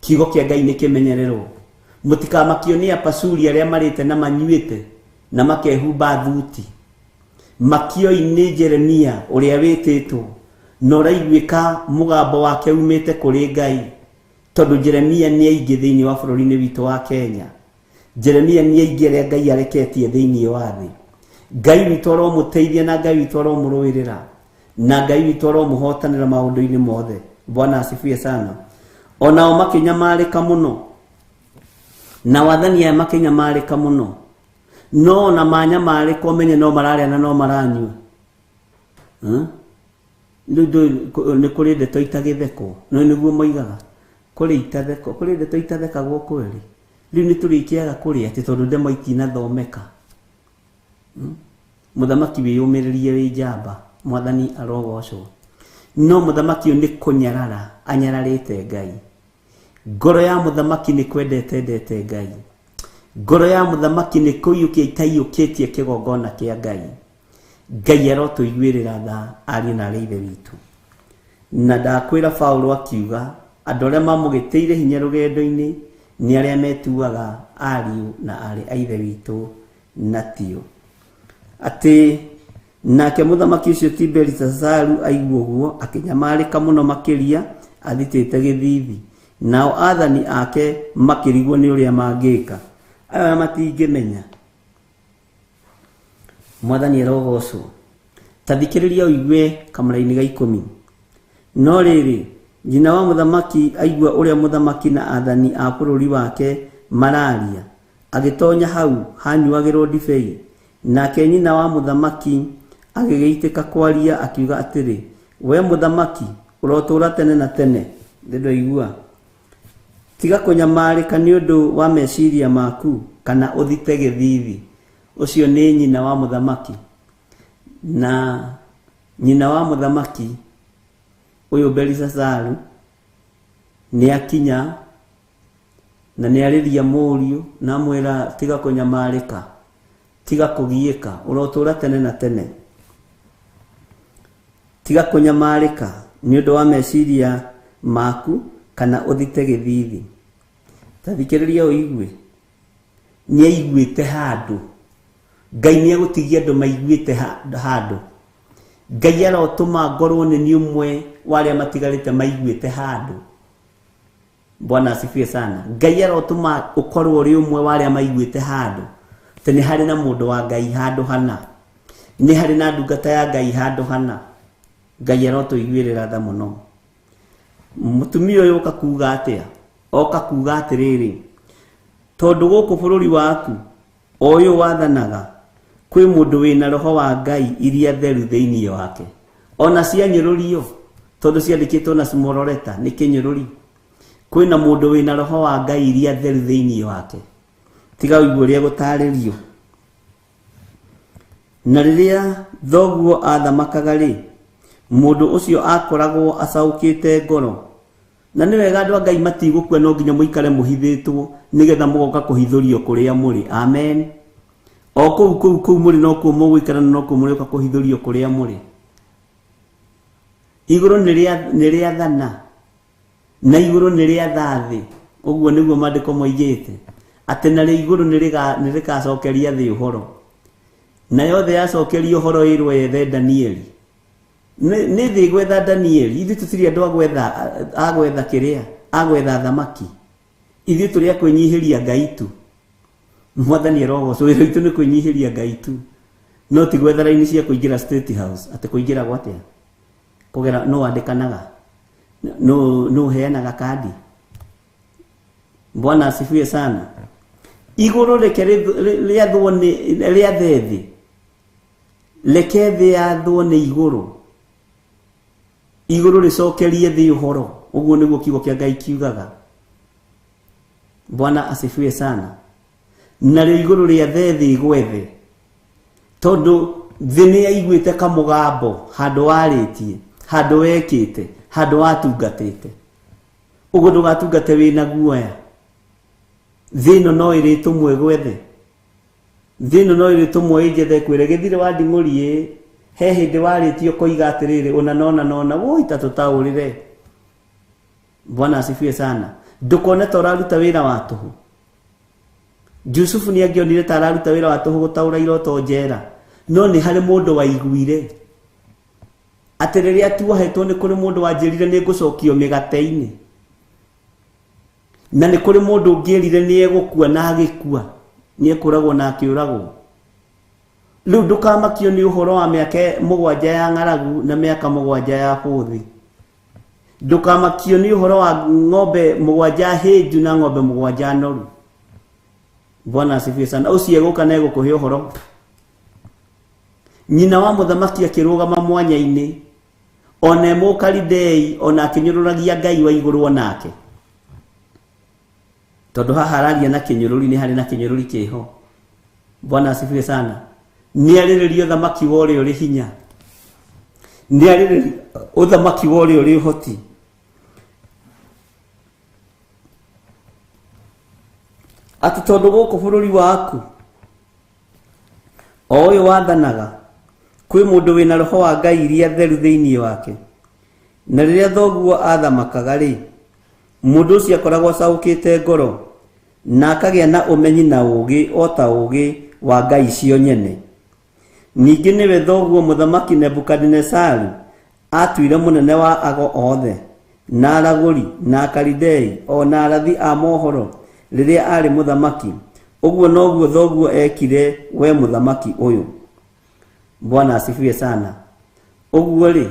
[SPEAKER 2] Kiugo kia Ngai ni kimenyererwo. Mutikamakio ni apasuri aria marite na manyuite na makehumba thuti. Makio-ini Jeremia uria wititwo no raiguika mugambo wake umite kuri Ngai. Tondu Jeremia ni aingi thiini wa bururi-ini witu wa Kenya. Jeremia ni aingi aria Ngai areketie thiini wa thi. Ngai witu aromuteithia na Ngai witu aromuruirira na Ngai witu aromuhotanira maundu-ini mothe. Bwana asifiwe sana. Onao makinyamarika muno. Na wathani aya makinyamarika muno. No na manyamarika umenye no mararia na no maranyua. Ni kuri ndeto itagitheko. No niguo moigaga. Kuri itatheko. Kuri ndeto itathekagwo kweli. Riu ni turikiaga kuri ati tondu ndemo itinathomeka. Muthamaki wiyumiririe wi njamba. Mwathani arogocwo. No muthamaki ni kunyarara anyararite Ngai. Ngoro ya muthamaki ni kwendete Ngai. Ngoro ya muthamaki ni kuyukia itaiyukitie kigongona kia Ngai. Ngai arotuiguirira tha ari na ithe witu. Na ndakwira Paulo akiuga andu aria mamugitiire hinya rugendo-ini ni aria metuaga ariu na ari a ithe witu na tio. Ati nake muthamaki ucio ti Belisazaru aigua uguo akinyamarika muno makiria athitite githithi. Nao athani ake makirigwo ni uria mangika. Aya matingimenya. Mwathani arogocwo. Tathikiriria uigue kamara-ini ga 10. No riri nyina wa muthamaki aigua uria muthamaki na athani a bururi wake mararia. Agitonya hau hanyuagirwo ndibei. Nake nyina wa muthamaki agigiitika kwaria akiuga atiri, we muthamaki urotura tene na tene. Ndindo igua. Tiga kunyamarika ni undu wa meciria maku kana uthite githithi. Ucio ni nyina wa muthamaki. Na nyina wa muthamaki uyu Belisazaru ni akinya na nĩ arĩria mũriũ na mwĩra tiga kũnyamarĩka, tiga kũgiĩka, ũrotũra tene na tene, tiga kũnyamarĩka nĩ ũndũ wa meciria maku kana ũthite gĩthithi. Ta thikĩrĩria ũigue, nĩ aiguĩte handũ. Ngai nĩ egũtigia andũ maiguĩte handũ. Ngai arotũma ngorwo nĩ niĩ ũmwe wa arĩa matigarĩte maiguĩte handũ. Bwana asifiwe sana. Ngai arotũma ũkorwo ũrĩ ũmwe wa arĩa maiguĩte handũ. Te nĩ harĩ na mũndũ wa Ngai handũ hana, nĩ harĩ na ndungata ya Ngai handũ hana. Ngai arotũiguĩrĩra tha mũno. Mũtumia ũyũ oka kuuga atĩa? Oka kuuga atĩrĩrĩ, tondũ gũkũ bũrũri waku ũyũ wathanaga, kwĩ mũndũ wĩna roho wa Ngai iria theru thĩinĩ wake. Ona cianyũrũrio, tondũ ciandĩkĩtwo na small letter nĩ kĩnyũrũri. Kwĩna mũndũ wĩna roho wa Ngai iria theru thĩinĩ wake. Tiga ũigue ũrĩa gũtarĩrio. Na rĩrĩa thoguo athamakaga rĩ, mũndũ ũcio akoragwo acaũkĩte ngoro. Na nĩ wega andũ a Ngai matigũkua, no nginya mũikare mũhithĩtwo nĩgetha mũgoka kũhithũrio kũrĩa mũrĩ. Amen. O kũu mũrĩ no kuo mũgũikara, no kuo mũrĩũka kũhithũrio kũrĩa mũrĩ. Igũrũ nĩ rĩathana na igũrũ nĩ rĩatha thĩ. Ũguo nĩguo maandĩko moigĩte atĩ narĩo igũrũ nĩ rĩgacokeria thĩ ũhoro, nayo thĩ yacokeria ũhoro ĩrwo yethe Danieli. Nĩ thĩ gwetha Danieli. Ithuĩ tũtirĩ andũ agwetha kĩrĩa, agwetha thamaki. Ithuĩ tũrĩ a kwĩnyihĩria Ngai tu. Mwathani arogocwo, wĩra witũ nĩ kwĩnyihĩria Ngai tu, no ti gwetha raini cia kũingĩra State House. Atĩ kũingĩra gwatĩa? Kũgera no wandĩkanaga, no heanaga kandi. Bwana asifiwe sana. Igũrũ reke rĩathwo rĩa thĩ, reke thĩ yathwo nĩ igũrũ, igũrũ rĩcokerie thĩ ũhoro. Ũguo nĩguo kiugo kĩa Ngai kiugaga. Bwana asifiwe sana. Narĩo igũrũ rĩa thĩ gwethe, tondũ thĩ nĩ yaiguĩte kamũgambo handũ warĩtie, handũ wekĩte, handũ watungatĩte. Ũguo ndũgatungate wĩna guoya. Thĩ ĩno no ĩrĩtũmwe gwethe, thĩ ĩno no ĩrĩtũmwe ĩnjethe kwĩre gĩthire wa nding'ũri. He hĩndĩ warĩtio koiga atĩrĩrĩ, ũna woi ta tũtaũrĩre. Bwana asifiwe sana. Ndũkone ta ũraruta wĩra wa tũhũ. Jusufu nĩ angĩonire ta araruta wĩra wa tũhũ gũtaũra iroto njera, no nĩ harĩ mũndũ waiguire atĩ rĩrĩa tuohetwo nĩ kũrĩ mũndũ wanjĩrire nĩ ngũcokio mĩgate-inĩ, na nĩ kũrĩ mũndũ ũngĩerire nĩ egũkua na agĩkua, nĩ ekũragwo na akĩũragwo. Rĩu ndũkamakio nĩ ũhoro wa mĩaka 7 ya ng'aragu na mĩaka 7 ya bũthi. Ndũkamakio nĩ ũhoro wa ng'ombe 7 hĩnju na ng'ombe 7 noru. Bwana asifiwe sana. Ũcio egũka na egũkũhe ũhoro. Nyina wa mũthamaki akĩrũgama mwanya-inĩ, ona Mũkalidei, ona akĩnyũrũragia Ngai wa igũrũ onake. Tondũ haha araria na kĩnyũrũri, nĩ harĩ na kĩnyũrũri kĩho. Bwana asifiwe sana. Nĩ arĩrĩrio thamaki wa ũrĩa ũrĩ hinya, nĩ arĩrĩrio ũthamaki wa ũrĩa ũrĩ ũhoti. Atĩ tondũ gũkũ bũrũri waku o ũyũ wathanaga, kwĩ mũndũ wĩna roho wa Ngai iria theru thĩinĩ wake. Na rĩrĩa thoguo athamakaga rĩ, mũndũ ũcio akoragwo acaũkĩte ngoro, na akagĩa na ũmenyi na ũũgĩ o ta ũũgĩ wa ngai cio nyene. Ningĩ nĩwe thoguo mũthamaki Nebukadinezaru atuire mũnene wa ago othe na aragũri na Akalidei o na arathi a mohoro rĩrĩa arĩ mũthamaki. Ũguo noguo thoguo ekire we mũthamaki ũyũ. Bwana asifiwe sana. Ũguo rĩ,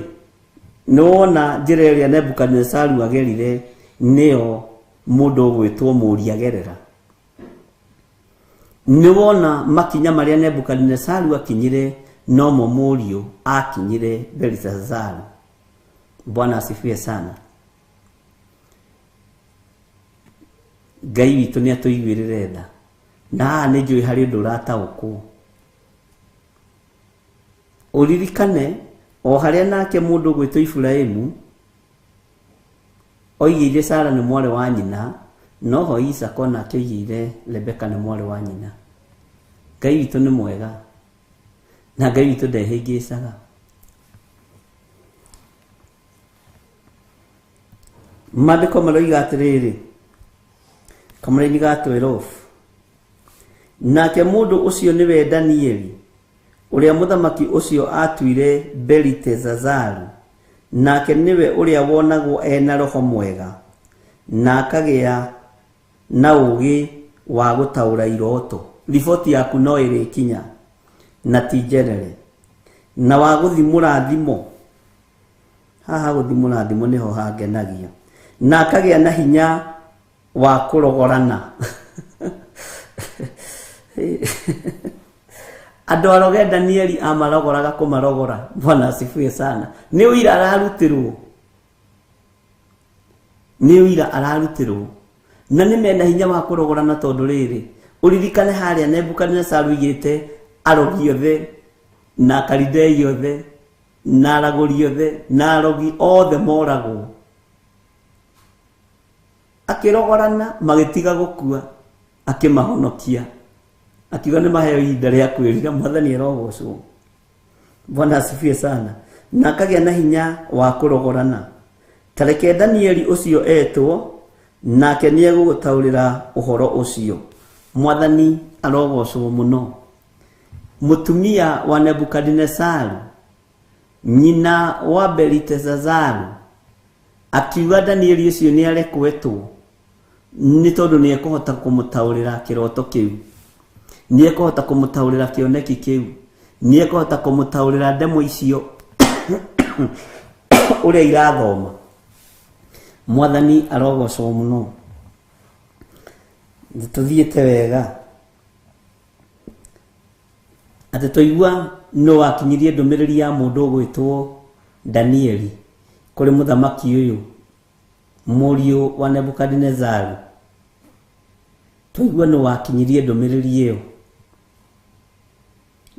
[SPEAKER 2] nĩwona njĩra ĩrĩa Nebukadinezaru agerire nĩyo mũndũ ũgwĩtwo Mũriagerera. Nĩwona makinya marĩa Nebukadinezaru akinyire nomo Mũriũ akinyire Beliteshazaru. Bwana asifiwe sana. Ngai witũ nĩ atũiguĩrĩre tha. Na nĩ njũĩ harĩ ũndũ ũrataũkwo. Ũririkane o harĩa nake mũndũ ũgwĩtwo Iburahĩmu oigĩire Sara nĩ mwarĩ wa nyina, noho Isaka na akĩigire Rebeka nĩ mwarĩ wa nyina. Ngai witũ nĩ mwega na Ngai witũ ndehĩngĩcaga. Maandĩko maroiga atĩrĩrĩ, kamũra-inĩ ga 12, nake mũndũ ũcio nĩwe Danieli, ũrĩa mũthamaki ũcio atuire Belitezazaru, nake nĩwe ũrĩa wonagwo ena roho mwega, na akagĩa na ũũgĩ wa gũtaũra iroto. Riboti yaku no ĩrĩkinya na ti njerere. Na wa gũthimũra thimo, haha gũthimũra thimo nĩho hangenagia. Na akagĩa na hinya wa kũrogorana. Andũ aroge Danieli amarogoraga kũmarogora. Bwana asifiwe sana. Nĩ ũira ararutirwo. Nĩ ũira ararutirwo. Na nĩ mena hinya wa kũrogorana tondũ rĩrĩ, ũririkane harĩa Nebukadnezaru igĩte arogi othe na Kalidei othe na aragũri othe na arogi othe moragwo. Akĩrogorana magĩtiga gũkua, akĩmahonokia. Akiuga nĩ maheo ihinda rĩa kwĩrira, Mwathani arogocwo. Bwana asifiwe sana. Na akagĩa na hinya wa kũrogorana. Tareke Danieli ũcio etwo, nake nĩ egũgũtaũrĩra ũhoro ũcio. Mwathani arogocwo mũno. Mũtumia wa Nebukadnezaru, nyina wa Belitezazaru, akiuga Danieli ũcio nĩ arekwetwo nĩ tondũ nĩ ekũhota kũmũtaũrĩra kĩroto kĩu, nĩ ekũhota kũmũtaũrĩra kĩoneki kĩu, nĩ ekũhota kũmũtaũrĩra ndemwa icio ũrĩa irathoma. Mwathani arogocwo mũno. Tuthiĩte wega atĩ tũigua no wakinyirie ndũmĩrĩri ya mũndũ ũgwĩtwo Danieli kũrĩ mũthamaki ũyũ, mũriũ wa Nebukadnezaru. Tũigua no wakinyirie ndũmĩrĩri ĩyo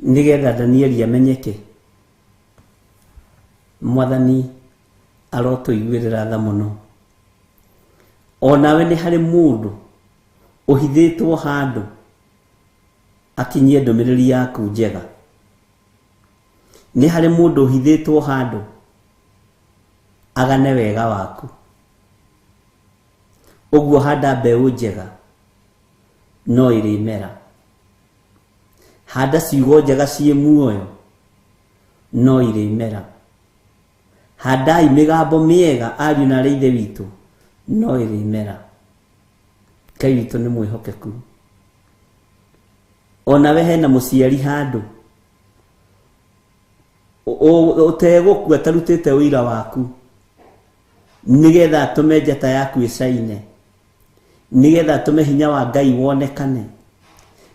[SPEAKER 2] nĩgetha Danieli amenyeke. Mwathani arotũiguĩrĩra tha mũno. Onawe nĩ harĩ mũndũ ũhithĩtwo handũ akinyie ndũmĩrĩri yaku njega. Nĩ harĩ mũndũ ũhithĩtwo handũ agane wega waku. Ũguo handa mbeũ njega no ĩrĩmera. Handa ciugo njega ciĩ muoyo no ĩrĩmera. Handai mĩgambo mĩega ariũ na arĩ ithe witũ no ĩrĩmera. Ngai witũ nĩ mwĩhokeku. Onawe hena mũciari handũ ũtegũkua tarutĩte ũira waku, nĩgetha atũme njata yaku ĩcaine, nĩgetha atũme hinya wa Ngai wonekane,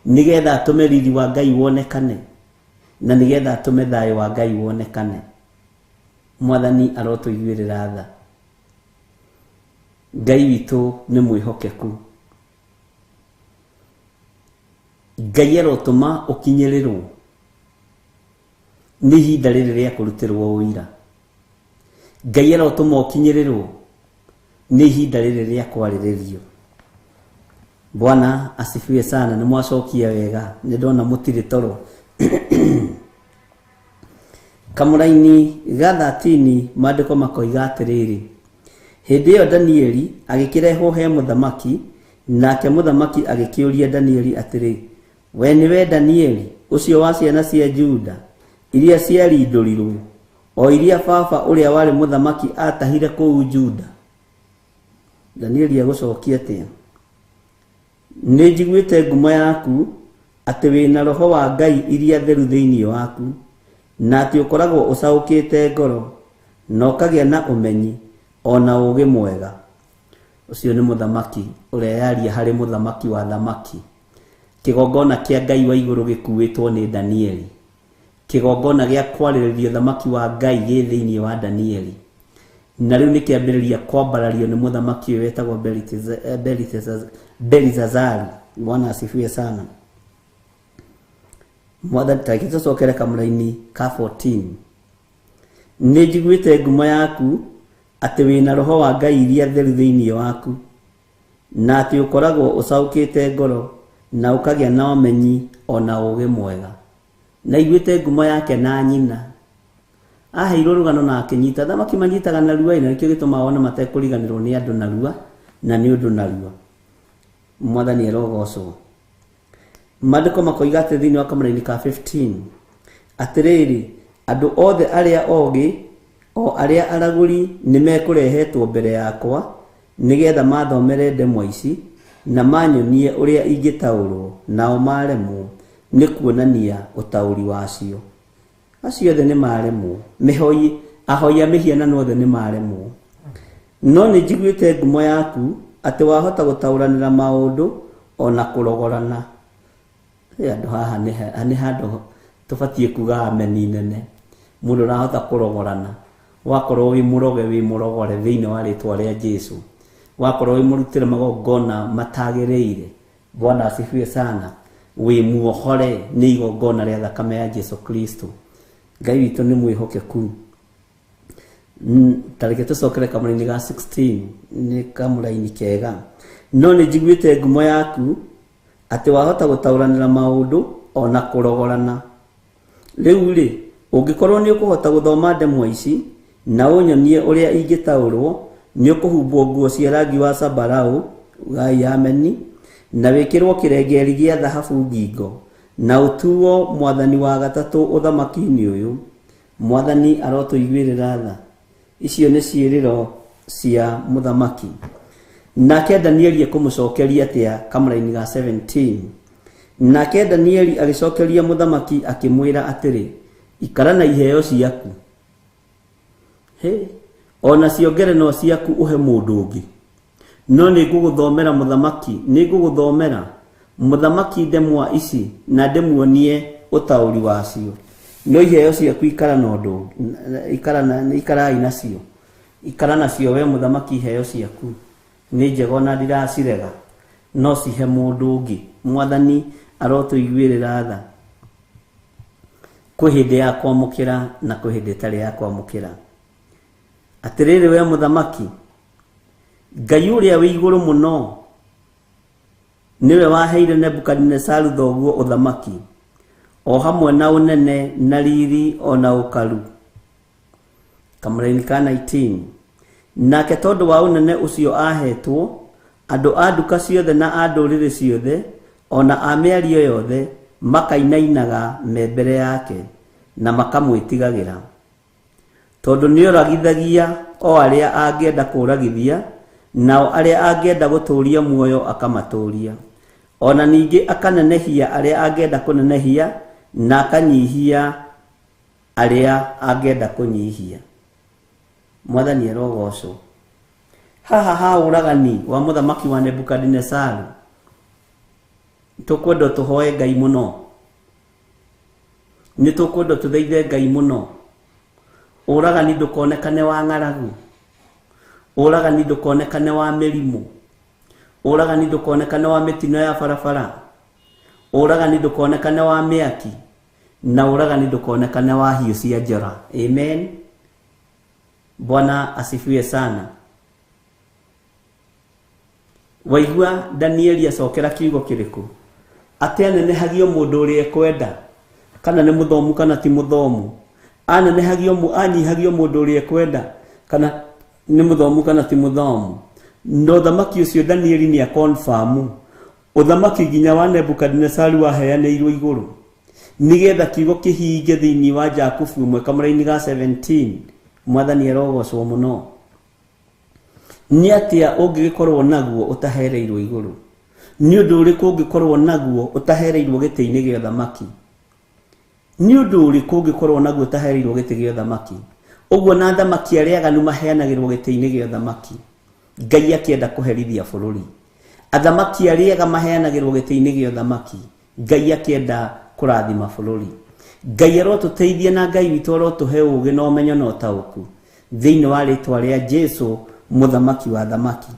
[SPEAKER 2] nĩgetha atũme riri wa Ngai wonekane, na nĩgetha atũme thayũ wa Ngai wonekane. Mwathani arotũiguĩrĩra tha. Ngai witũ nĩ mwĩhokeku. Ngai arotũma ũkinyĩrĩrwo nĩ ihinda rĩrĩ rĩa kũrutĩrwo ũira. Ngai arotũma ũkinyĩrĩrwo nĩ ihinda rĩrĩ rĩa kwarĩrĩrio. Bwana asifiwe sana. Nĩ mwacokia wega, nĩ ndona mũtirĩ toro. Kamũra-inĩ ga 13 maandĩko makoiga atĩrĩrĩ, hĩndĩ ĩyo Danieli agĩkĩrehwo he mũthamaki, nake mũthamaki agĩkĩũria Danieli atĩrĩ, we nĩwe Danieli ũcio wa ciana cia Juda iria ciarindũrirwo, o iria baba ũrĩa warĩ mũthamaki atahire kũu Juda? Danieli agũcokia atĩa? Nĩ njiguĩte ngumo yaku atĩ wĩna roho wa Ngai iria theru thĩinĩ waku, na atĩ ũkoragwo ũcaũkĩte ngoro na ũkagĩa na ũmenyi ona ũũgĩ mwega. Ũcio nĩ mũthamaki ũrĩa yaria harĩ mũthamaki wa thamaki. Kĩgongona kĩa Ngai wa igũrũ gĩkuĩtwo nĩ Danieli. Kĩgongona gĩa kwarĩrĩrio thamaki wa Ngai gĩ thĩinĩ wa Danieli. Na rĩu nĩ kĩambĩrĩria kwambarario nĩ mũthamaki ũyũ wetagwo Belitezazaru. Bwana asifiwe sana. Mwathani tũcokere kamũra-inĩ ka 14. Nĩ njiguĩte ngumo yaku atĩ wĩna roho wa Ngai iria theru thĩinĩ waku, na atĩ ũkoragwo ũcaũkĩte ngoro na ũkagĩa na ũmenyi ona ũũgĩ mwega. Na iguĩte ngumo yake na nyina, aheirwo rũgano na akĩnyita. Thamaki manyitaga narua, na nĩkĩo gĩtũmaga ona matekũriganĩrwo nĩ andũ narua, na nĩ ũndũ narua. Mwathani erogocwo. Maandĩko makoiga atĩ thĩinĩ wa kamũra-inĩ ka 15 atĩrĩrĩ, andũ othe arĩa ogĩ o arĩa aragũri nĩ mekũrehetwo mbere yakwa nĩgetha mathomere ndemwa ici na manyonie ũrĩa ingĩtaũrwo, nao maremwo nĩ kuonania ũtaũri wacio. Acio othe nĩ maremwo, ahoia mĩhianano othe nĩ maremwo. No nĩ njiguĩte ngumo yaku atĩ wahota gũtaũranĩra maũndũ ona kũrogorana. Andũ haha nĩ handũ tũbatiĩ kuga ameni nene. Mũndũ ũrahota kũrogorana, wakorwo wĩ mũroge wĩ mũrogore thĩinĩ wa rĩtwa rĩa Jesũ, wakorwo wĩ mũrutĩre magongona matagĩrĩire, Bwana asifiwe sana, wĩ muohore nĩ igongona rĩa thakame ya Jesũ Kristo. Ngai witũ nĩ mwĩhokeku. Tareke tũcokere kamũra-inĩ ga 16, nĩ kamũra-inĩ kega. No nĩ njiguĩte ngumo yaku atĩ wahota gũtaũranĩra maũndũ ona kũrogorana. Rĩu rĩ, ũngĩkorwo nĩ ũkũhota gũthoma ndemwa ici na ũnyonie ũrĩa ingĩtaũrwo, nĩ ũkũhumbwo nguo cia rangi wa sambarau, gai ameni, na wĩkĩrwo kĩrengeri gĩa thahabu ngingo, na ũtuo mwathani wa gatatũ ũthamaki-inĩ ũyũ. Mwathani arotũiguĩrĩra tha. Icio nĩ ciĩrĩro cia mũthamaki. Nake Danieli kũmũcokeria atĩa kamũra-inĩ ga 17. Nake Danieli agĩcokeria mũthamaki akĩmwĩra atĩrĩ, ikara na iheo ciaku. Ona ciongerenwo ciaku ũhe mũndũ ũngĩ. No nĩ ngũgũthomera mũthamaki, nĩ ngũgũthomera mũthamaki ndemwa ici na ndĩmuonie ũtaũri wacio. No iheo ciaku ikara na ũndũ, ikarai nacio. Ikara nacio we mũthamaki, iheo ciaku nĩ njega ona ndiracirega, no cihe mũndũ ũngĩ. Mwathani arotũiguĩrĩra tha. Kwĩ hĩndĩ ya kwamũkĩra na kwĩ hĩndĩ ĩtarĩ ya kwamũkĩra. Atĩrĩrĩ we mũthamaki, Ngai ũrĩa wĩ igũrũ mũno niwe waheire Nebukadinezaru thoguo ũthamaki, o hamwe na ũnene na riri ona ũkaru. Kamũra-inĩ ka 19. Nake tondũ wa ũnene ũcio ahetwo, andũ a nduka ciothe na a ndũrĩrĩ ciothe ona a mĩario yothe makainainaga me mbere yake na makamwĩtigagĩra, tondũ nĩ oragithagia o arĩa angĩenda kũragithia, nao arĩa angĩenda gũtũũria muoyo akamatũũria. Ona ningĩ akanenehia arĩa angĩenda kũnenehia na akanyihia arĩa angĩenda kũnyihia. Mwathani erogocwo. Haha ha ũragani wa mũthamaki wa Nebukadinezaru, tũkwenda tũhoe Ngai mũno, nĩ tũkwenda tũthaithe Ngai mũno. Ũragani ndũkonekane wa ng'aragu, ũragani ndũkonekane wa mĩrimũ, ũragani ndũkonekane wa mĩtino ya barabara, ũragani ndũkonekane wa mĩaki, na ũragani ndũkonekane wa hiũ cia njora. Amen. Bwana asifiwe sana. Waigua Danieli acokera kiugo kĩrĩkũ? Atĩ anenehagio mũndũ ũrĩa ekwenda, kana nĩ mũthomu kana ti mũthomu. Anyihagio mũndũ ũrĩa ekwenda, kana nĩ mũthomu kana ti mũthomu. No ũthamaki ũcio Danieli nĩ akonfamu. Ũthamaki nginya wa Nebukadinezaru waheanĩirwo igũrũ, nĩgetha kiugo kĩhinge thĩinĩ wa Jakubu 1 kamũra-inĩ ga 17. Mwathani erogocwo mũno. Nĩ atĩa ũngĩgĩkorwo naguo ũtahereirwo igũrũ? Nĩ ũndũ ũrĩkũ ũngĩkorwo naguo ũtahereirwo gĩtĩ-inĩ gĩa ũthamaki? Nĩ ũndũ ũrĩkũ ũngĩkorwo naguo ũtahereirwo gĩtĩ gĩa ũthamaki? Ũguo na athamaki arĩa aganu maheanagĩrwo gĩtĩ-inĩ gĩa ũthamaki, Ngai akĩenda kũherithia bũrũri. Athamaki arĩa ega maheanagĩrwo gĩtĩ-inĩ gĩa ũthamaki, Ngai akĩenda kũrathima bũrũri. Ngai arotũteithia na Ngai witũ arotũhe ũũgĩ na ũmenyo na ũtaũku thĩinĩ wa rĩtwa rĩa Jesũ, mũthamaki wa thamaki.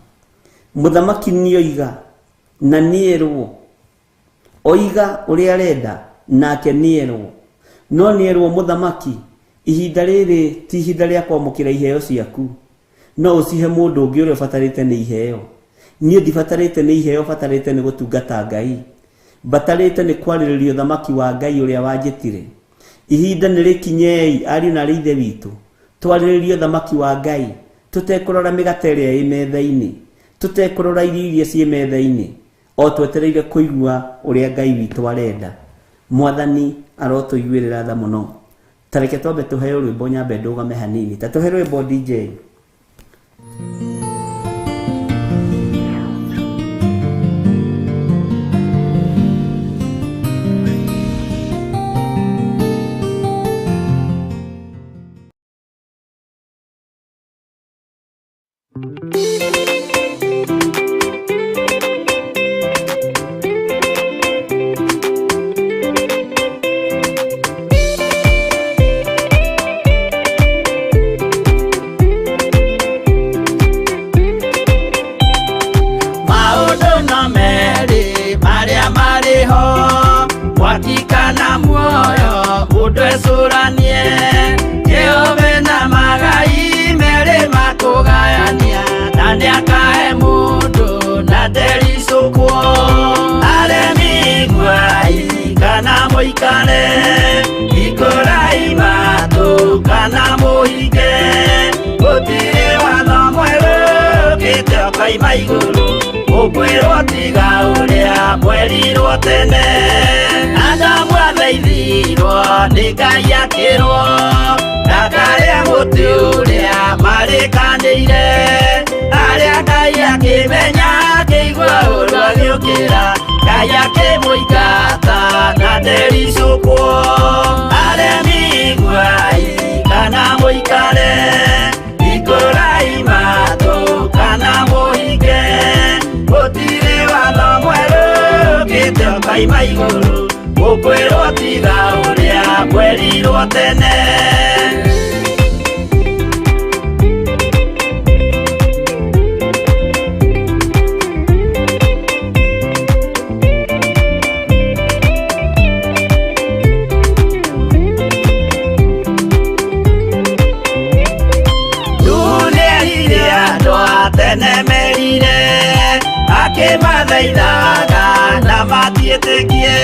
[SPEAKER 2] Mũthamaki nĩ oiga na nĩerwo, oiga ũrĩa arenda nake nĩerwo. No nĩerwo mũthamaki, ihinda rĩrĩ ti ihinda rĩa kwamũkĩra iheo ciaku, no ũcihe mũndũ ũngĩ ũrĩa ũbatarĩte nĩ iheo. niĩ ndibatarĩte nĩ iheo, batarĩte nĩ gũtungata Ngai, batarĩte nĩ kwarĩrĩria ũthamaki wa Ngai ũrĩa wanjĩtire. Ihinda nĩ rĩkinyei ariũ na ithe witũ, twarĩrĩrie ũthamaki wa Ngai, tũtekũrora mĩgate ĩrĩa ĩ metha-inĩ, tũtekũrora irio iria ciĩ metha-inĩ, o twetereire kũigua ũrĩa Ngai witũ arenda. Mwathani arotũiguĩrĩra tha mũno. Ta reke twambe tũheo rwĩmbo nyambe ndũgame hanini. Ta tũhe rwĩmbo DJ.
[SPEAKER 6] Wakikana muoyo udwesuranie Jehove na magai mere makugayania Nani akae mundu na derisukwo Aremi gwai kana moikane Ikorai matu kana mohige Gutire watho mweru kiteo kaima iguru Ukwirwo tiga uria mwerirwo tene Adamu athaithirwo nĩ Ngai akĩrwo ndakarĩa mũtĩ ũrĩa marĩkanĩire arĩa Ngai akĩmenya akĩigua ũru agĩũkĩra Ngai akĩmũingata na ndericũkwo aremi gwai kana mũikare ikũrai matũ kana mũhinge gũtirĩ watho mwerũ gĩteo kaima igũrũ Ukwirwo tiga uria mwerirwo tene Dunia iria ndoa tene merire Akimathaithaga na matiĩtĩkie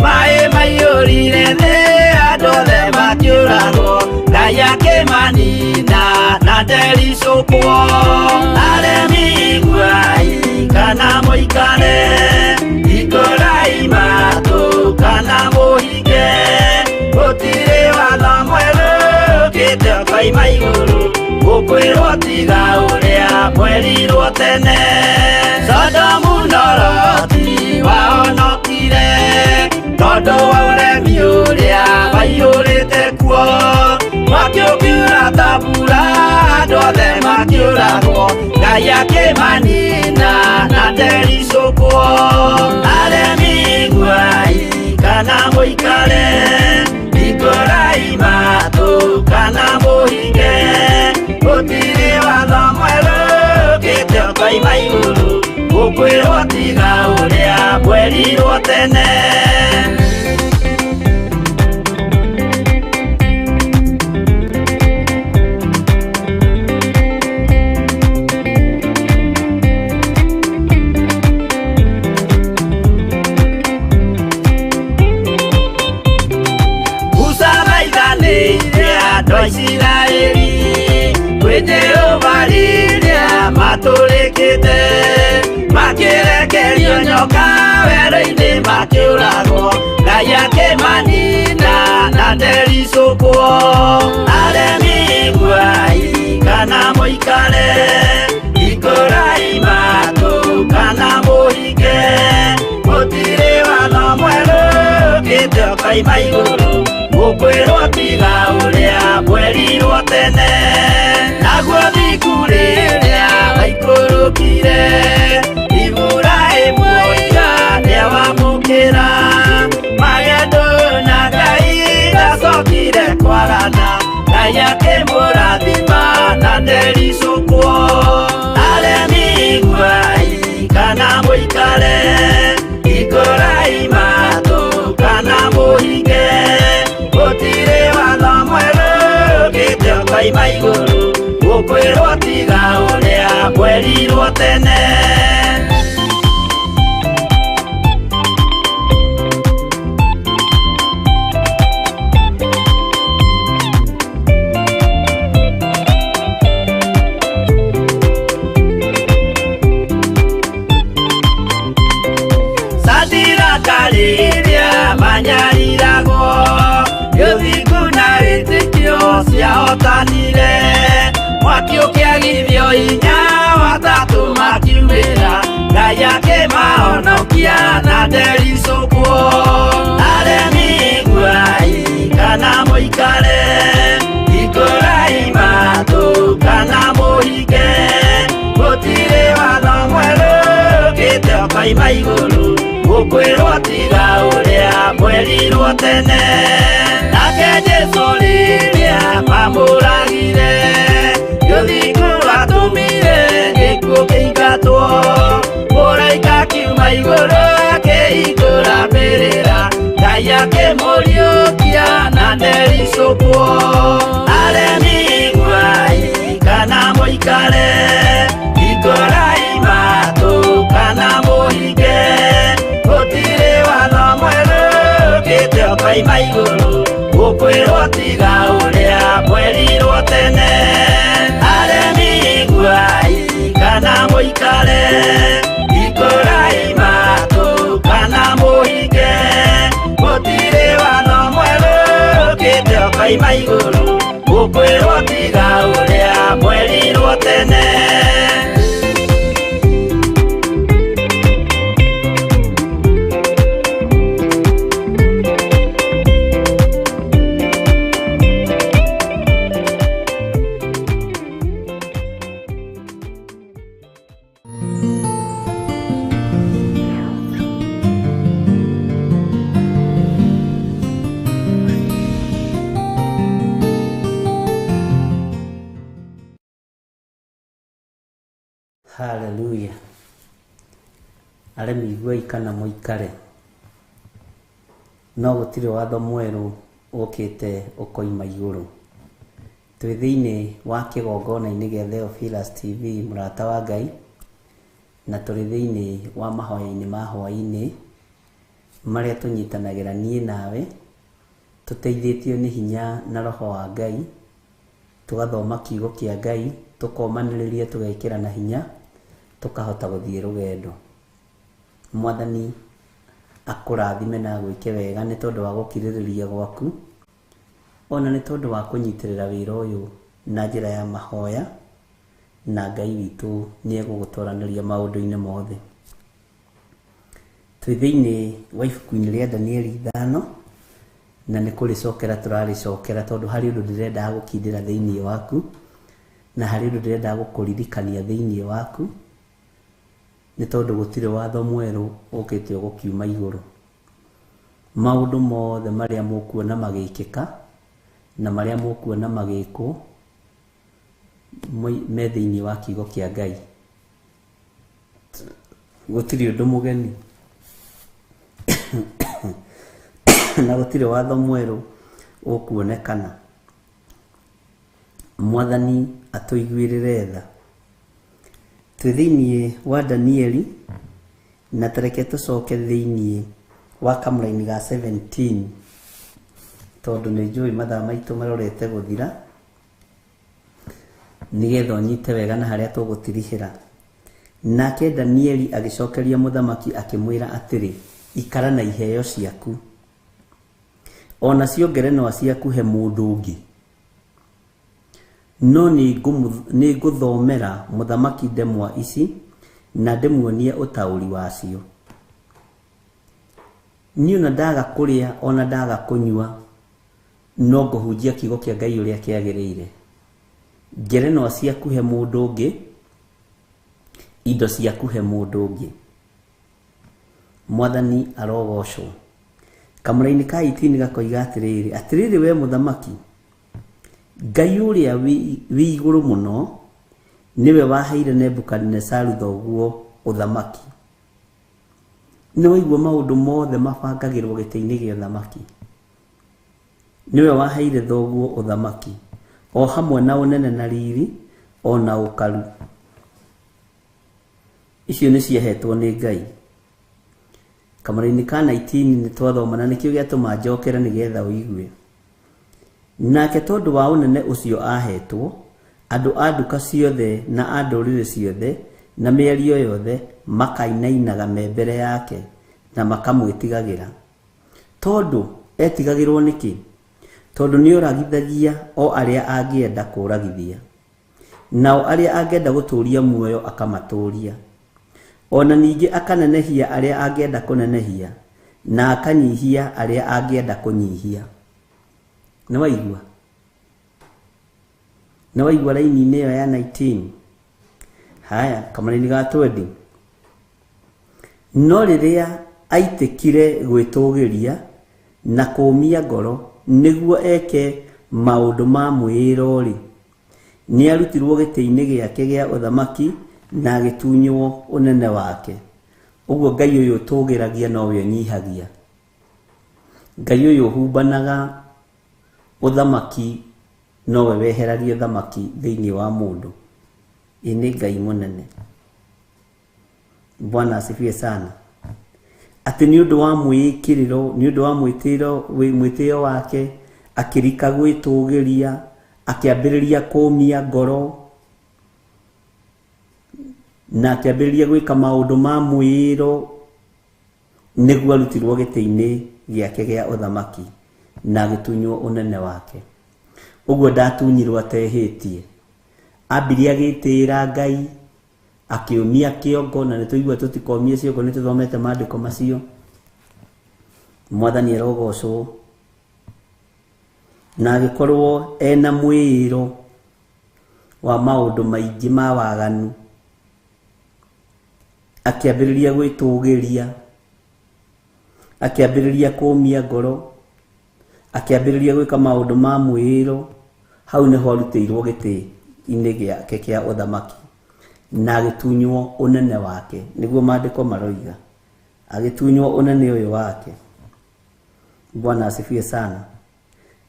[SPEAKER 6] Mae maiyũrire thĩ andũ othe makĩũragwo Ngai akĩmanina na ndericũkwo aremi gwai kana mũikare ikũrai matũ kana mũhinge gũtirĩ watho mwerũ gĩteo kaima igũrũ Ukwirwo tiga uria mwerirwo tene Sodomu na Loti wahonokire Tondũ wa ũremi ũrĩa waiyũrĩte kuo Makĩũkiura ta mbura andũ othe makĩũragwo Ngai akĩmanina na ndericũkwo aremi gwai kana mũikare ikũrai matũ kana mũhinge gũtirĩ watho mwerũ gĩteo kaima igũrũ Ukwirwo tiga uria mwerirwo tene Gũcaraithanĩire andũ a Isiraeli kwĩ Jehova rĩrĩa matũrĩkĩte Makĩrekerio nyoka werũ-inĩ makĩũragwo Ngai akĩmanina na ndericũkwo aremi gwai kana mũikare ikũrai matũ kana mũhinge gũtirĩ watho mwerũ gĩteo kaima igũrũ Ukwirwo tiga uria mwerirwo tene Naguo thiku rĩrĩa waikũrũkire Iburahĩmu oiga nĩawamũkĩra magendo na Ngai ndacokire kwarana Ngai akĩmũrathima na ndericũkwo aremi gwai kana mũikare ikũrai matũ kana mũhinge gũtirĩ watho mwerũ gĩteo kaima igũrũ Ukwirwo tiga uria mwerirwo tene iria manyarirago yũthingu na wĩtĩkio ciahotanire mwaki ũkĩagithio hinya watatũ makiumĩra Ngai akĩmahonokia na ndericũkwo aremi guai kana mũikare ikũrai matũ kana mũhinge gũtirĩ watho mwerũ ũkĩte ũkoima igũrũ gũkwĩrwo tiga ũrĩa mwerirwo tene nake Jesũ rĩrĩa mamũragire gĩthingu atũmire gĩkuũ kĩingatwo mũraika kiuma igũrũ akĩhingũra mbĩrĩra Ngai akĩmũriũkia na ndericũkwo aremi guai kana mũikare ikũrai matũ kana mũhinge gũtirĩ watho mwerũ ũkĩte ũkoima igũrũ gũkwĩrwo tiga ũrĩa mwerirwo tene aremi guai kana mũikare ikũrai matũ kana mũhinge gũtirĩ watho mwerũ ũkĩte ũkoima igũrũ gũkwĩrwo tiga ũrĩa mwerirwo tene
[SPEAKER 2] Hallelujah. Aremi guai kana mũikare no gũtirĩ watho mwerũ ũkĩte ũkoima igũrũ twĩ thĩinĩ wa kĩgongona-inĩ gĩa Theophilus TV mũrata wa Ngai na tũrĩ thĩinĩ wa mahoya-inĩ ma hwaĩ-inĩ marĩa tũnyitanagĩra niĩ nawe tũteithĩtio nĩ hinya na roho wa Ngai tũgathoma kiugo kĩa Ngai tũkomanĩrĩria tũgekĩra na hinya tũkahota gũthiĩ rũgendo Mwathani akũrathime na gwĩke wega nĩ tondũ wa gũkirĩrĩria gwaku ona nĩ tondũ wa kũnyitĩrĩra wĩra ũyũ na njĩra ya mahoya na Ngai witũ nĩ egũgũtwaranĩria maũndũ-inĩ mothe twĩ thĩinĩ wa ibuku-inĩ rĩa Danieli 5 na nĩ kũrĩcokera tũrarĩcokera tondũ harĩ ũndũ ndĩrenda gũkindĩra thĩinĩ waku na harĩ ũndũ ndĩrenda gũkũririkania thĩinĩ waku nĩ tondũ gũtirĩ watho mwerũ ũkĩte ũgũkiuma igũrũ maũndũ mothe marĩa mũkuona magĩkĩka na marĩa mũkuona magĩkwo me thĩinĩ wa kiugo kĩa Ngai gũtirĩ ũndũ mũgeni na gũtirĩ watho mwerũ ũkuonekana Mwathani atũiguĩrĩre tha twĩ thĩinĩ wa Danieli na tareke tũcoke thĩinĩ wa kamũra-inĩ ga 17 tondũ nĩ njũĩ mathaa maitũ marorete gũthira nĩgetha ũnyite wega na harĩa tũgũtirihĩra nake Danieli agĩcokeria mũthamaki akĩmwĩra atĩrĩ ikara na iheo ciaku ona cio ngerenwa ciaku he mũndũ ũngĩ no nĩ ngũthomera mũthamaki ndemwa ici na ndĩmuonie ũtaũri wacio niĩ ona ndaga kũrĩa ona ndaga kũnyua no ngũhunjia kiugo kĩa Ngai ũrĩa kĩagĩrĩire ngerenwa ciaku he mũndũ ũngĩ indo ciaku he mũndũ ũngĩ Mwathani arogocwo kamũra-inĩ ka 18 gakoiga atĩrĩrĩ we mũthamaki Ngai ũrĩa wĩ igũrũ mũno niwe waheire Nebukadnezaru thoguo ũthamaki nĩ waigua maũndũ mothe mabangagĩrwo gĩtĩ-inĩ gĩa ũthamaki niwe waheire thoguo ũthamaki o hamwe na ũnene na riri o na ũkaru icio nĩ ciahetwo nĩ Ngai kamũra-inĩ ka 19 nĩ twathoma na nĩkĩo gĩatũma njokera nĩgetha ũigue nake tondũ wa ũnene ũcio ahetwo andũ a nduka ciothe na a ndũrĩrĩ ciothe na mĩario yothe makainainaga me mbere yake na makamwĩtigagĩra. Tondũ etigagĩrwo nĩkĩ? Tondũ nĩoragithagia o arĩa angĩenda kũragithia, nao arĩa angĩenda gũtũria muoyo akamatũria, ona ningĩ akanenehia arĩa angĩenda kũnenehia, na akanyihia arĩa angĩenda kũnyihia. Nĩwaigua? Nĩwaigua raini-inĩ ĩyo ya 19? Haya, kamaraini ga 20. No rĩrĩa aitĩkire gwĩtũgĩria na kũmia ngoro nĩguo eke maũndũ ma mwĩrĩro-rĩ, nĩ arutirwo gĩtĩ-inĩ gĩake gĩa ũthamaki na agĩtunywo ũnene wake. Ũguo Ngai ũyũ tũgĩragia nowe nyihagia. Ngai ũyũ humbanaga ũthamaki nowe weheragia ũthamaki thĩinĩ wa mũndũ. Nĩ Ngai mũnene. Bwana asifiwe sana. Atĩ nĩ ũndũ wa mwĩkĩrĩro, nĩ ũndũ wa mwĩtĩo wake, akĩrika gwĩtũgĩria, akĩambĩrĩria kũmia ngoro, na akĩambĩrĩria gwĩka maũndũ ma mwĩrĩro, nĩguo arutirwo gĩtĩ-inĩ gĩake gĩa ũthamaki na agĩtunywo ũnene wake. Ũguo ndatunyirwo atehĩtie, ambirie agĩtĩĩra Ngai, akĩũmia kĩongo, na nĩtũigua tũtikomie ciongo nĩtũthomete maandĩko macio. Mwathani arogocwo. Na agĩkorwo ena mwĩĩro wa maũndũ maingĩ ma waganu, akĩambĩrĩria gwĩtũgĩria, akĩambĩrĩria kũmia ngoro, akĩambĩrĩria gwĩka maũndũ ma mwĩĩro. Hau nĩho arutĩirwo gĩtĩ-inĩ gĩake kĩa ũthamaki na agĩtunywo ũnene wake. Nĩguo maandĩko maroiga, agĩtunywo ũnene ũyũ wake. Bwana asifiwe sana.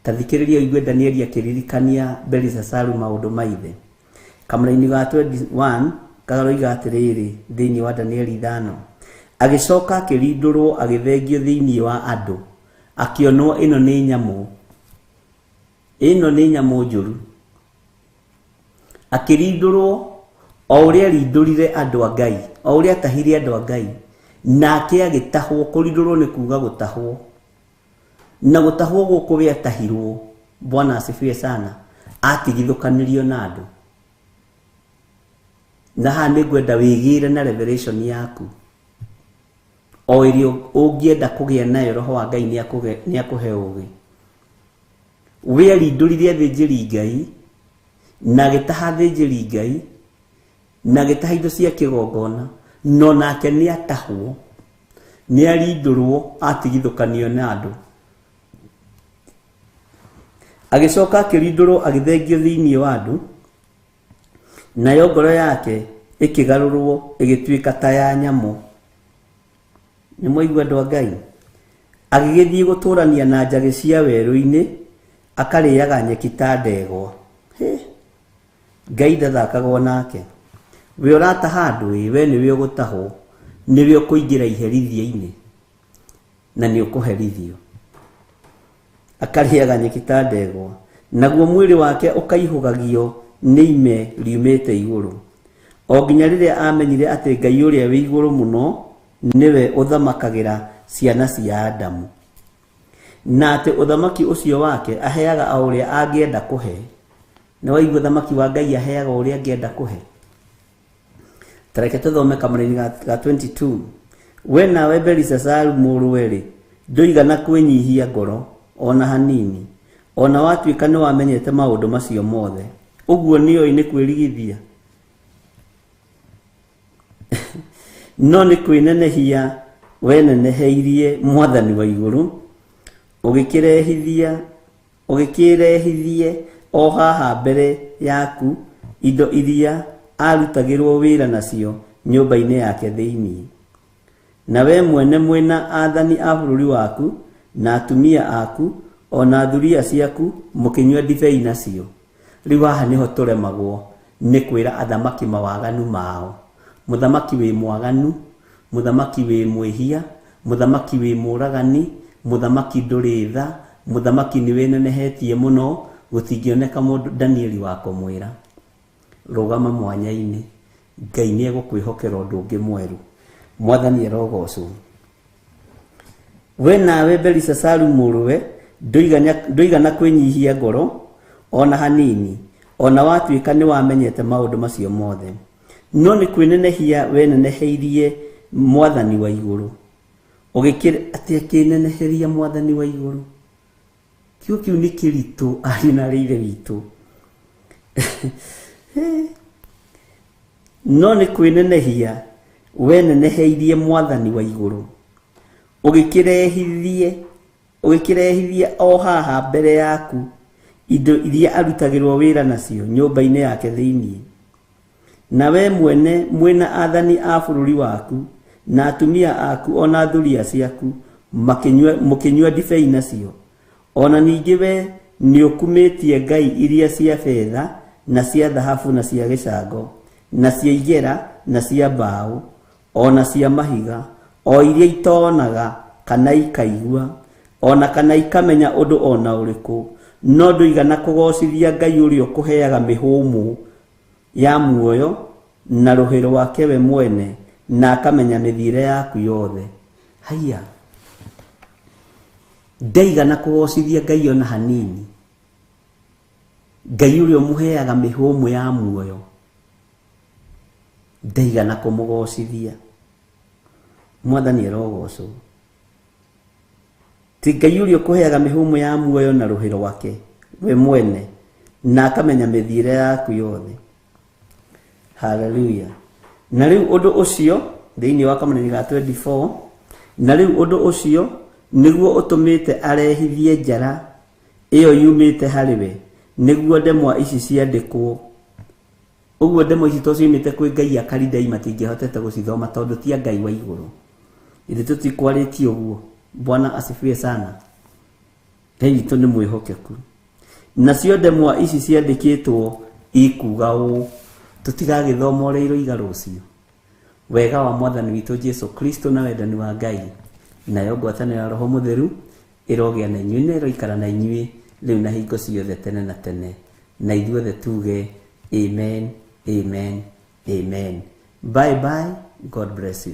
[SPEAKER 2] Tathikĩrĩria igue Danieli akĩririkania Belisasaru maũndũ maithe. Kamũra-inĩ ga 21 karoiga atĩrĩrĩ thĩinĩ wa Danieli 5, agĩcoka akĩrindũrwo agĩthengio thĩinĩ wa andũ, akĩonwo ĩno nĩ nyamũ, ĩno nĩ nyamũ njũru. Akĩrindũrwo o ũrĩa rindũrire andũ a Ngai, o ũrĩa atahire andũ a Ngai, nake agĩtahwo. Kũrindũrwo nĩ kuuga gũtahwo, na gũtahwo gũkũ we atahirwo. Bwana asifiwe sana. Atigithũkanĩrio na andũ. Na haha nĩngwenda wĩgĩre na revelation yaku, o ĩrĩa ũngĩenda kũgĩa nayo. Roho wa Ngai nĩ akũhe ũgĩ. We arindũrire athĩnjĩri Ngai, na agĩtaha athĩnjĩri Ngai, na agĩtaha indo cia kĩgongona, no nake nĩ atahwo, nĩ arindũrwo, atigithũkanio na andũ. Agĩcoka akĩrindũrwo agĩthengio thĩinĩ wa andũ, nayo ngoro yake ĩkĩgarũrwo ĩgĩtuĩka ta ya nyamũ. Nĩ mwaigua andũ a Ngai? Agĩgĩthiĩ gũtũrania na njagĩ cia werũ-inĩ, akarĩaga nyeki ta ndegwa. Ngai ndathakagwo nake. We ũrataha andũ, we nĩwe ũgũtahwo, nĩwe ũkũingĩra iherithia-inĩ na nĩ ũkũherithio. Akarĩaga nyeki ta ndegwa, naguo mwĩrĩ wake ũkaihũgagio nĩ ime riumĩte igũrũ, o nginya rĩrĩa amenyire atĩ Ngai ũrĩa wĩ igũrũ mũno nĩwe ũthamakagĩra ciana cia Adamu, na atĩ ũthamaki ũcio wake aheaga o ũrĩa angĩenda kũhe. Nĩ waigua ũthamaki wa Ngai aheaga o ũrĩa angĩenda kũhe. Tareke tũthome kamũra-inĩ ga 22. We nawe Belisasaru mũrũwe-rĩ, ndũigana kwĩnyihia ngoro ona hanini, ona watuĩka nĩ wamenyete maũndũ macio mothe. Ũguo nĩoĩ nĩ kwĩrigithia. No nĩ kwĩnenehia weneneheirie Mwathani wa igũrũ, ũgĩkĩrehithie o haha mbere yaku indo iria arutagĩrwo wĩra nacio nyũmba-inĩ yake thĩinĩ. Na we mwene mwĩna athani a bũrũri waku na atumia aku ona thuria ciaku mũkĩnyua ndibei nacio. Rĩu haha nĩho tũremagwo nĩ kwĩra athamaki mawaganu mao. Mũthamaki wĩ mwaganu, mũthamaki wĩ mwĩhia, mũthamaki wĩ mũragani, mũthamaki ndũrĩ tha, mũthamaki nĩ wĩnenehetie mũno, gũtingĩoneka mũndũ Danieli wa kũmwĩra. Rũgama mwanya-inĩ, Ngai nĩ egũkwĩhokera ũndũ ũngĩ mwerũ. Mwathani arogocwo. we nawe Belisasaru mũrũwe ndũigana kwĩnyihia ngoro ona hanini, ona watuĩka nĩ wamenyete maũndũ macio mothe. No nĩ kwĩnenehia weneneheirie Mwathani wa igũrũ. Atĩ akĩneneheria Mwathani wa igũrũ. Kiugo kĩu nĩ kĩritũ ariũ na aarĩ witũ. No nĩ kwĩnenehia weneneheirie Mwathani wa igũrũ. Ũgĩkĩrehithia o haha mbere yaku indo iria arutagĩrwo wĩra nacio nyũmba-inĩ yake thĩinĩ. Na we mwene mwĩna athani a bũrũri waku na atumia aku ona thuria ciaku mũkĩnyua ndibei nacio. Ona ningĩ we nĩũkumĩtie ngai iria cia betha na cia thahabu na cia gĩcango na cia igera na cia mbaũ ona cia mahiga, o iria itonaga kana ikaigua ona kana ikamenya ũndũ ona ũrĩkũ, no ndũigana kũgocithia Ngai ũrĩa ũkũheaga mĩhũmũ ya muoyo na rũhĩ rwake we mwene, na akamenya mĩthiĩre yaku yothe. Haiya, ndaigana kũgocithia Ngai ona hanini. Ngai ũrĩa ũmũheaga mĩhũmũ ya muoyo, ndaigana kũmũgocithia. Mwathani arogocwo. Ti Ngai ũrĩa ũkũheaga mĩhũmũ ya muoyo na rũhĩ rwake we mwene, na akamenya mĩthiĩre yaku yothe. Hallelujah. Na rĩu ũndũ ũcio thĩinĩ wa Kamũranĩ ga 24, na rĩu ũndũ ũcio nĩguo ũtũmĩte arehithie njara ĩyo yumĩte harĩ we, nĩguo ndemwa ici ciandĩkwo. Ũguo ndemwa ici to ciumĩte kwĩ Ngai akaridai matingĩhotete gũcithoma tondũ ti Ngai wa igũrũ. Ithe tũtikwarĩtie ũguo. Bwana asifiwe sana. Ngai witũ nĩ mwĩhokeku. Nacio ndemwa ici ciandĩkĩtwo ikuga ũũ, tũtigagĩthoma ũrĩa iroiga rũciũ. Wega wa Mwathani witũ Jesu Kristo na wendani wa Ngai nayo ngwatanĩro ya Roho Mũtheru ĩrogĩa na inyuĩ na ĩroikara na inyuĩ rĩu na hingo ciothe tene na tene. Na ithuothe tuge amen, amen, amen. Bye bye. God bless you.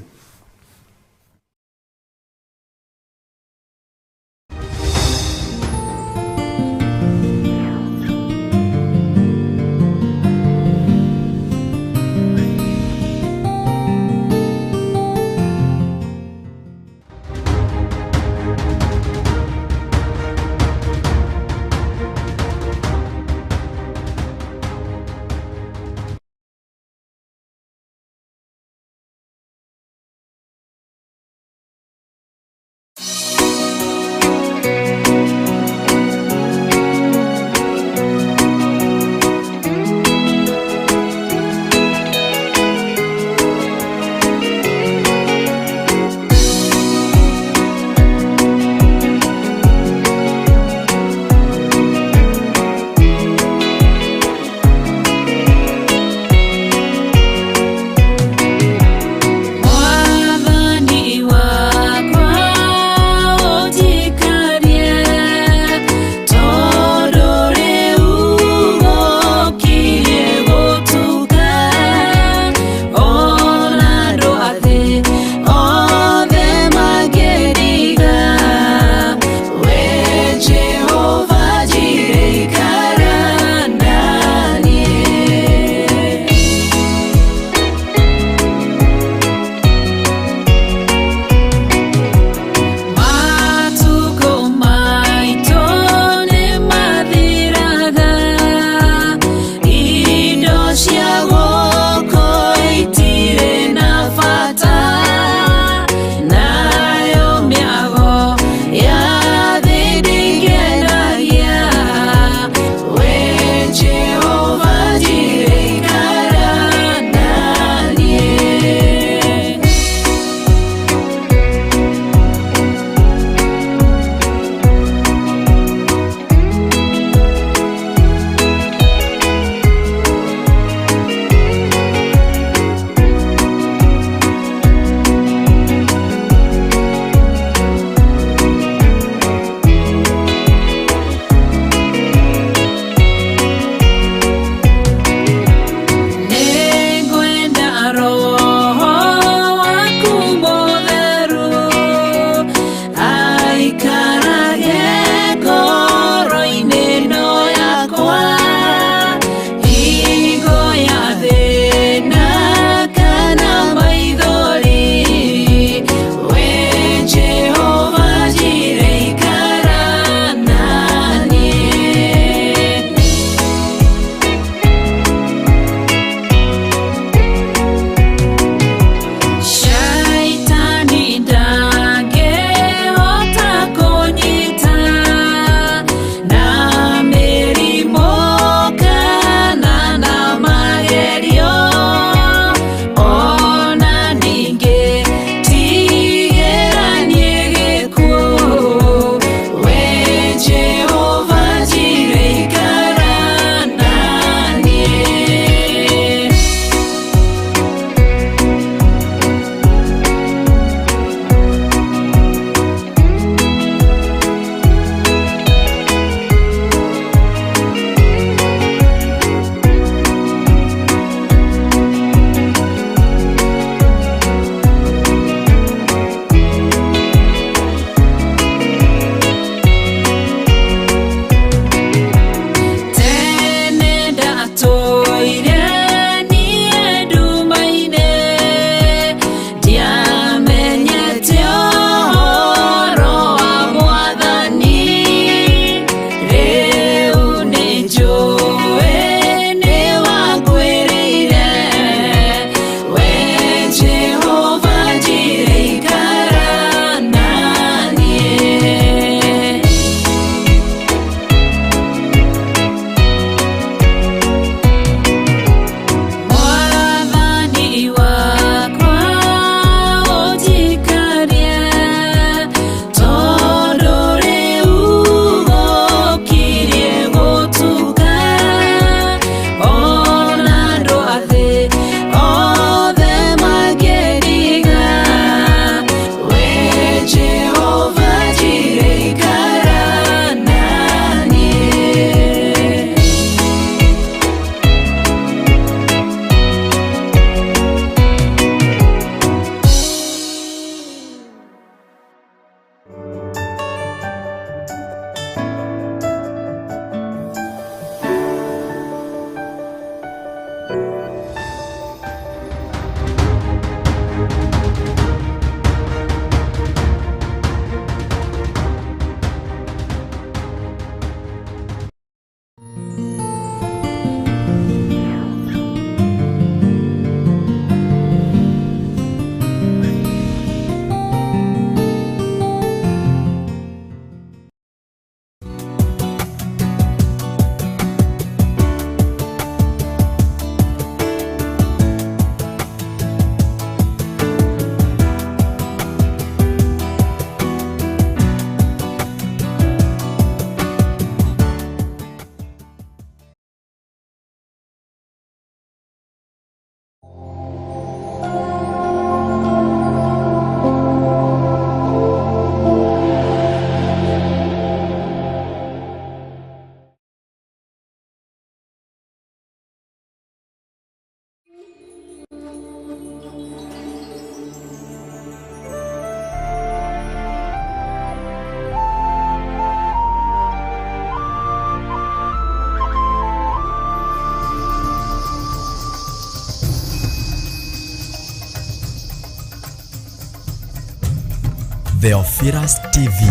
[SPEAKER 1] Theophilus TV,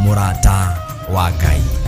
[SPEAKER 1] Murata wa Ngai.